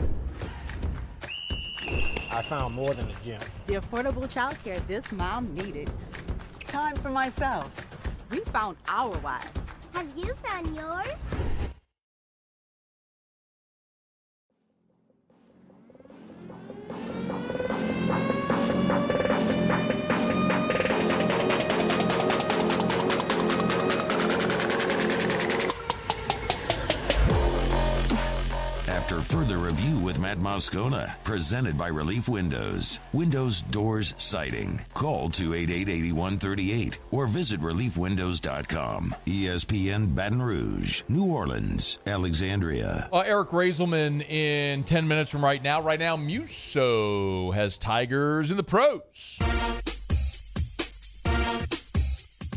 I found more than a gym. The affordable childcare this mom needed. Time for myself. We found our why. Have you found yours? After further review with Matt Moscona, presented by Relief Windows. Windows, doors, siding. Call 288-8138 or visit reliefwindows.com. ESPN Baton Rouge, New Orleans, Alexandria. Eric Reyzelman in 10 minutes from right now. Right now, Musso has Tigers in the pros.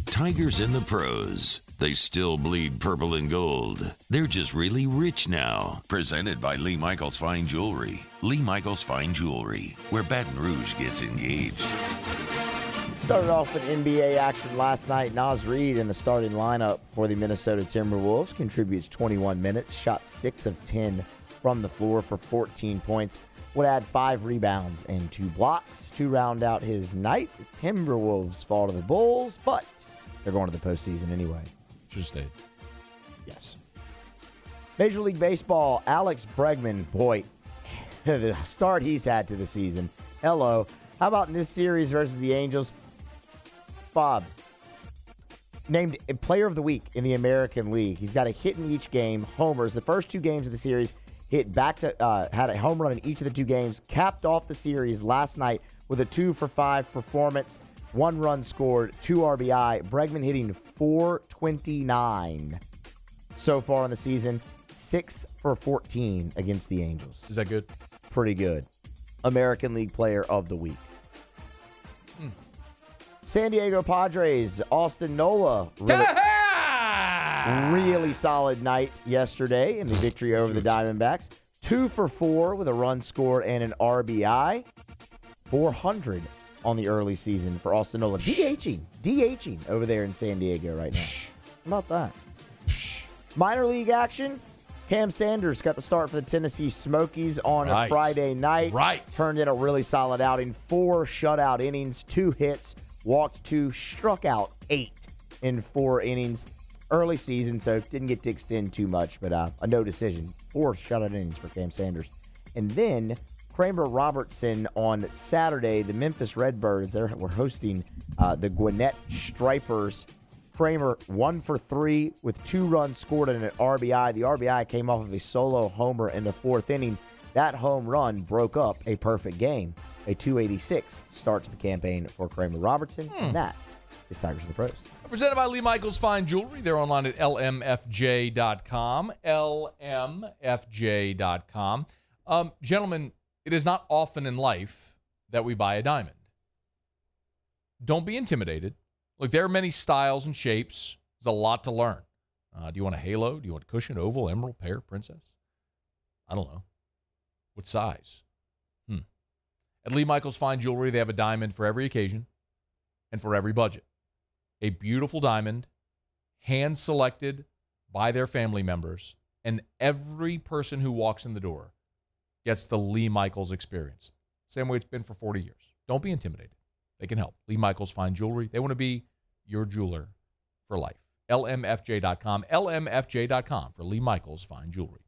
Tigers in the pros. They still bleed purple and gold. They're just really rich now. Presented by Lee Michaels Fine Jewelry. Lee Michaels Fine Jewelry, where Baton Rouge gets engaged. Started off with NBA action last night. Naz Reid in the starting lineup for the Minnesota Timberwolves contributes 21 minutes, shot 6 of 10 from the floor for 14 points. Would add 5 rebounds and 2 blocks to round out his night. The Timberwolves fall to the Bulls, but they're going to the postseason anyway. Should have stayed. Yes. Major League Baseball, Alex Bregman, boy, the start he's had to the season. Hello. How about in this series versus the Angels? Bob, named Player of the Week in the American League. He's got a hit in each game, homers. The first 2 games of the series, hit back to had a home run in each of the 2 games, capped off the series last night with a 2-for-5 performance. 1 run scored, 2 RBI. Bregman hitting .429 so far in the season. 6 for 14 against the Angels. Is that good? Pretty good. American League Player of the Week. San Diego Padres, Austin Nola. Really solid night yesterday in the victory over the Diamondbacks. 2 for 4 with a run scored and an RBI. 400 on the early season for Austin Nola. DHing over there in San Diego right now. How about that? Minor league action. Cam Sanders got the start for the Tennessee Smokies on a Friday night. Turned in a really solid outing. 4 shutout innings, 2 hits, walked 2, struck out 8 in 4 innings. Early season, so didn't get to extend too much, but a no decision. 4 shutout innings for Cam Sanders. And then Kramer Robertson on Saturday, the Memphis Redbirds, they were hosting the Gwinnett Stripers. Kramer 1 for 3 with 2 runs scored and an RBI. The RBI came off of a solo homer in the 4th inning. That home run broke up a perfect game. A 286 starts the campaign for Kramer Robertson, and that is Tigers in the Pros. Presented by Lee Michaels Fine Jewelry. They're online at lmfj.com. lmfj.com. Gentlemen, it is not often in life that we buy a diamond. Don't be intimidated. Look, there are many styles and shapes. There's a lot to learn. Do you want a halo? Do you want cushion, oval, emerald, pear, princess? I don't know. What size? At Lee Michaels Fine Jewelry, they have a diamond for every occasion and for every budget. A beautiful diamond, hand-selected by their family members, and every person who walks in the door gets the Lee Michaels experience. Same way it's been for 40 years. Don't be intimidated. They can help. Lee Michaels Fine Jewelry. They want to be your jeweler for life. LMFJ.com. LMFJ.com for Lee Michaels Fine Jewelry.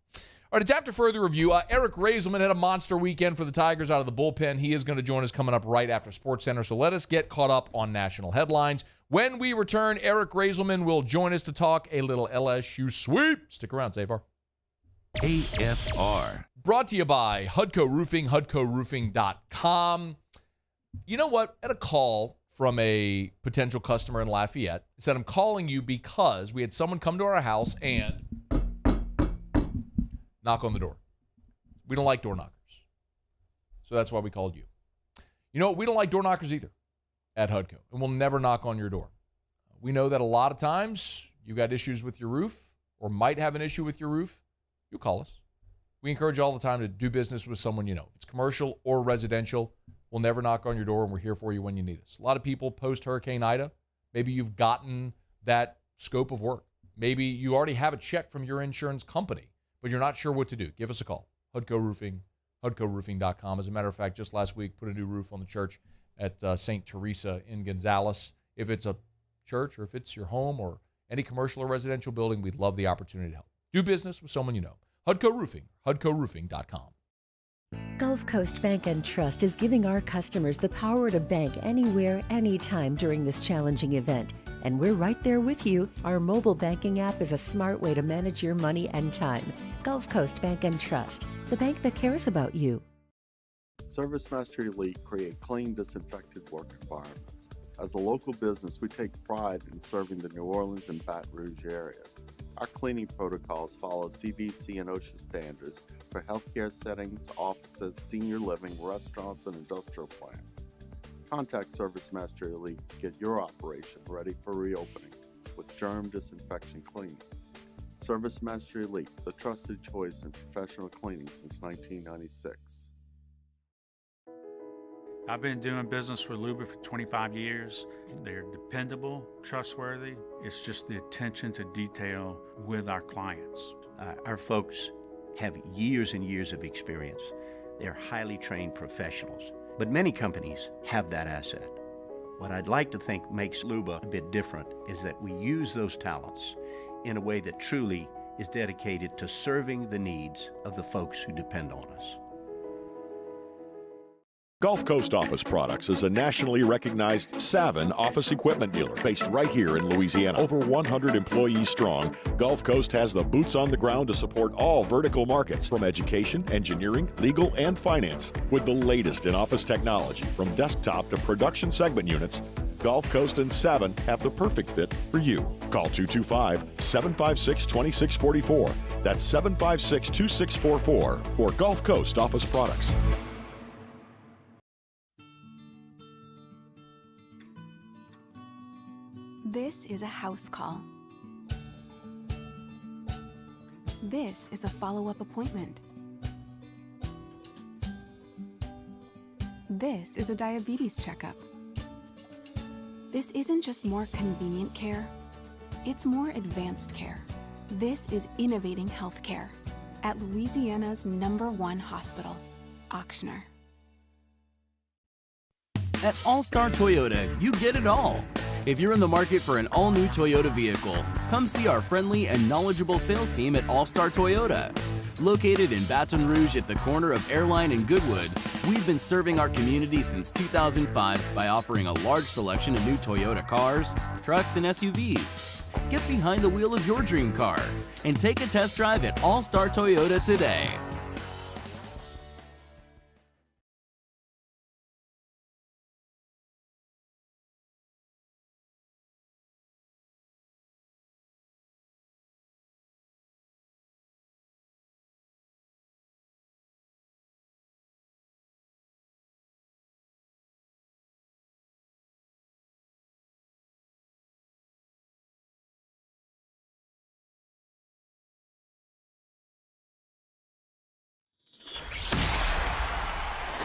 All right, it's after further review. Eric Reyzelman had a monster weekend for the Tigers out of the bullpen. He is going to join us coming up right after SportsCenter. So let us get caught up on national headlines. When we return, Eric Reyzelman will join us to talk a little LSU sweep. Stick around, Safar. AFR. Brought to you by Hudco Roofing, HudcoRoofing.com. You know what? I had a call from a potential customer in Lafayette. It said, I'm calling you because we had someone come to our house and knock on the door. We don't like door knockers. So that's why we called you. You know, we don't like door knockers either at Hudco, and we'll never knock on your door. We know that a lot of times you've got issues with your roof or might have an issue with your roof. You call us. We encourage you all the time to do business with someone you know. If it's commercial or residential, we'll never knock on your door, and we're here for you when you need us. A lot of people post-Hurricane Ida, maybe you've gotten that scope of work. Maybe you already have a check from your insurance company, but you're not sure what to do. Give us a call. Hudco Roofing, HudcoRoofing.com. As a matter of fact, just last week, put a new roof on the church at St. Teresa in Gonzales. If it's a church or if it's your home or any commercial or residential building, we'd love the opportunity to help. Do business with someone you know. Hudco Roofing, HudcoRoofing.com. Gulf Coast Bank and Trust is giving our customers the power to bank anywhere, anytime during this challenging event. And we're right there with you. Our mobile banking app is a smart way to manage your money and time. Gulf Coast Bank and Trust, the bank that cares about you. ServiceMaster Elite create clean, disinfected work environments. As a local business, we take pride in serving the New Orleans and Baton Rouge areas. Our cleaning protocols follow CDC and OSHA standards for healthcare settings, offices, senior living, restaurants, and industrial plants. Contact ServiceMaster Elite to get your operation ready for reopening with germ disinfection cleaning. ServiceMaster Elite, the trusted choice in professional cleaning since 1996. I've been doing business with Luba for 25 years. They're dependable, trustworthy. It's just the attention to detail with our clients. Our folks have years and years of experience. They're highly trained professionals, but many companies have that asset. What I'd like to think makes Luba a bit different is that we use those talents in a way that truly is dedicated to serving the needs of the folks who depend on us. Gulf Coast Office Products is a nationally recognized Savin office equipment dealer based right here in Louisiana. Over 100 employees strong, Gulf Coast has the boots on the ground to support all vertical markets, from education, engineering, legal, and finance. With the latest in office technology, from desktop to production segment units, Gulf Coast and Savin have the perfect fit for you. Call 225-756-2644. That's 756-2644 for Gulf Coast Office Products. This is a house call. This is a follow-up appointment. This is a diabetes checkup. This isn't just more convenient care, it's more advanced care. This is innovating healthcare at Louisiana's #1 hospital, Ochsner. At All-Star Toyota, you get it all. If you're in the market for an all-new Toyota vehicle, come see our friendly and knowledgeable sales team at All-Star Toyota. Located in Baton Rouge at the corner of Airline and Goodwood, we've been serving our community since 2005 by offering a large selection of new Toyota cars, trucks, and SUVs. Get behind the wheel of your dream car and take a test drive at All-Star Toyota today.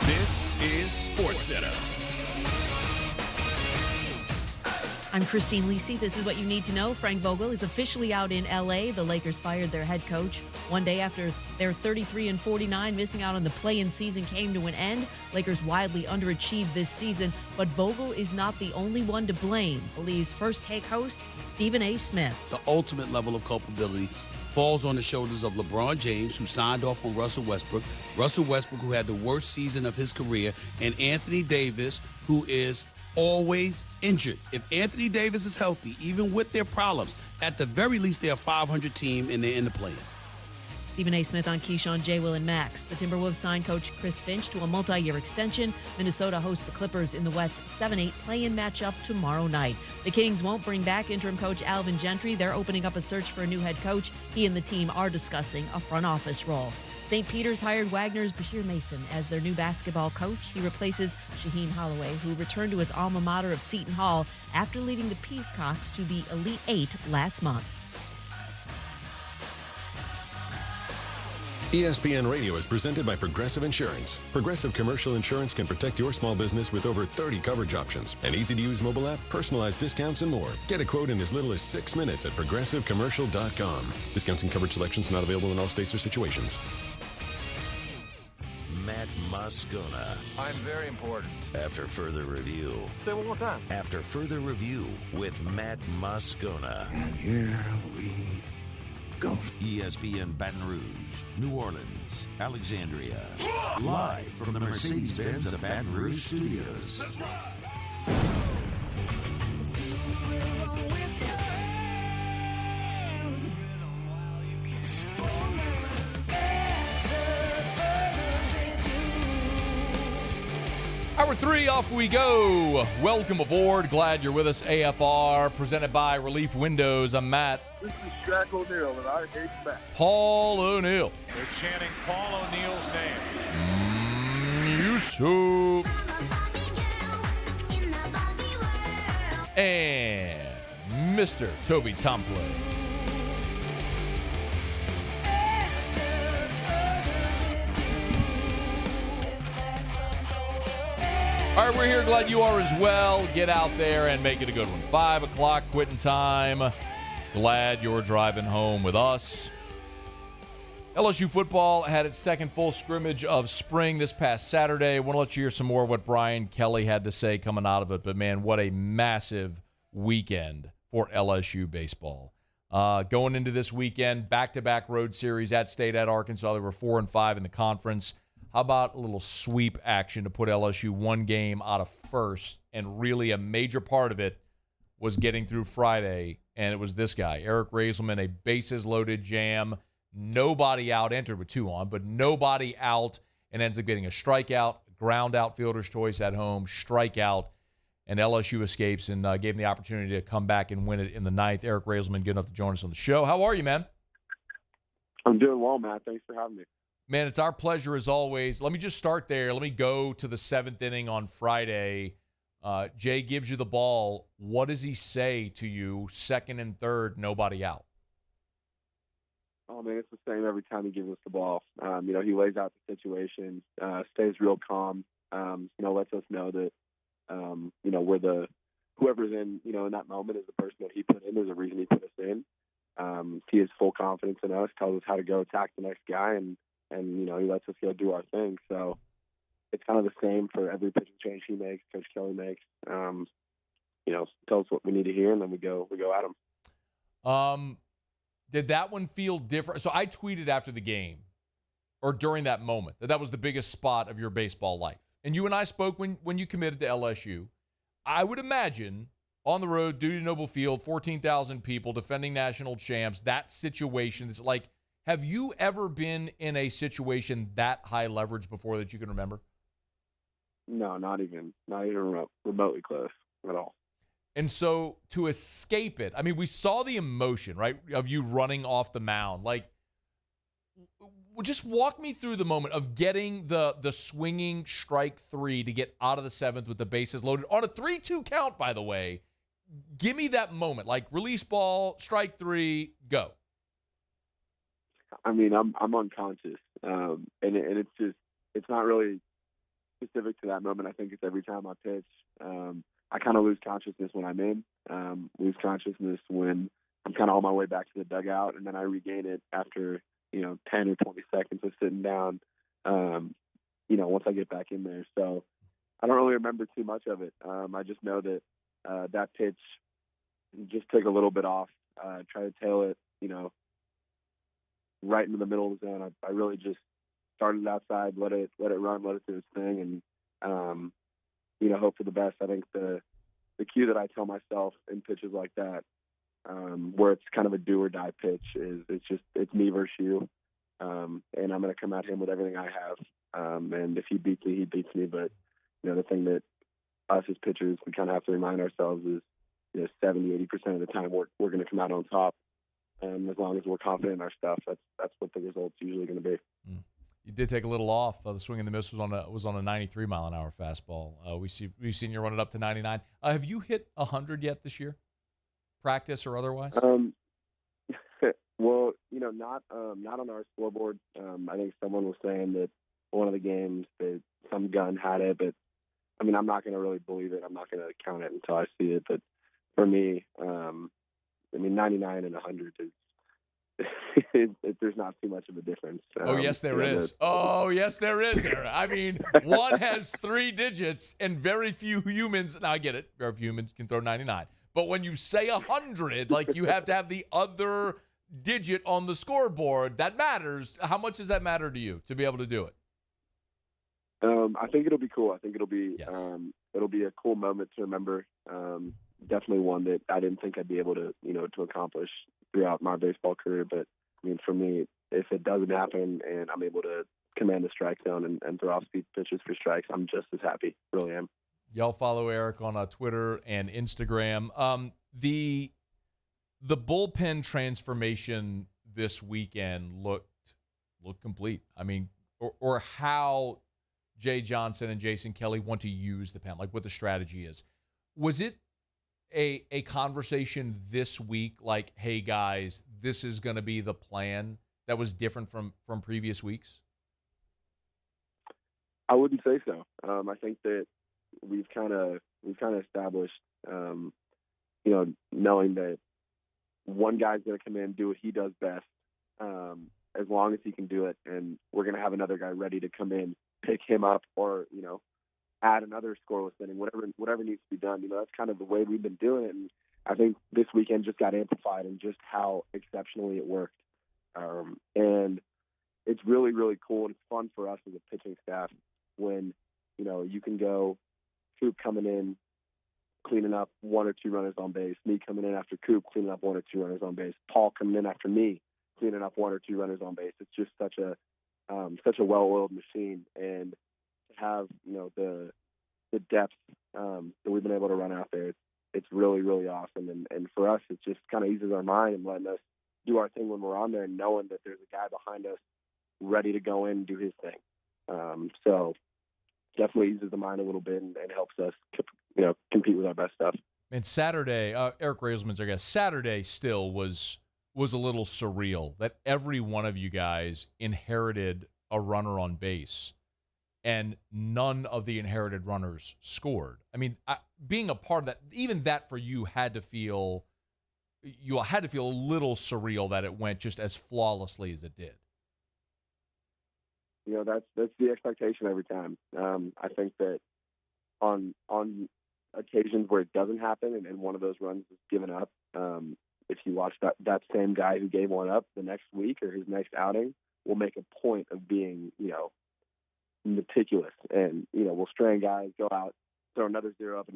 This is SportsCenter. I'm Christine Lisi. This is what you need to know. Frank Vogel is officially out in L.A. The Lakers fired their head coach one day after their 33-49 missing out on the play-in season came to an end. Lakers widely underachieved this season, but Vogel is not the only one to blame, believes First Take host Stephen A. Smith. The ultimate level of culpability falls on the shoulders of LeBron James, who signed off on Russell Westbrook, who had the worst season of his career, and Anthony Davis, who is always injured. If Anthony Davis is healthy, even with their problems, at the very least they're a 500 team and they're in the play-in. Stephen A. Smith on Keyshawn, J. Will, and Max. The Timberwolves signed coach Chris Finch to a multi-year extension. Minnesota hosts the Clippers in the West 7-8 play-in matchup tomorrow night. The Kings won't bring back interim coach Alvin Gentry. They're opening up a search for a new head coach. He and the team are discussing a front office role. St. Peter's hired Wagner's Bashir Mason as their new basketball coach. He replaces Shaheen Holloway, who returned to his alma mater of Seton Hall after leading the Peacocks to the Elite Eight last month. ESPN Radio is presented by Progressive Insurance. Progressive Commercial Insurance can protect your small business with over 30 coverage options, an easy-to-use mobile app, personalized discounts, and more. Get a quote in as little as 6 minutes at progressivecommercial.com. Discounts and coverage selections not available in all states or situations. Matt Moscona. I'm very important. After further review. Say it one more time. After further review with Matt Moscona. And here we go. ESPN Baton Rouge, New Orleans, Alexandria. Live from the Mercedes-Benz of Baton Rouge studios. Hour 3, off we go. Welcome aboard. Glad you're with us. AFR, presented by Relief Windows. I'm Matt. This is Shaq O'Neal, and I hate Matt. Paul O'Neal. They're chanting Paul O'Neal's name. Yusuf. And Mr. Toby Tomplay. All right, we're here. Glad you are as well. Get out there and make it a good one. 5 o'clock quitting time. Glad you're driving home with us. LSU football had its second full scrimmage of spring this past Saturday. I want to let you hear some more of what Brian Kelly had to say coming out of it. But, man, what a massive weekend for LSU baseball. Going into this weekend, back-to-back road series at State at Arkansas. They were 4-5 in the conference. How about a little sweep action to put LSU one game out of first? And really a major part of it was getting through Friday, and it was this guy, Eric Reyzelman, a bases-loaded jam. Nobody out, entered with 2 on, but nobody out, and ends up getting a strikeout, ground out fielder's choice at home, strikeout, and LSU escapes and gave him the opportunity to come back and win it in the 9th. Eric Reyzelman, good enough to join us on the show. How are you, man? I'm doing well, Matt. Thanks for having me. Man, it's our pleasure as always. Let me just start there. Let me go to the 7th inning on Friday. Jay gives you the ball. What does he say to you, 2nd and 3rd, nobody out? Oh, man, it's the same every time he gives us the ball. He lays out the situation, stays real calm, lets us know that, we're whoever's in that moment is the person that he put in. There's a reason he put us in. He has full confidence in us, tells us how to go attack the next guy, and he lets us go do our thing. So it's kind of the same for every pitching change he makes, Coach Kelly makes. Tell us what we need to hear, and then we go at him. Did that one feel different? So I tweeted after the game, or during that moment, that was the biggest spot of your baseball life. And you and I spoke when you committed to LSU. I would imagine on the road, Duty Noble Field, 14,000 people, defending national champs, that situation is like, have you ever been in a situation that high leverage before that you can remember? No, not even remotely close at all. And so to escape it, I mean, we saw the emotion, right, of you running off the mound. Like, just walk me through the moment of getting the swinging strike 3 to get out of the 7th with the bases loaded on a 3-2 count, by the way. Give me that moment, like release ball, strike 3, go. I mean, I'm unconscious, and it's just, it's not really specific to that moment. I think it's every time I pitch. I kind of lose consciousness when I'm in, lose consciousness when I'm kind of on my way back to the dugout, and then I regain it after, 10 or 20 seconds of sitting down, once I get back in there. So I don't really remember too much of it. I just know that that pitch just took a little bit off, tried to tail it, right into the middle of the zone. I really just started outside, let it run, let it do its thing, and, hope for the best. I think the cue that I tell myself in pitches like that, where it's kind of a do or die pitch, is it's me versus you. And I'm going to come at him with everything I have. And if he beats me, he beats me. But, the thing that us as pitchers, we kind of have to remind ourselves is, 70-80% of the time we're going to come out on top. And as long as we're confident in our stuff, that's what the result's usually going to be. You did take a little off. The swing and the miss was on a 93 mile an hour fastball. We've seen you run it up to 99. Have you hit 100 yet this year, practice or otherwise? Well, not on our scoreboard. I think someone was saying that one of the games that some gun had it, but I mean, I'm not going to really believe it. I'm not going to count it until I see it. But for me, 99 and 100 is. There's not too much of a difference. Oh, yes, there is. Oh, yes, there is, Aaron. I mean, one has 3 digits, and very few humans. Now, I get it. Very few humans can throw 99. But when you say 100, like you have to have the other digit on the scoreboard, that matters. How much does that matter to you to be able to do it? I think it'll be cool. I think it'll be a cool moment to remember. Definitely one that I didn't think I'd be able to, to accomplish throughout my baseball career. But I mean, for me, if it doesn't happen and I'm able to command the strike zone and throw off speed pitches for strikes, I'm just as happy. Really am. Y'all follow Eric on Twitter and Instagram. The bullpen transformation this weekend looked complete. I mean, or how Jay Johnson and Jason Kelly want to use the pen, like what the strategy is. Was it a conversation this week, like, hey guys, this is going to be the plan, that was different from previous weeks? I wouldn't say so. I think that we've kind of established, knowing that one guy's going to come in, do what he does best, as long as he can do it, and we're going to have another guy ready to come in, pick him up, or add another scoreless inning, whatever needs to be done. That's kind of the way we've been doing it. And I think this weekend just got amplified in just how exceptionally it worked. And it's really, really cool, and it's fun for us as a pitching staff when, you can go Coop coming in, cleaning up 1 or 2 runners on base, me coming in after Coop, cleaning up 1 or 2 runners on base, Paul coming in after me, cleaning up 1 or 2 runners on base. It's just such a well-oiled machine. And to have, the depth that we've been able to run out there, it's really, really awesome. And for us, it just kind of eases our mind and letting us do our thing when we're on there, and knowing that there's a guy behind us ready to go in and do his thing. So definitely eases the mind a little bit and helps us, compete with our best stuff. And Saturday, Eric Reyzelman's our guest. Saturday still was a little surreal that every one of you guys inherited a runner on base, and none of the inherited runners scored. I mean, being a part of that, even that for you had to feel a little surreal that it went just as flawlessly as it did. That's the expectation every time. I think that on occasions where it doesn't happen and one of those runs is given up, if you watch that same guy who gave one up the next week or his next outing will make a point of being, meticulous, and, we'll strand guys, go out, throw another 0 up,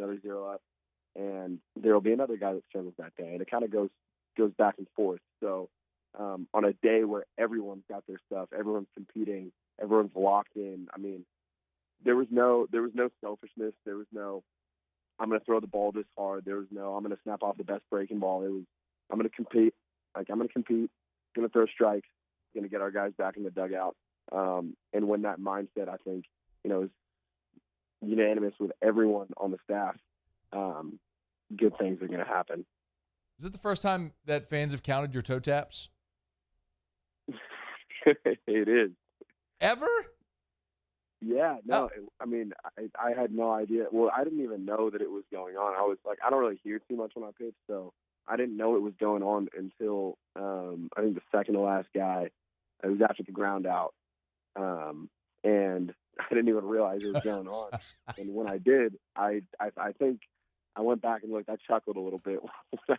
and there'll be another guy that struggles that day. And it kind of goes back and forth. So on a day where everyone's got their stuff, everyone's competing, everyone's locked in, I mean, there was no selfishness. There was no, I'm going to throw the ball this hard. There was no, I'm going to snap off the best breaking ball. It was, I'm going to compete. I'm going to throw strikes, going to get our guys back in the dugout. And when that mindset, I think, is unanimous with everyone on the staff, good things are going to happen. Is it the first time that fans have counted your toe taps? It is. Ever? Yeah, no, I had no idea. Well, I didn't even know that it was going on. I was like, I don't really hear too much when I pitch, so I didn't know it was going on until I think the second to last guy. It was after the ground out, and I didn't even realize it was going on. And when I did, I think I went back and looked. I chuckled a little bit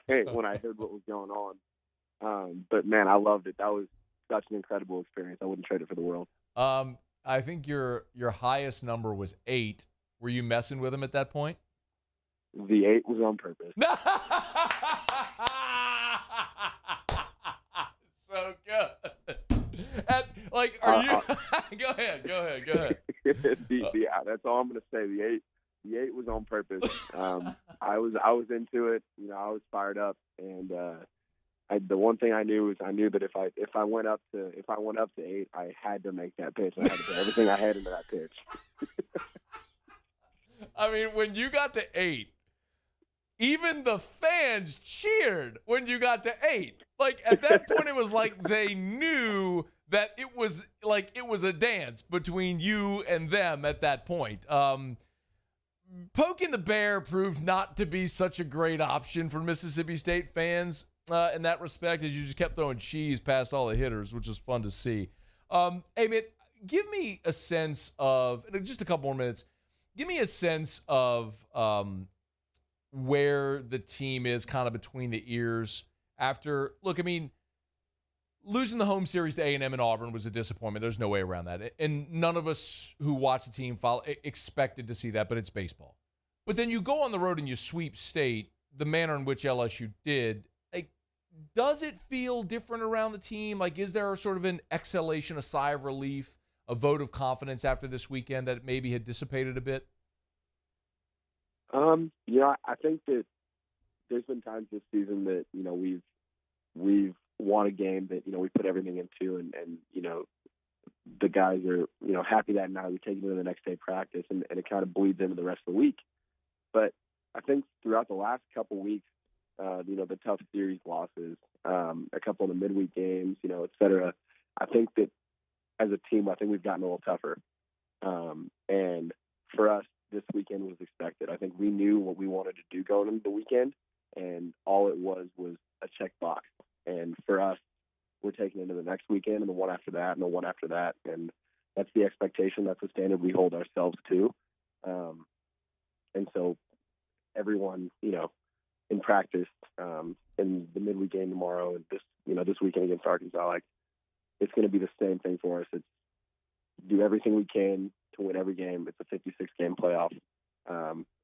when I heard what was going on. But man, I loved it. That was such an incredible experience. I wouldn't trade it for the world. I think your highest number was 8. Were you messing with him at that point? The 8 was on purpose. So good. And, like, are you? Go ahead. Yeah, that's all I'm gonna say. The 8 was on purpose. I was into it. I was fired up, and the one thing I knew that if I went up to 8, I had to make that pitch. I had to put everything I had into that pitch. I mean, when you got to 8, even the fans cheered when you got to 8. Like, at that point, it was like they knew that it was a dance between you and them at that point. Poking the bear proved not to be such a great option for Mississippi State fans in that respect, as you just kept throwing cheese past all the hitters, which was fun to see. Hey, man, give me a sense of, in just a couple more minutes, give me a sense of where the team is kind of between the ears after, look, I mean, losing the home series to A&M and Auburn was a disappointment. There's no way around that. And none of us who watch the team expected to see that, but it's baseball. But then you go on the road and you sweep State, the manner in which LSU did. Like, does it feel different around the team? Like, is there sort of an exhalation, a sigh of relief, a vote of confidence after this weekend that maybe had dissipated a bit? I think that there's been times this season that, we've won a game that, we put everything into and the guys are, happy that night. We take it into the next day practice and it kind of bleeds into the rest of the week. But I think throughout the last couple weeks, the tough series losses, a couple of the midweek games, et cetera, I think that as a team, I think we've gotten a little tougher. And for us, this weekend was expected. I think we knew what we wanted to do going into the weekend, and all it was a check box. And for us, we're taking into the next weekend and the one after that and the one after that. And that's the expectation. That's the standard we hold ourselves to. And so everyone, in practice, in the midweek game tomorrow and this weekend against Arkansas, like, it's going to be the same thing for us. It's do everything we can to win every game. It's a 56-game playoff,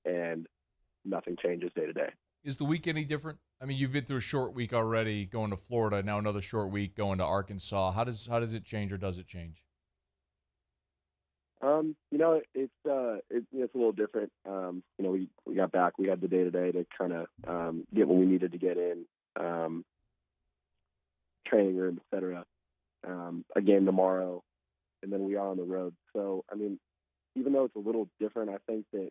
and nothing changes day to day. Is the week any different? I mean, you've been through a short week already, going to Florida, now another short week going to Arkansas. How does it change, or does it change? It's a little different. We got back. We had the day to day to kind of get what we needed to get in, training room, et cetera. A game tomorrow, and then we are on the road. So, I mean, even though it's a little different, I think that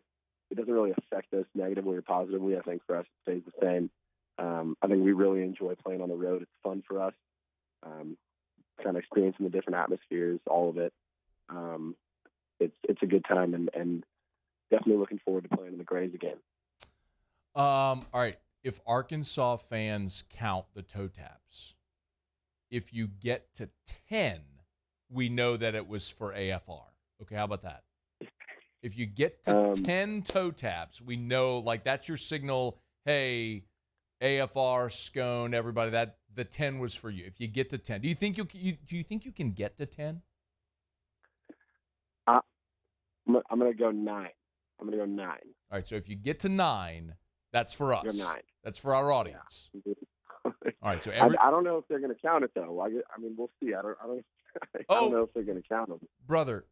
it doesn't really affect us negatively or positively. I think for us, it stays the same. I think we really enjoy playing on the road. It's fun for us, kind of experiencing the different atmospheres, all of it. It's a good time, and definitely looking forward to playing in the Grays again. All right. If Arkansas fans count the toe taps, if you get to 10, we know that it was for AFR. Okay, how about that? If you get to 10 toe taps, we know, like, that's your signal, hey, AFR, Scone, everybody, that the 10 was for you. If you get to 10, do you think you can get to 10? I'm going to go 9. I'm going to go 9. All right, so if you get to 9, that's for us. 9. That's for our audience. Yeah. All right, so I don't know if they're going to count it, though. I mean, we'll see. I don't know if they're going to count them. Brother,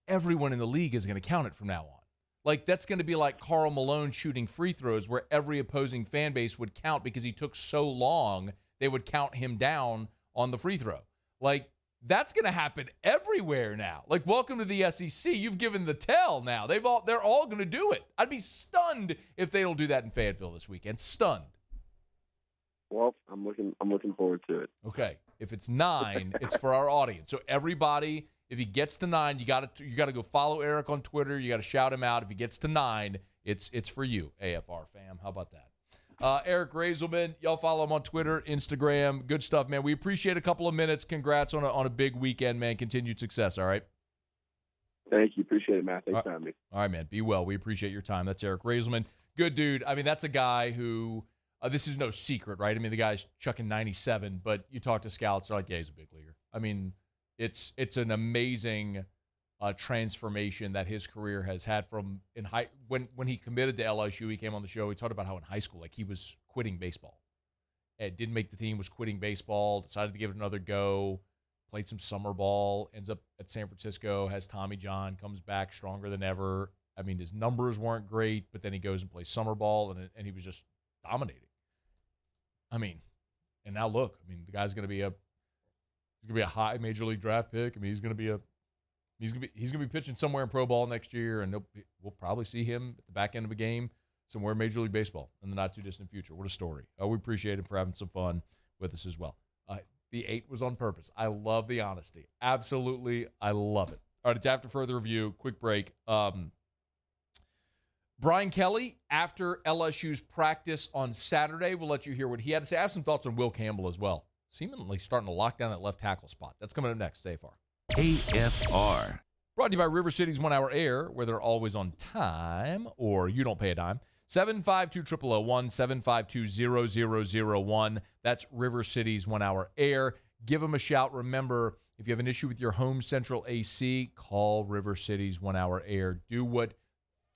everyone in the league is going to count it from now on. Like, that's going to be like Karl Malone shooting free throws, where every opposing fan base would count because he took so long, they would count him down on the free throw. Like, that's going to happen everywhere now. Like, welcome to the SEC. You've given the tell now. They're all going to do it. I'd be stunned if they don't do that in Fayetteville this weekend. Stunned. Well, I'm looking forward to it. Okay. If it's 9, it's for our audience. So everybody If he gets to 9, you got to go follow Eric on Twitter. You got to shout him out. If he gets to 9, it's for you, AFR fam. How about that? Eric Reyzelman, y'all follow him on Twitter, Instagram. Good stuff, man. We appreciate a couple of minutes. Congrats on a big weekend, man. Continued success, all right? Thank you. Appreciate it, Matt. Thanks for having me. All right, man. Be well. We appreciate your time. That's Eric Reyzelman. Good dude. I mean, that's a guy who this is no secret, right? I mean, the guy's chucking 97, but you talk to scouts, they're like, yeah, he's a big leaguer. I mean, it's an amazing transformation that his career has had from when he committed to LSU. He came on the show. He talked about how in high school, like, he was quitting baseball. It didn't make the team, was quitting baseball, decided to give it another go, played some summer ball, ends up at San Francisco, has Tommy John, comes back stronger than ever. I mean, his numbers weren't great, but then he goes and plays summer ball, and he was just dominating. I mean, and now look, I mean, the guy's going to be a high major league draft pick. I mean, he's going to be pitching somewhere in pro ball next year, and we'll probably see him at the back end of a game somewhere in Major League Baseball in the not too distant future. What a story! We appreciate him for having some fun with us as well. The 8 was on purpose. I love the honesty. Absolutely, I love it. All right, it's after further review. Quick break. Brian Kelly, after LSU's practice on Saturday, we'll let you hear what he had to say. I have some thoughts on Will Campbell as well. Seemingly starting to lock down that left tackle spot. That's coming up next. Stay far. AFR. Brought to you by River City's 1 Hour Air, where they're always on time, or you don't pay a dime. 752-0001, 752-0001. That's River City's 1 Hour Air. Give them a shout. Remember, if you have an issue with your home central AC, call River City's 1 Hour Air. Do what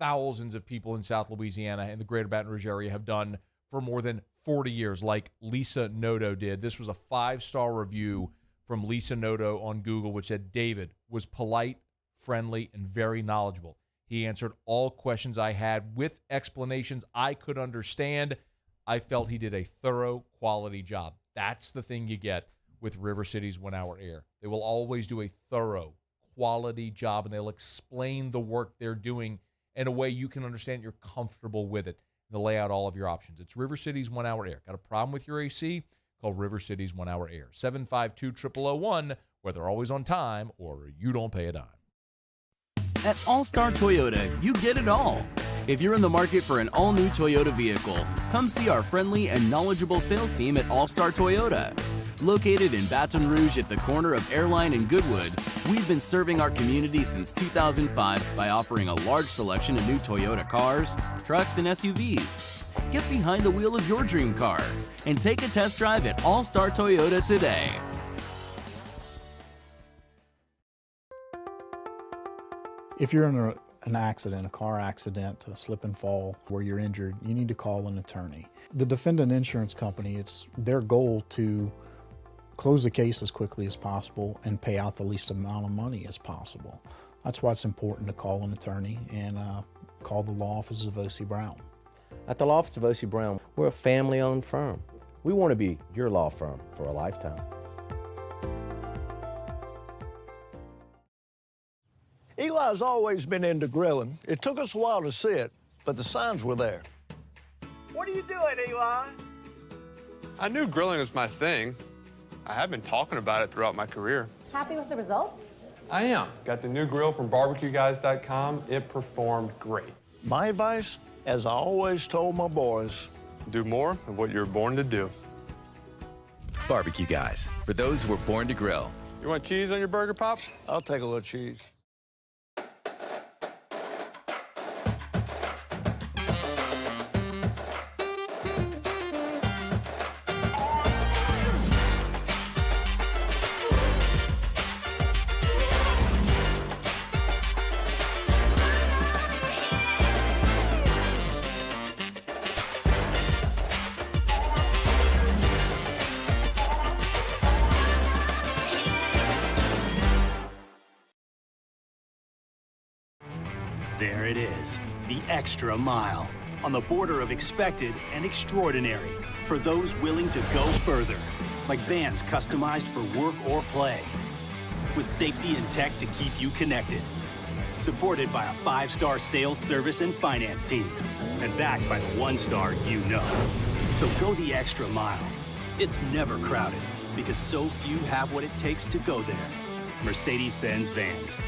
thousands of people in South Louisiana and the greater Baton Rouge area have done for more than 40 years, like Lisa Noto did. This was a 5-star review from Lisa Noto on Google, which said, David was polite, friendly, and very knowledgeable. He answered all questions I had with explanations I could understand. I felt he did a thorough, quality job. That's the thing you get with River City's 1 Hour Air. They will always do a thorough, quality job, and they'll explain the work they're doing in a way you can understand, you're comfortable with it. They'll lay out all of your options. It's River City's 1 Hour Air. Got a problem with your AC? Call River City's 1 Hour Air. 752-0001, where they're always on time or you don't pay a dime. At All-Star Toyota, you get it all. If you're in the market for an all-new Toyota vehicle, come see our friendly and knowledgeable sales team at All-Star Toyota. Located in Baton Rouge at the corner of Airline and Goodwood, we've been serving our community since 2005 by offering a large selection of new Toyota cars, trucks, and SUVs. Get behind the wheel of your dream car and take a test drive at All-Star Toyota today. If you're in an accident, a car accident, a slip and fall where you're injured, you need to call an attorney. The defendant insurance company, it's their goal to close the case as quickly as possible and pay out the least amount of money as possible. That's why it's important to call an attorney and call the law office of O.C. Brown. At the law office of O.C. Brown, we're a family-owned firm. We want to be your law firm for a lifetime. Eli's always been into grilling. It took us a while to see it, but the signs were there. What are you doing, Eli? I knew grilling was my thing. I have been talking about it throughout my career. Happy with the results? I am. Got the new grill from barbecueguys.com. It performed great. My advice, as I always told my boys, do more of what you're born to do. Barbecue Guys, for those who were born to grill. You want cheese on your burger, Pops? I'll take a little cheese. There it is, the extra mile, on the border of expected and extraordinary for those willing to go further, like vans customized for work or play, with safety and tech to keep you connected, supported by a 5-star sales, service, and finance team, and backed by the 1-star you know. So go the extra mile. It's never crowded, because so few have what it takes to go there. Mercedes-Benz Vans.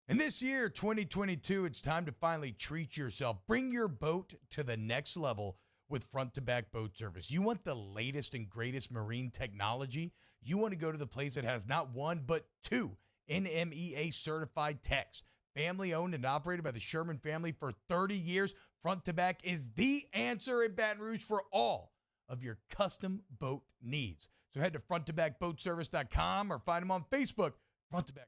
And this year, 2022, it's time to finally treat yourself. Bring your boat to the next level with front-to-back boat service. You want the latest and greatest marine technology? You want to go to the place that has not one, but two NMEA-certified techs. Family-owned and operated by the Sherman family for 30 years, front-to-back is the answer in Baton Rouge for all of your custom boat needs. So head to fronttobackboatservice.com or find them on Facebook, Front to Back.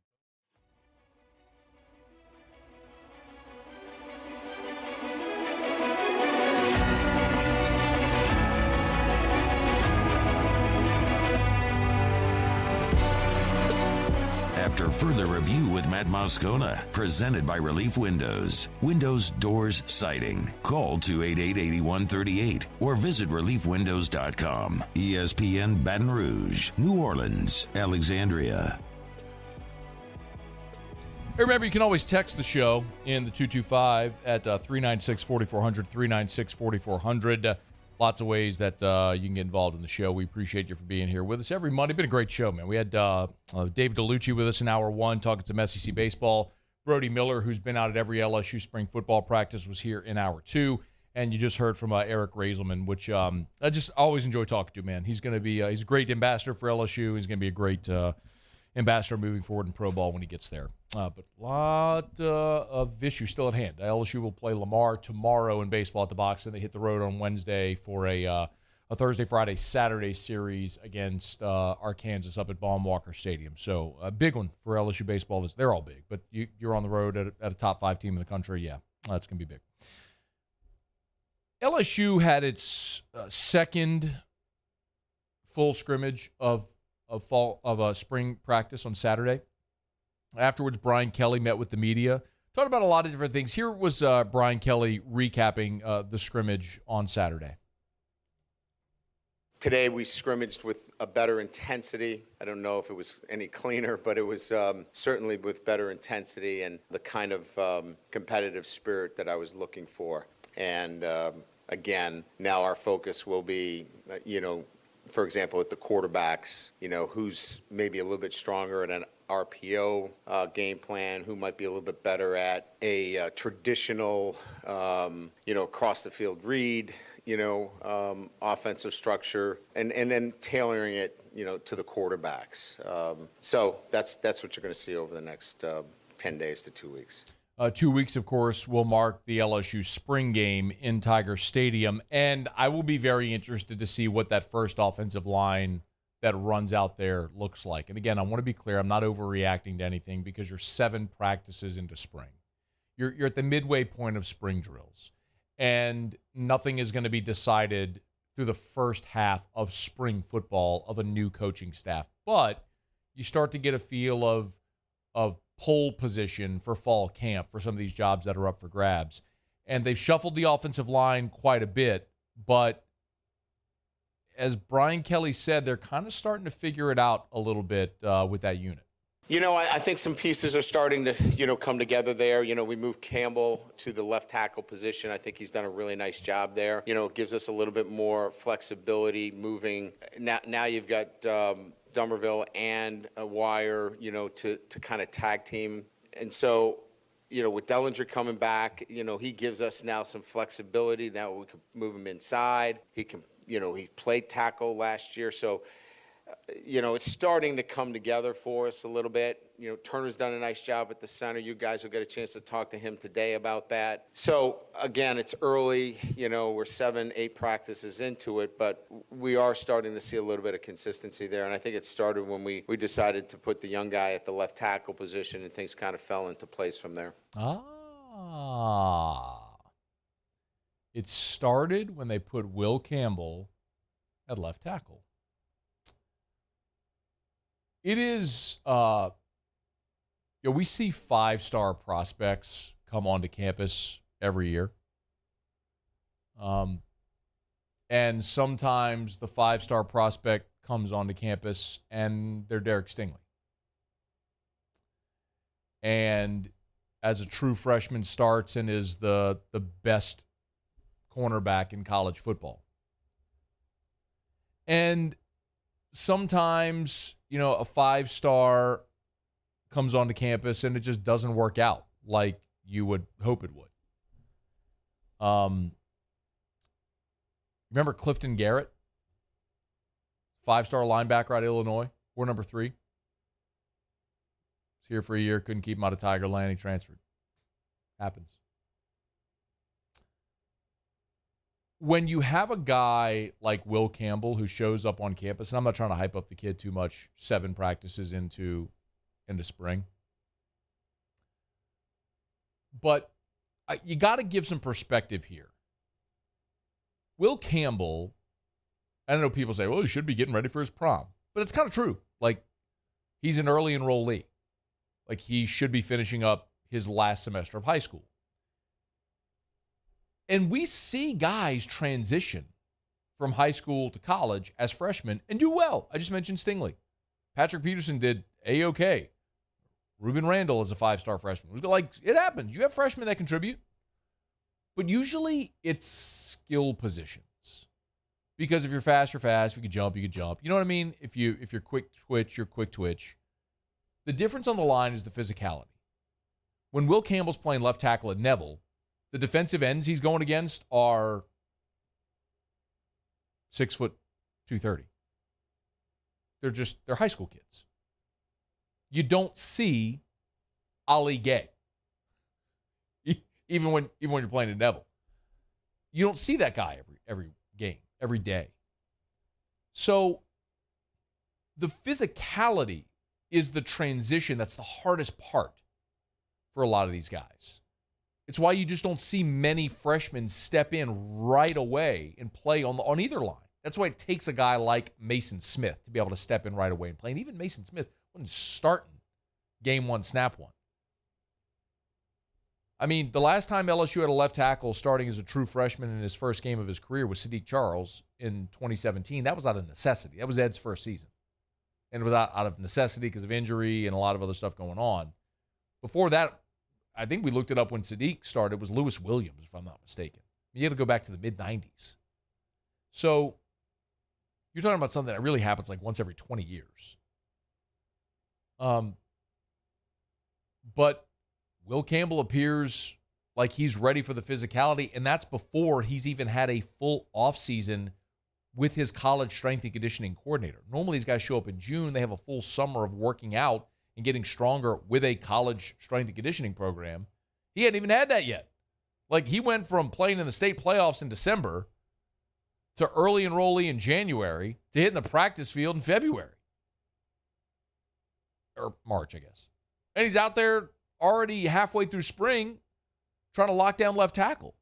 After further review with Matt Moscona, presented by Relief Windows. Windows, doors, siding. Call 288-8138 or visit reliefwindows.com. ESPN Baton Rouge, New Orleans, Alexandria. Hey, remember, you can always text the show in the 225 at 396-4400, 396-4400. Lots of ways that you can get involved in the show. We appreciate you for being here with us every Monday. Been a great show, man. We had Dave Dellucci with us in hour one talking some SEC baseball. Brody Miller, who's been out at every LSU spring football practice, was here in hour two. And you just heard from Eric Reyzelman, which I just always enjoy talking to, man. He's going to be he's a great ambassador for LSU. He's going to be a great ambassador moving forward in pro ball when he gets there. But a lot of issues still at hand. LSU will play Lamar tomorrow in baseball at the box, and they hit the road on Wednesday for a Thursday, Friday, Saturday series against Arkansas up at Baum-Walker Stadium. So a big one for LSU baseball. They're all big, but you're on the road at a top 5 team in the country. Yeah, that's going to be big. LSU had its second full scrimmage of spring practice on Saturday. Afterwards, Brian Kelly met with the media, talked about a lot of different things. Here was Brian Kelly recapping the scrimmage on Saturday. Today we scrimmaged with a better intensity. I don't know if it was any cleaner, but it was certainly with better intensity and the kind of competitive spirit that I was looking for. And again, now our focus will be, for example, at the quarterbacks, who's maybe a little bit stronger at an RPO game plan, who might be a little bit better at a traditional, across the field read, offensive structure, and then tailoring it, to the quarterbacks. So that's what you're going to see over the next 10 days to 2 weeks. 2 weeks, of course, will mark the LSU spring game in Tiger Stadium, and I will be very interested to see what that first offensive line that runs out there looks like. And again, I want to be clear, I'm not overreacting to anything because you're 7 practices into spring. You're at the midway point of spring drills, and nothing is going to be decided through the first half of spring football of a new coaching staff. But you start to get a feel of pole position for fall camp for some of these jobs that are up for grabs. And they've shuffled the offensive line quite a bit, but as Brian Kelly said, they're kind of starting to figure it out a little bit with that unit. I think some pieces are starting to, come together there. We moved Campbell to the left tackle position. I think he's done a really nice job there. It gives us a little bit more flexibility moving. Now you've got Dummerville and a Wire, to kind of tag team. And so, with Dellinger coming back, he gives us now some flexibility. Now we can move him inside. He can, he played tackle last year. So, it's starting to come together for us a little bit. Turner's done a nice job at the center. You guys will get a chance to talk to him today about that. So, again, it's early. We're 7-8 practices into it, but we are starting to see a little bit of consistency there. And I think it started when we decided to put the young guy at the left tackle position, and things kind of fell into place from there. It started when they put Will Campbell at left tackle. It is, we see 5-star prospects come onto campus every year. And sometimes the 5-star prospect comes onto campus and they're Derek Stingley. And as a true freshman starts and is the best cornerback in college football. And sometimes a 5-star comes onto campus and it just doesn't work out like you would hope it would. Remember Clifton Garrett? 5-star linebacker out of Illinois. We're number 3. He's here for a year. Couldn't keep him out of Tigerland. He transferred. Happens. When you have a guy like Will Campbell who shows up on campus, and I'm not trying to hype up the kid too much, 7 practices into spring. But you got to give some perspective here. Will Campbell, I know people say, well, he should be getting ready for his prom. But it's kind of true. Like, he's an early enrollee. Like, he should be finishing up his last semester of high school. And we see guys transition from high school to college as freshmen and do well. I just mentioned Stingley. Patrick Peterson did A-OK. Ruben Randall is a 5-star freshman. Like, it happens. You have freshmen that contribute. But usually it's skill positions. Because if you're fast, you're fast. If you could jump, you could jump. You know what I mean? If you're quick twitch, you're quick twitch. The difference on the line is the physicality. When Will Campbell's playing left tackle at Neville, the defensive ends he's going against are 6 foot 230. They're high school kids. You don't see Ali Gay. Even when you're playing at Neville. You don't see that guy every game, every day. So the physicality is the transition that's the hardest part for a lot of these guys. It's why you just don't see many freshmen step in right away and play on either line. That's why it takes a guy like Mason Smith to be able to step in right away and play. And even Mason Smith wasn't starting game 1, snap 1. I mean, the last time LSU had a left tackle starting as a true freshman in his first game of his career was Sadiq Charles in 2017. That was out of necessity. That was Ed's first season. And it was out of necessity because of injury and a lot of other stuff going on. Before that, I think we looked it up when Sadiq started. It was Lewis Williams, if I'm not mistaken. You got to go back to the mid-'90s. So you're talking about something that really happens like once every 20 years. But Will Campbell appears like he's ready for the physicality, and that's before he's even had a full offseason with his college strength and conditioning coordinator. Normally, these guys show up in June. They have a full summer of working out and getting stronger with a college strength and conditioning program. He hadn't even had that yet. Like, he went from playing in the state playoffs in December to early enrollee in January to hitting the practice field in February. Or March, I guess. And he's out there already halfway through spring trying to lock down left tackle.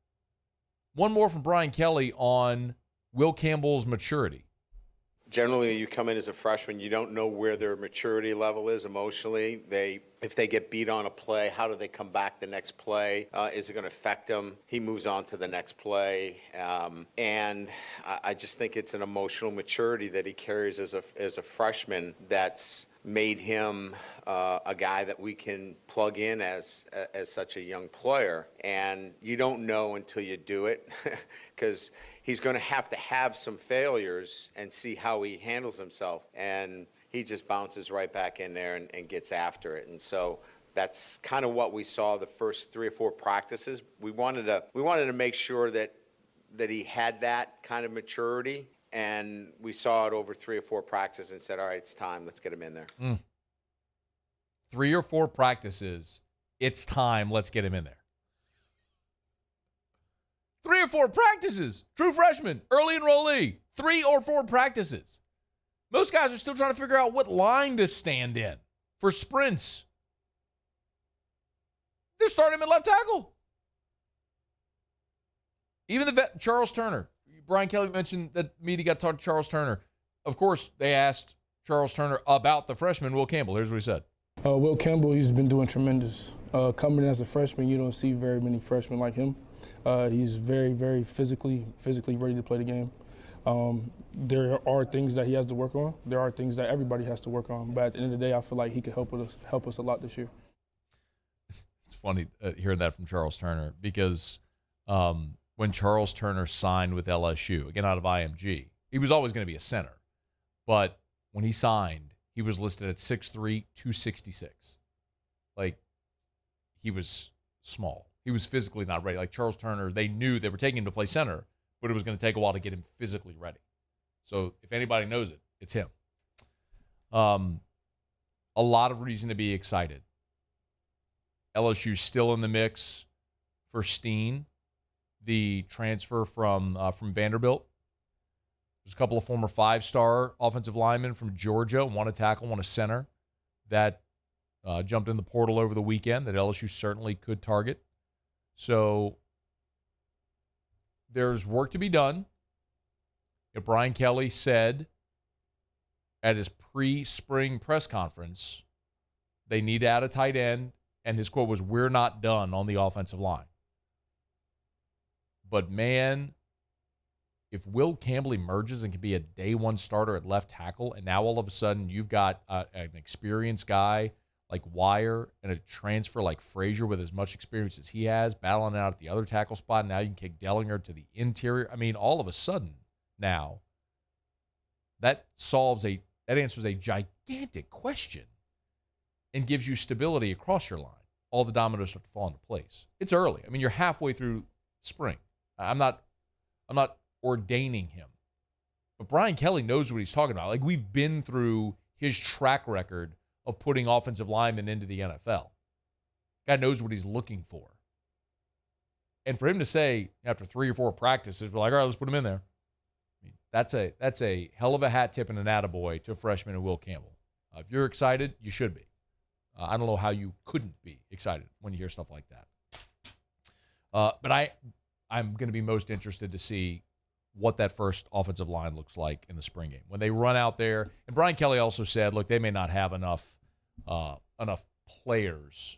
One more from Brian Kelly on Will Campbell's maturity. Generally, you come in as a freshman, you don't know where their maturity level is emotionally. If they get beat on a play, how do they come back the next play? Is it going to affect them? He moves on to the next play. And I just think it's an emotional maturity that he carries as a freshman that's made him a guy that we can plug in as such a young player. And you don't know until you do it because he's going to have some failures and see how he handles himself. And he just bounces right back in there and gets after it. And so that's kind of what we saw the first 3 or 4 practices. We wanted to make sure that he had that kind of maturity. And we saw it over 3 or 4 practices and said, all right, it's time. Let's get him in there. 3 or 4 practices. It's time. Let's get him in there. 3 or 4 practices. True freshman, early enrollee. 3 or 4 practices. Most guys are still trying to figure out what line to stand in for sprints. They're starting him at left tackle. Even the vet, Charles Turner. Brian Kelly mentioned that Meady got talked to Charles Turner. Of course, they asked Charles Turner about the freshman, Will Campbell. Here's what he said. Will Campbell, he's been doing tremendous. Coming in as a freshman, you don't see very many freshmen like him. He's very, very physically ready to play the game. There are things that he has to work on. There are things that everybody has to work on. But at the end of the day, I feel like he could help us a lot this year. It's funny hearing that from Charles Turner because when Charles Turner signed with LSU, again out of IMG, he was always going to be a center. But when he signed, he was listed at 6'3", 266. Like, he was small. He was physically not ready. Like Charles Turner, they knew they were taking him to play center, but it was going to take a while to get him physically ready. So if anybody knows it, it's him. A lot of reason to be excited. LSU's still in the mix for Steen, the transfer from Vanderbilt. There's a couple of former five-star offensive linemen from Georgia, one a tackle, one a center, that jumped in the portal over the weekend that LSU certainly could target. So there's work to be done. Brian Kelly said at his pre-spring press conference they need to add a tight end, and his quote was, "We're not done on the offensive line." But, man, if Will Campbell emerges and can be a day one starter at left tackle, and now all of a sudden you've got an experienced guy like Wire and a transfer like Frazier with as much experience as he has, battling out at the other tackle spot, and now you can kick Dellinger to the interior. I mean, all of a sudden now, that answers a gigantic question and gives you stability across your line. All the dominoes start to fall into place. It's early. I mean, you're halfway through spring. I'm not ordaining him. But Brian Kelly knows what he's talking about. Like, we've been through his track record of putting offensive linemen into the NFL. Guy knows what he's looking for. And for him to say after 3 or 4 practices, we're like, all right, let's put him in there. I mean, that's a hell of a hat tip and an attaboy to a freshman in Will Campbell. If you're excited, you should be. I don't know how you couldn't be excited when you hear stuff like that. But I'm going to be most interested to see what that first offensive line looks like in the spring game. When they run out there, and Brian Kelly also said, look, they may not have enough players.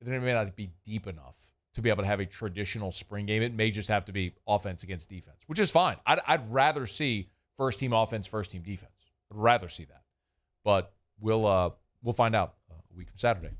They may not be deep enough to be able to have a traditional spring game. It may just have to be offense against defense, which is fine. I'd rather see first-team offense, first-team defense. I'd rather see that. But we'll find out a week from Saturday.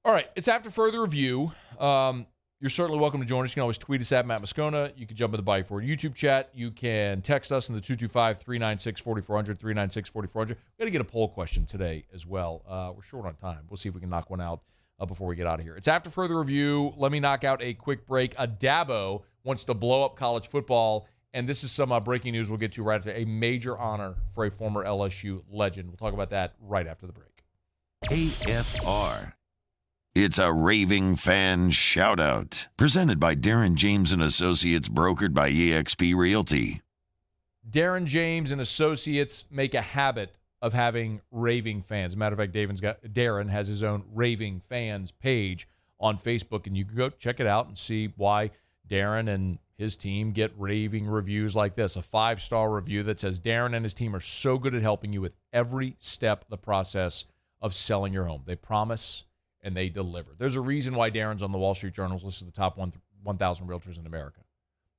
All right, it's after further review. You're certainly welcome to join us. You can always tweet us at Matt Moscona. You can jump in the Bayou Forward YouTube chat. You can text us in the 225-396-4400, 396-4400. We've got to get a poll question today as well. We're short on time. We'll see if we can knock one out before we get out of here. It's after further review. Let me knock out a quick break. Dabo wants to blow up college football, and this is some breaking news we'll get to right after. A major honor for a former LSU legend. We'll talk about that right after the break. AFR. It's a raving fan shout-out. Presented by Darren James & Associates, brokered by eXp Realty. Darren James & Associates make a habit of having raving fans. As a matter of fact, Darren has his own raving fans page on Facebook, and you can go check it out and see why Darren and his team get raving reviews like this. A 5-star review that says, Darren and his team are so good at helping you with every step of the process of selling your home. They promise and they deliver. There's a reason why Darren's on the Wall Street Journal's list of the top 1,000 realtors in America.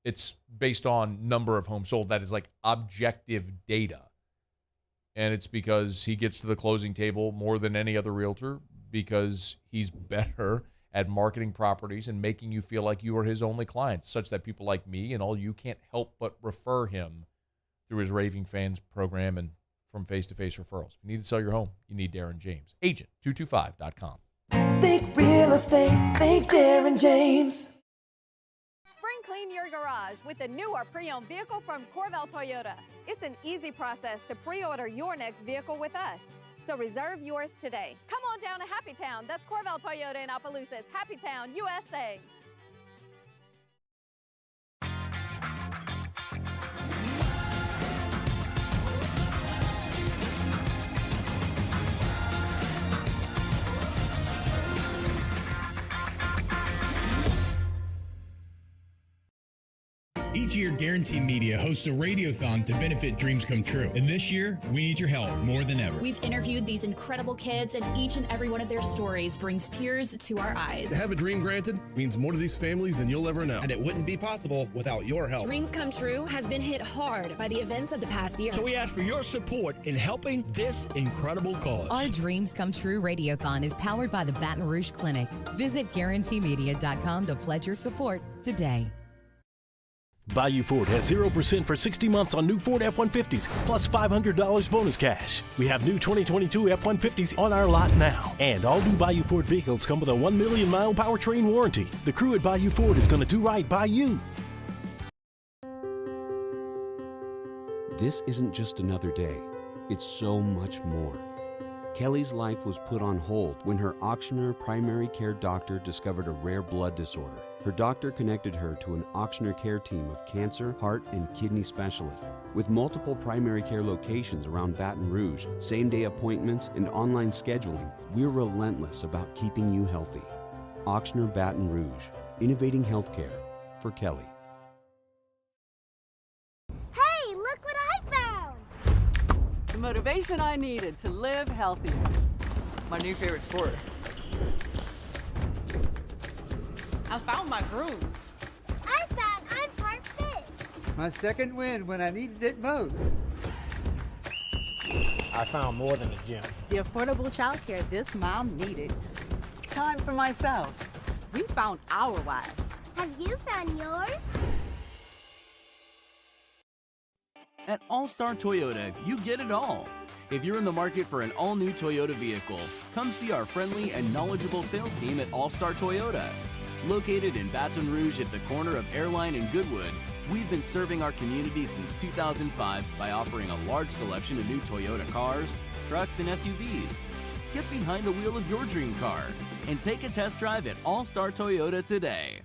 It's based on number of homes sold. That is like objective data. And it's because he gets to the closing table more than any other realtor because he's better at marketing properties and making you feel like you are his only client, such that people like me and all you can't help but refer him through his Raving Fans program and from face-to-face referrals. If you need to sell your home, you need Darren James. Agent225.com. Think real estate, think Darren James. Spring clean your garage with the new or pre-owned vehicle from Corval Toyota. It's an easy process to pre-order your next vehicle with us. So reserve yours today. Come on down to Happy Town. That's Corval Toyota in Opelousas. Happy Town, USA. Each year, Guarantee Media hosts a radiothon to benefit dreams come true. And this year, we need your help more than ever. We've interviewed these incredible kids, and each and every one of their stories brings tears to our eyes. To have a dream granted means more to these families than you'll ever know. And it wouldn't be possible without your help. Dreams Come True has been hit hard by the events of the past year. So we ask for your support in helping this incredible cause. Our Dreams Come True radiothon is powered by the Baton Rouge Clinic. Visit GuaranteeMedia.com to pledge your support today. Bayou Ford has 0% for 60 months on new Ford F-150s, plus $500 bonus cash. We have new 2022 F-150s on our lot now. And all new Bayou Ford vehicles come with a 1 million mile powertrain warranty. The crew at Bayou Ford is going to do right by you. This isn't just another day. It's so much more. Kelly's life was put on hold when her auctioneer primary care doctor discovered a rare blood disorder. Her doctor connected her to an auctioneer care team of cancer, heart, and kidney specialists. With multiple primary care locations around Baton Rouge, same-day appointments, and online scheduling, we're relentless about keeping you healthy. Auctioneer Baton Rouge, innovating healthcare for Kelly. Hey, look what I found! The motivation I needed to live healthier. My new favorite sport. I found my groove. I found I'm part fish. My second win when I needed it most. I found more than a gym. The affordable childcare this mom needed. Time for myself. We found our why. Have you found yours? At All-Star Toyota, you get it all. If you're in the market for an all-new Toyota vehicle, come see our friendly and knowledgeable sales team at All-Star Toyota. Located in Baton Rouge at the corner of Airline and Goodwood, we've been serving our community since 2005 by offering a large selection of new Toyota cars, trucks, and SUVs. Get behind the wheel of your dream car and take a test drive at All-Star Toyota today.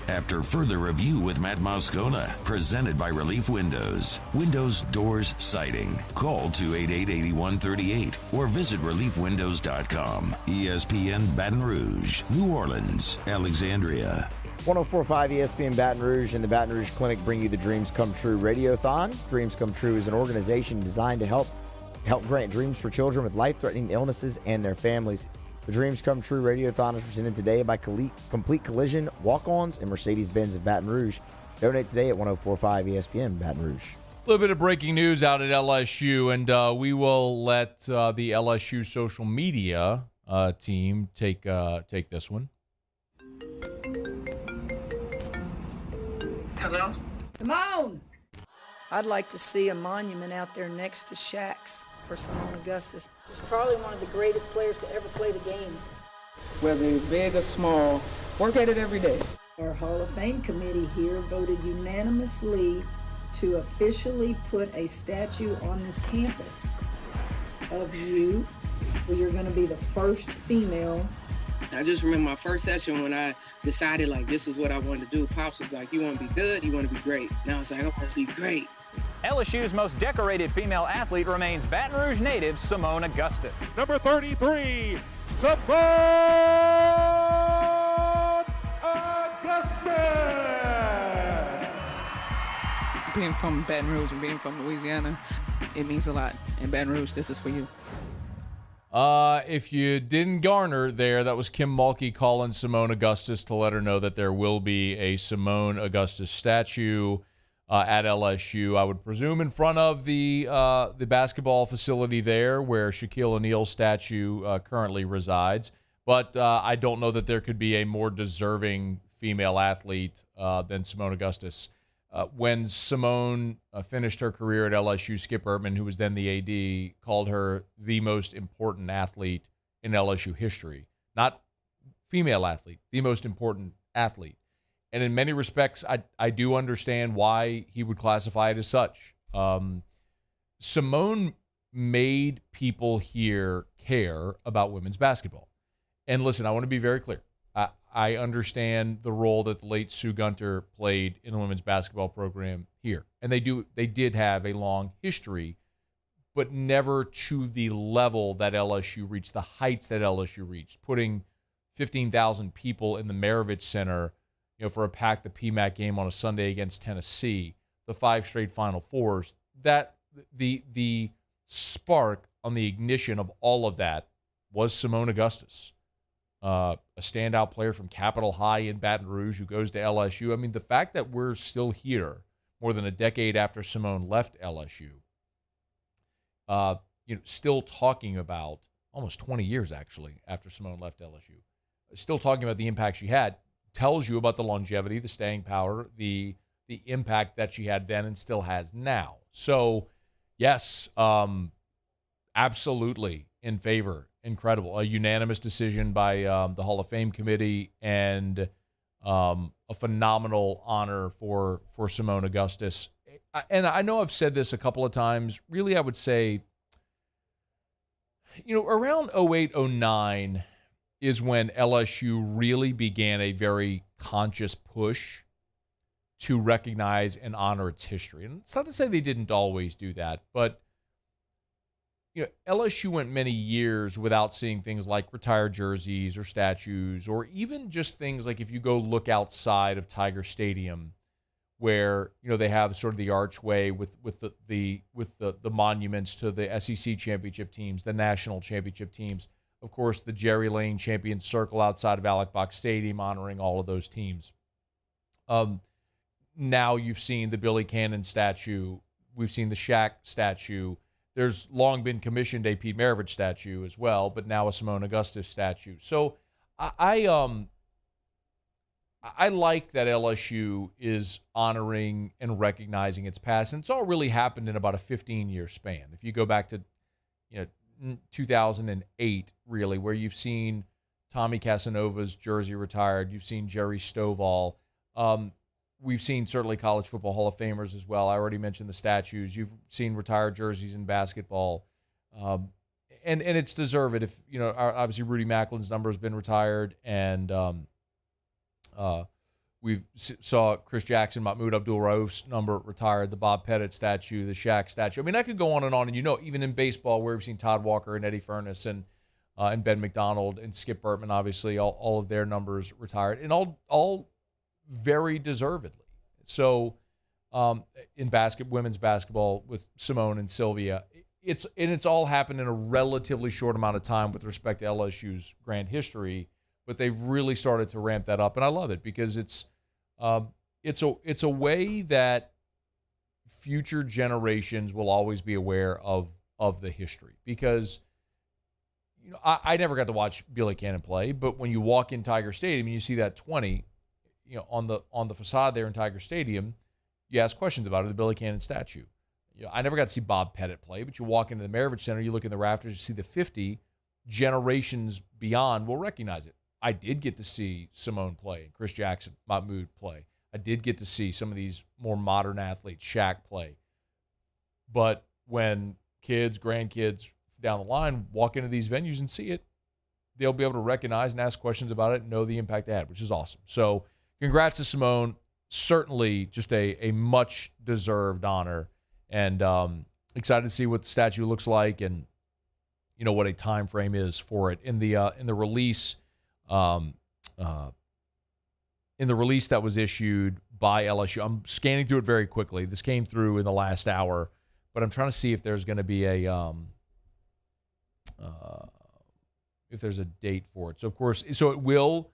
After further review with Matt Moscona, presented by Relief Windows. Windows, doors, siding. Call 288-8138 or visit reliefwindows.com. ESPN Baton Rouge, New Orleans, Alexandria. 104.5 ESPN Baton Rouge and the Baton Rouge Clinic bring you the Dreams Come True Radiothon. Dreams Come True is an organization designed to help grant dreams for children with life-threatening illnesses and their families. The Dreams Come True Radiothon is presented today by Complete Collision, Walk-Ons, and Mercedes-Benz of Baton Rouge. Donate today at 104.5 ESPN Baton Rouge. A little bit of breaking news out at LSU, and we will let the LSU social media team take this one. Hello? Simone! I'd like to see a monument out there next to Shaq's for Simone Augustus. He's probably one of the greatest players to ever play the game. Whether he's big or small, work at it every day. Our Hall of Fame committee here voted unanimously to officially put a statue on this campus of you, where you're going to be the first female. I just remember my first session when I decided, like, this is what I wanted to do. Pops was like, you want to be good, you want to be great. Now I was like, I want to be great. LSU's most decorated female athlete remains Baton Rouge native Simone Augustus. Number 33, Simone Augustus! Being from Baton Rouge and being from Louisiana, it means a lot. In Baton Rouge, this is for you. If you didn't garner there, that was Kim Mulkey calling Simone Augustus to let her know that there will be a Simone Augustus statue at LSU. I would presume in front of the basketball facility there where Shaquille O'Neal's statue currently resides. But I don't know that there could be a more deserving female athlete than Simone Augustus. When Simone finished her career at LSU, Skip Ertman, who was then the AD, called her the most important athlete in LSU history. Not female athlete, the most important athlete. And in many respects, I do understand why he would classify it as such. Simone made people here care about women's basketball. And listen, I want to be very clear. I understand the role that the late Sue Gunter played in the women's basketball program here. And they did have a long history, but never to the level that LSU reached, the heights that LSU reached, putting 15,000 people in the Maravich Center, for a pack the PMAC game on a Sunday against Tennessee, the 5 straight Final Fours. That the spark on the ignition of all of that was Simone Augustus, a standout player from Capitol High in Baton Rouge who goes to LSU. I mean, the fact that we're still here more than a decade after Simone left LSU, still talking about, almost 20 years actually after Simone left LSU, still talking about the impact she had, tells you about the longevity, the staying power, the impact that she had then and still has now. So, yes, absolutely in favor. Incredible. A unanimous decision by the Hall of Fame committee, and a phenomenal honor for Simone Augustus. And I know I've said this a couple of times. Really, I would say, around 08, 09 is when LSU really began a very conscious push to recognize and honor its history. And it's not to say they didn't always do that, but LSU went many years without seeing things like retired jerseys or statues, or even just things like if you go look outside of Tiger Stadium, where they have sort of the archway with the monuments to the SEC championship teams, the national championship teams. Of course, the Jerry Lane Champions Circle outside of Alec Box Stadium honoring all of those teams. Now you've seen the Billy Cannon statue. We've seen the Shaq statue. There's long been commissioned a Pete Maravich statue as well, but now a Simone Augustus statue. So I like that LSU is honoring and recognizing its past. And it's all really happened in about a 15-year span. If you go back to 2008, really, where you've seen Tommy Casanova's jersey retired. You've seen Jerry Stovall. We've seen certainly College Football Hall of Famers as well. I already mentioned the statues. You've seen retired jerseys in basketball. And it's deserved. If obviously Rudy Macklin's number has been retired, and we saw Chris Jackson, Mahmoud Abdul-Rauf's number retired, the Bob Pettit statue, the Shaq statue. I mean, I could go on, and even in baseball, where we've seen Todd Walker and Eddie Furness and Ben McDonald and Skip Bertman, obviously, all of their numbers retired, and all very deservedly. So, in women's basketball with Simone and Sylvia, it's all happened in a relatively short amount of time with respect to LSU's grand history. But they've really started to ramp that up, and I love it because it's a way that future generations will always be aware of the history. Because I never got to watch Billy Cannon play, but when you walk in Tiger Stadium and you see that 20, on the facade there in Tiger Stadium, you ask questions about it. The Billy Cannon statue. I never got to see Bob Pettit play, but you walk into the Maravich Center, you look in the rafters, you see the 50. Generations beyond will recognize it. I did get to see Simone play, and Chris Jackson, Mahmoud play. I did get to see some of these more modern athletes, Shaq play. But when kids, grandkids down the line walk into these venues and see it, they'll be able to recognize and ask questions about it and know the impact they had, which is awesome. So congrats to Simone. Certainly just a much-deserved honor. And excited to see what the statue looks like and, what a time frame is for it. In the release... in the release that was issued by LSU, I'm scanning through it very quickly. This came through in the last hour, but I'm trying to see if there's going to be if there's a date for it. So, of course, it'll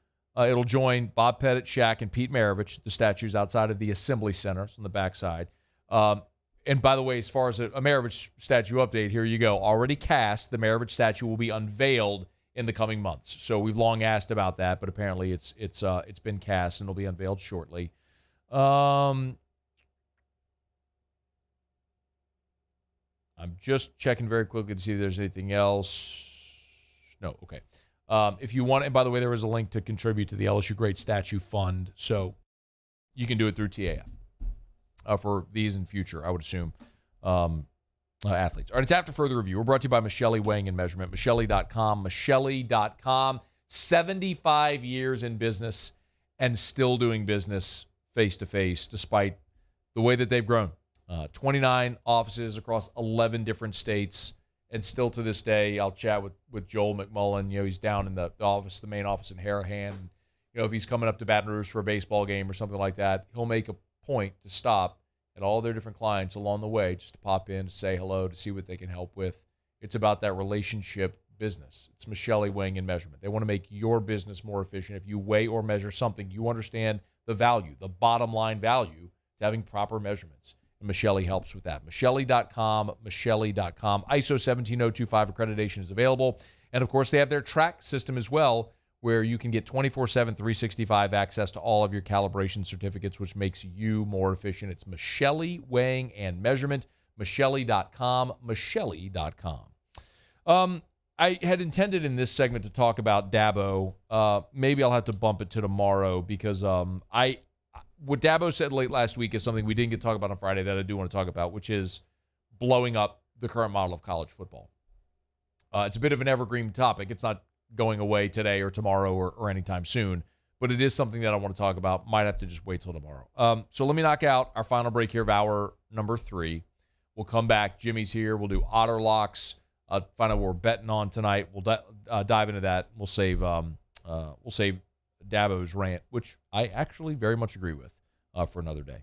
join Bob Pettit, Shaq, and Pete Maravich, the statues outside of the Assembly Center on the backside. And by the way, as far as a Maravich statue update, here you go. Already cast, the Maravich statue will be unveiled in the coming months. So we've long asked about that, but apparently it's been cast and it'll be unveiled shortly. I'm just checking very quickly to see if there's anything else. No, okay. If you want, and by the way, there is a link to contribute to the LSU Great Statue Fund, so you can do it through TAF for these in future, I would assume. Athletes. All right, it's After Further Review. We're brought to you by Michelli Weighing and Measurement. Michelli.com. Michelli.com. 75 years in business and still doing business face-to-face despite the way that they've grown. 29 offices across 11 different states. And still to this day, I'll chat with Joel McMullen. He's down in the office, the main office in Harahan. If he's coming up to Baton Rouge for a baseball game or something like that, he'll make a point to stop at all their different clients along the way just to pop in, to say hello, to see what they can help with. It's about that relationship business. It's Michelli Weighing and Measurement. They want to make your business more efficient. If you weigh or measure something, you understand the value, the bottom line value to having proper measurements. And Michelli helps with that. Michelli.com, Michelli.com. ISO 17025 accreditation is available. And, of course, they have their track system as well, where you can get 24/7, 365 access to all of your calibration certificates, which makes you more efficient. It's Michelli Weighing and Measurement, Michelli.com, Michelli.com. I had intended in this segment to talk about Dabo. Maybe I'll have to bump it to tomorrow because what Dabo said late last week is something we didn't get to talk about on Friday that I do want to talk about, which is blowing up the current model of college football. It's a bit of an evergreen topic. It's not going away today or tomorrow or anytime soon, but it is something that I want to talk about. Might have to just wait till tomorrow. So let me knock out our final break here of hour number 3. We'll come back. Jimmy's here. We'll do Otter Locks. Find out what we're betting on tonight. We'll dive into that. We'll save Dabo's rant, which I actually very much agree with, for another day. All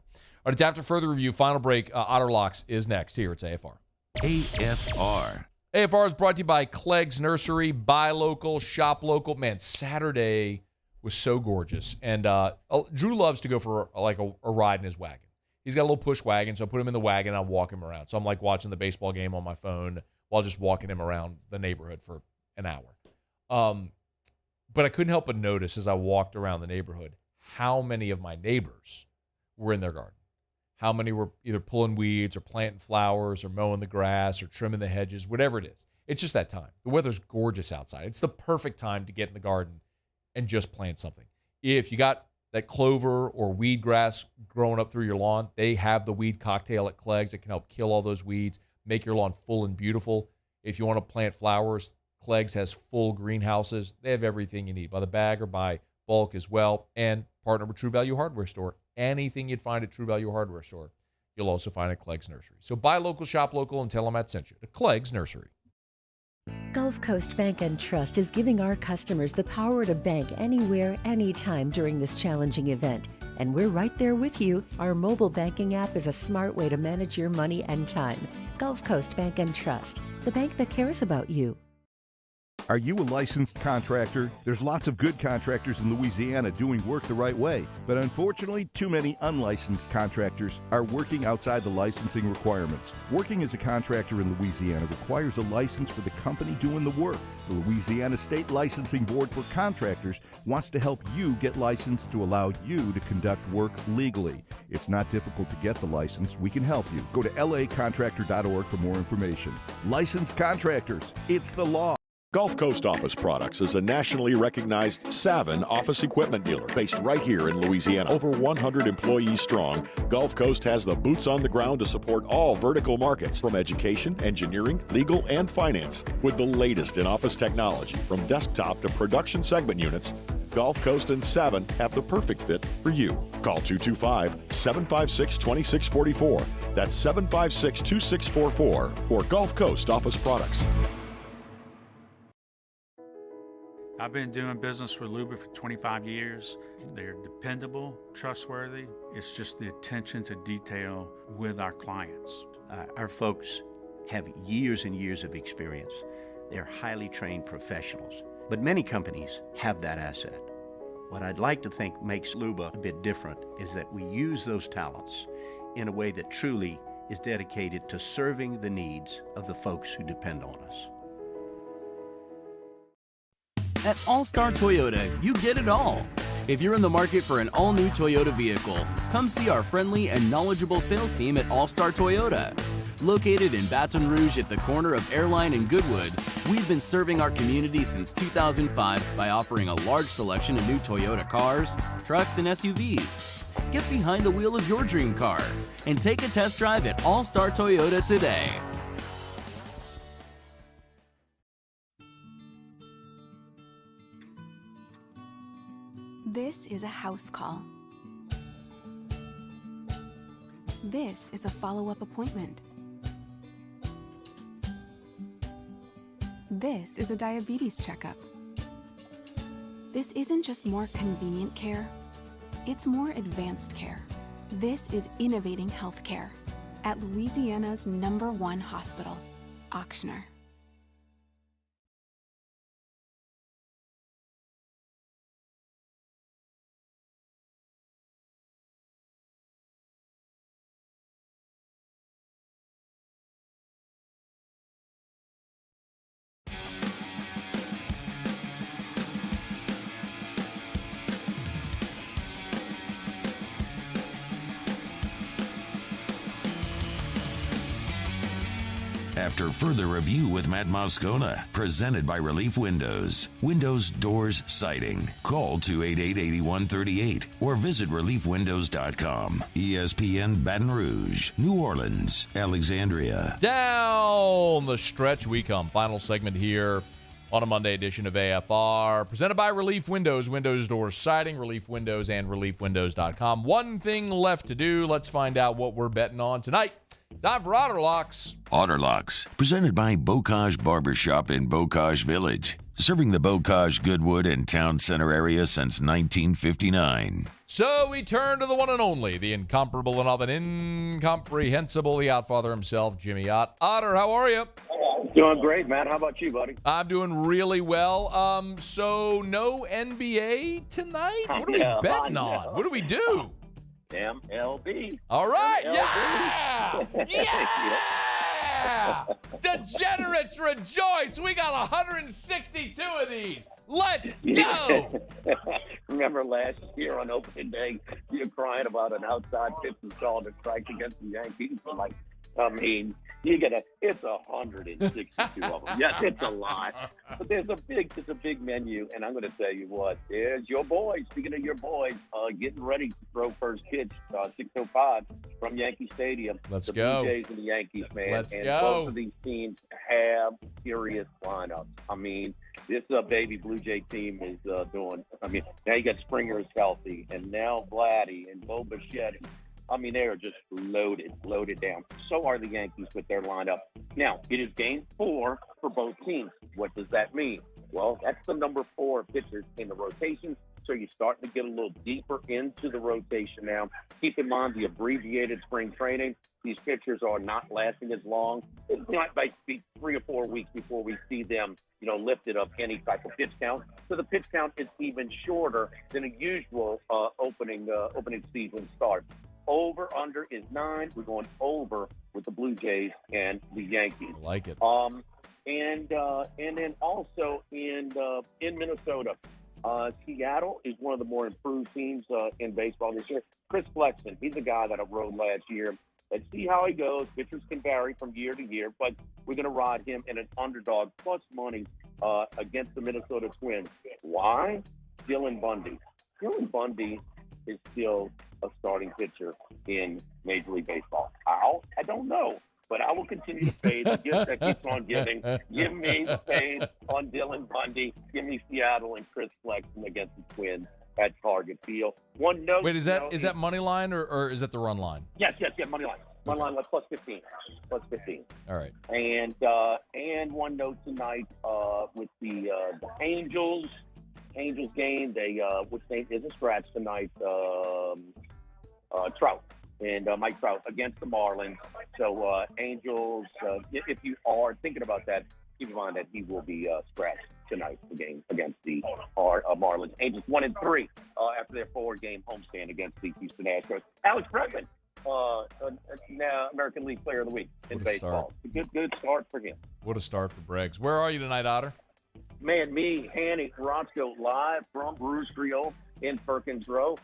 right, it's after further review. Final break. Otter Locks is next. Here it's AFR. AFR. AFR is brought to you by Clegg's Nursery. Buy local, shop local. Man, Saturday was so gorgeous. And Drew loves to go for a ride in his wagon. He's got a little push wagon, so I put him in the wagon and I walk him around. So I'm like watching the baseball game on my phone while just walking him around the neighborhood for an hour. But I couldn't help but notice as I walked around the neighborhood how many of my neighbors were in their garden. How many were either pulling weeds or planting flowers or mowing the grass or trimming the hedges, whatever it is. It's just that time. The weather's gorgeous outside. It's the perfect time to get in the garden and just plant something. If you got that clover or weed grass growing up through your lawn, they have the weed cocktail at Clegg's. It can help kill all those weeds, make your lawn full and beautiful. If you want to plant flowers, Clegg's has full greenhouses. They have everything you need, by the bag or by bulk as well, and partner with True Value Hardware Store. Anything you'd find at True Value Hardware Store, you'll also find at Clegg's Nursery. So buy local, shop local, and tell them Matt sent you to Clegg's Nursery. Gulf Coast Bank and Trust is giving our customers the power to bank anywhere, anytime during this challenging event. And we're right there with you. Our mobile banking app is a smart way to manage your money and time. Gulf Coast Bank and Trust, the bank that cares about you. Are you a licensed contractor? There's lots of good contractors in Louisiana doing work the right way, but unfortunately, too many unlicensed contractors are working outside the licensing requirements. Working as a contractor in Louisiana requires a license for the company doing the work. The Louisiana State Licensing Board for Contractors wants to help you get licensed to allow you to conduct work legally. It's not difficult to get the license. We can help you. Go to lacontractor.org for more information. Licensed contractors, it's the law. Gulf Coast Office Products is a nationally recognized Savin office equipment dealer based right here in Louisiana. Over 100 employees strong, Gulf Coast has the boots on the ground to support all vertical markets, from education, engineering, legal, and finance. With the latest in office technology, from desktop to production segment units, Gulf Coast and Savin have the perfect fit for you. Call 225-756-2644. That's 756-2644 for Gulf Coast Office Products. I've been doing business with Luba for 25 years. They're dependable, trustworthy. It's just the attention to detail with our clients. Our folks have years and years of experience. They're highly trained professionals, but many companies have that asset. What I'd like to think makes Luba a bit different is that we use those talents in a way that truly is dedicated to serving the needs of the folks who depend on us. At All-Star Toyota, you get it all. If you're in the market for an all-new Toyota vehicle, come see our friendly and knowledgeable sales team at All-Star Toyota. Located in Baton Rouge at the corner of Airline and Goodwood, we've been serving our community since 2005 by offering a large selection of new Toyota cars, trucks, and SUVs. Get behind the wheel of your dream car and take a test drive at All-Star Toyota today. This is a house call. This is a follow-up appointment. This is a diabetes checkup. This isn't just more convenient care, it's more advanced care. This is innovating healthcare at Louisiana's #1 hospital, Ochsner. After further review with Matt Moscona, presented by Relief Windows. Windows, doors, siding. Call 288-8138 or visit reliefwindows.com. ESPN Baton Rouge, New Orleans, Alexandria. Down the stretch we come. Final segment here on a Monday edition of AFR, presented by Relief Windows. Windows, doors, siding, Relief Windows, and reliefwindows.com. One thing left to do. Let's find out what we're betting on tonight. Time for Otter Locks. Otter Locks, presented by Bocage Barbershop in Bocage Village. Serving the Bocage, Goodwood, and Town Center area since 1959. So we turn to the one and only, the incomparable and often incomprehensible, the Outfather himself, Jimmy Ott. Otter, how are you? Doing great, man. How about you, buddy? I'm doing really well. So no NBA tonight? What are we betting on? What do we do? MLB. All right. MLB. Yeah! Degenerates rejoice. We got 162 of these. Let's go. Remember last year on opening day, you're crying about an outside pitch called a strike against the Yankees. It's 162 of them. Yes, it's a lot. But it's a big menu, and I'm going to tell you what, there's your boys. Speaking of your boys, getting ready to throw first pitch, 6:05 from Yankee Stadium. Let's the go. Blue Jays and the Yankees, man. Let's and go. Both of these teams have serious lineups. I mean, this baby Blue Jay team is doing. I mean, now you got Springer is healthy, and now Vladdy and Bo Bichette. I mean, they are just loaded down. So are the Yankees with their lineup. Now, it is game 4 for both teams. What does that mean? Well, that's the number 4 pitchers in the rotation. So you're starting to get a little deeper into the rotation now. Keep in mind the abbreviated spring training. These pitchers are not lasting as long. It might be 3 or 4 weeks before we see them, lifted up any type of pitch count. So the pitch count is even shorter than a usual opening season start. Over under is 9. We're going over with the Blue Jays and the Yankees. I like it. And then also in Minnesota, Seattle is one of the more improved teams in baseball this year. Chris Flexen, he's a guy that I rode last year. Let's see how he goes. Pitchers can vary from year to year, but we're going to ride him in an underdog plus money against the Minnesota Twins. Why? Dylan Bundy. Dylan Bundy is still a starting pitcher in Major League Baseball. How? I don't know. But I will continue to pay the gift that keeps on giving. Give me the fade on Dylan Bundy. Give me Seattle and Chris Flexen against the Twins at Target Field. One note. Wait, is that money line or is that the run line? Yes, money line. Money line like plus 15. Plus 15. All right. And one note tonight with the Angels game. Which name is a scratch tonight? Trout. And Mike Trout against the Marlins. So Angels, if you are thinking about that, keep in mind that he will be scratched tonight, the game against the Marlins. Angels 1-3 after their 4-game homestand against the Houston Astros. Alex Bregman, now American League Player of the Week in baseball. Good start for him. What a start for Breggs. Where are you tonight, Otter? Man, me, Hanny, Roscoe, live from Brews Grill in Perkins Row.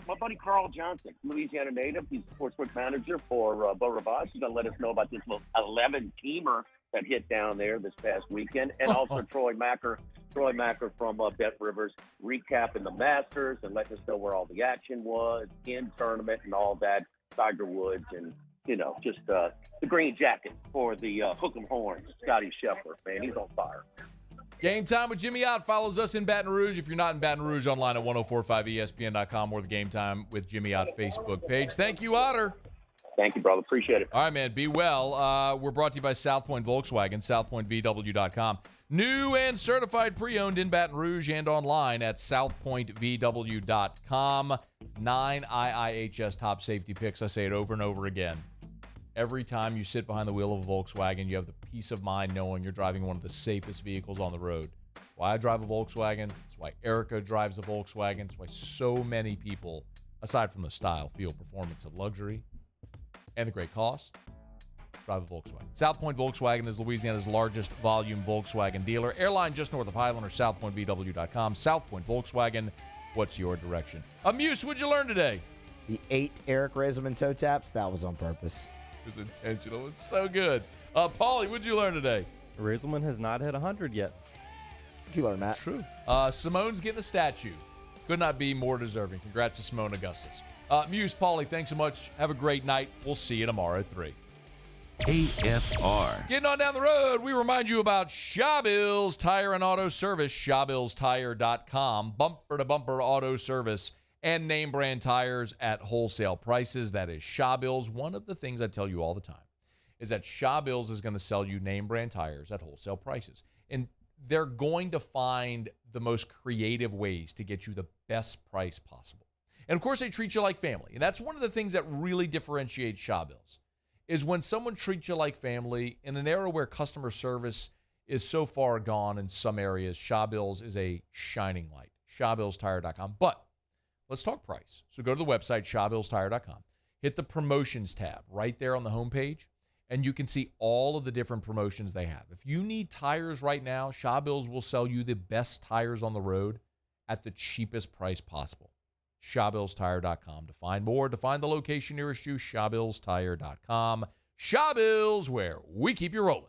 My buddy Carl Johnson, Louisiana native, he's the sportsbook manager for Beau Rivage. He's going to let us know about this little 11-teamer that hit down there this past weekend. And also Troy Macker from Bet Rivers, recapping the Masters and letting us know where all the action was in tournament and all that. Tiger Woods and, just the green jacket for the Hook 'em Horns, Scotty Scheffler, man. He's on fire. Game Time with Jimmy Ott follows us in Baton Rouge. If you're not in Baton Rouge, online at 1045ESPN.com or the Game Time with Jimmy Ott Facebook page. Thank you, Otter. Thank you, brother. Appreciate it. All right, man. Be well. We're brought to you by South Point Volkswagen, southpointvw.com. New and certified pre-owned in Baton Rouge and online at southpointvw.com. 9 IIHS top safety picks. I say it over and over again. Every time you sit behind the wheel of a Volkswagen, you have the peace of mind knowing you're driving one of the safest vehicles on the road. Why I drive a Volkswagen. It's why Erica drives a Volkswagen. It's why so many people, aside from the style, feel, performance, and luxury, and the great cost, drive a Volkswagen. South Point Volkswagen is Louisiana's largest volume Volkswagen dealer. Airline just north of Highland or southpointvw.com. South Point Volkswagen, what's your direction? Muse, what'd you learn today? The 8 Eric Reyzelman toe taps, that was on purpose. It was intentional. It's so good. Paulie, what'd you learn today? Reyzelman has not hit 100 yet. What'd you learn, Matt? True. Simone's getting a statue. Could not be more deserving. Congrats to Simone Augustus. Muse, Paulie, thanks so much. Have a great night. We'll see you tomorrow at 3. AFR. Getting on down the road, we remind you about Shawbill's Tire and Auto Service, ShawbillsTire.com, bumper-to-bumper auto service, and name brand tires at wholesale prices. That is Shawbill's. One of the things I tell you all the time is that Shawbill's is going to sell you name brand tires at wholesale prices. And they're going to find the most creative ways to get you the best price possible. And, of course, they treat you like family. And that's one of the things that really differentiates Shawbill's, is when someone treats you like family in an era where customer service is so far gone in some areas. Shawbill's is a shining light. ShawbillsTire.com. But let's talk price. So go to the website, ShawbillsTire.com. Hit the promotions tab right there on the homepage, and you can see all of the different promotions they have. If you need tires right now, Shawbill's will sell you the best tires on the road at the cheapest price possible. ShawbillsTire.com. To find more, to find the location nearest you, ShawbillsTire.com. Shawbill's, where we keep you rolling.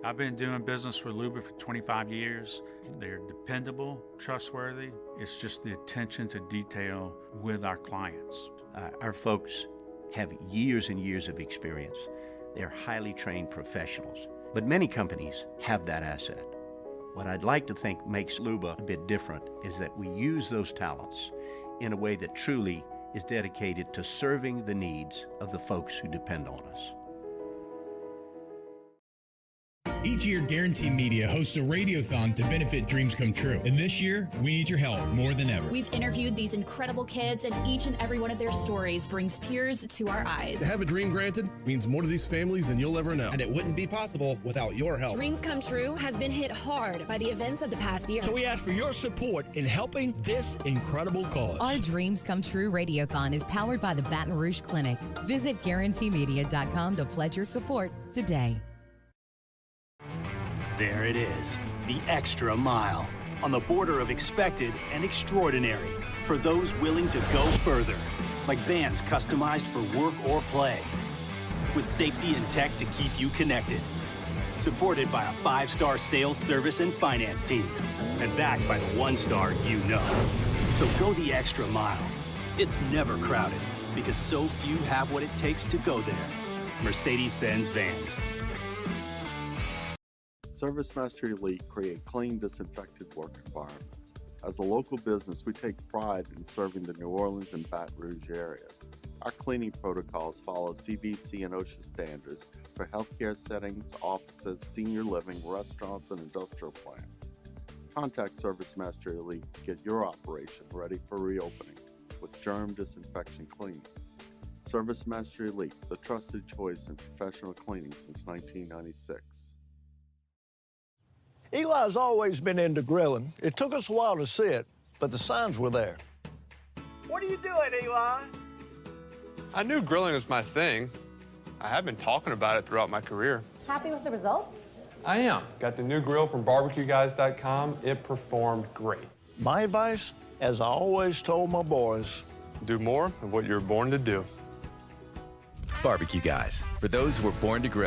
I've been doing business with Luba for 25 years. They're dependable, trustworthy. It's just the attention to detail with our clients. Our folks have years and years of experience. They're highly trained professionals, but many companies have that asset. What I'd like to think makes Luba a bit different is that we use those talents in a way that truly is dedicated to serving the needs of the folks who depend on us. Each year, Guarantee Media hosts a radiothon to benefit Dreams Come True. And this year, we need your help more than ever. We've interviewed these incredible kids, and each and every one of their stories brings tears to our eyes. To have a dream granted means more to these families than you'll ever know. And it wouldn't be possible without your help. Dreams Come True has been hit hard by the events of the past year. So we ask for your support in helping this incredible cause. Our Dreams Come True radiothon is powered by the Baton Rouge Clinic. Visit GuaranteeMedia.com to pledge your support today. There it is, the extra mile, on the border of expected and extraordinary, for those willing to go further, like vans customized for work or play, with safety and tech to keep you connected, supported by a 5-star sales, service, and finance team, and backed by the 1-star you know. So go the extra mile. It's never crowded, because so few have what it takes to go there. Mercedes-Benz Vans. ServiceMaster Elite create clean, disinfected work environments. As a local business, we take pride in serving the New Orleans and Baton Rouge areas. Our cleaning protocols follow CDC and OSHA standards for healthcare settings, offices, senior living, restaurants, and industrial plants. Contact ServiceMaster Elite to get your operation ready for reopening with germ disinfection cleaning. ServiceMaster Elite, the trusted choice in professional cleaning since 1996. Eli's always been into grilling. It took us a while to see it, but the signs were there. What are you doing, Eli? I knew grilling was my thing. I have been talking about it throughout my career. Happy with the results? I am. Got the new grill from barbecueguys.com. It performed great. My advice, as I always told my boys, do more of what you were born to do. Barbecue Guys, for those who were born to grill.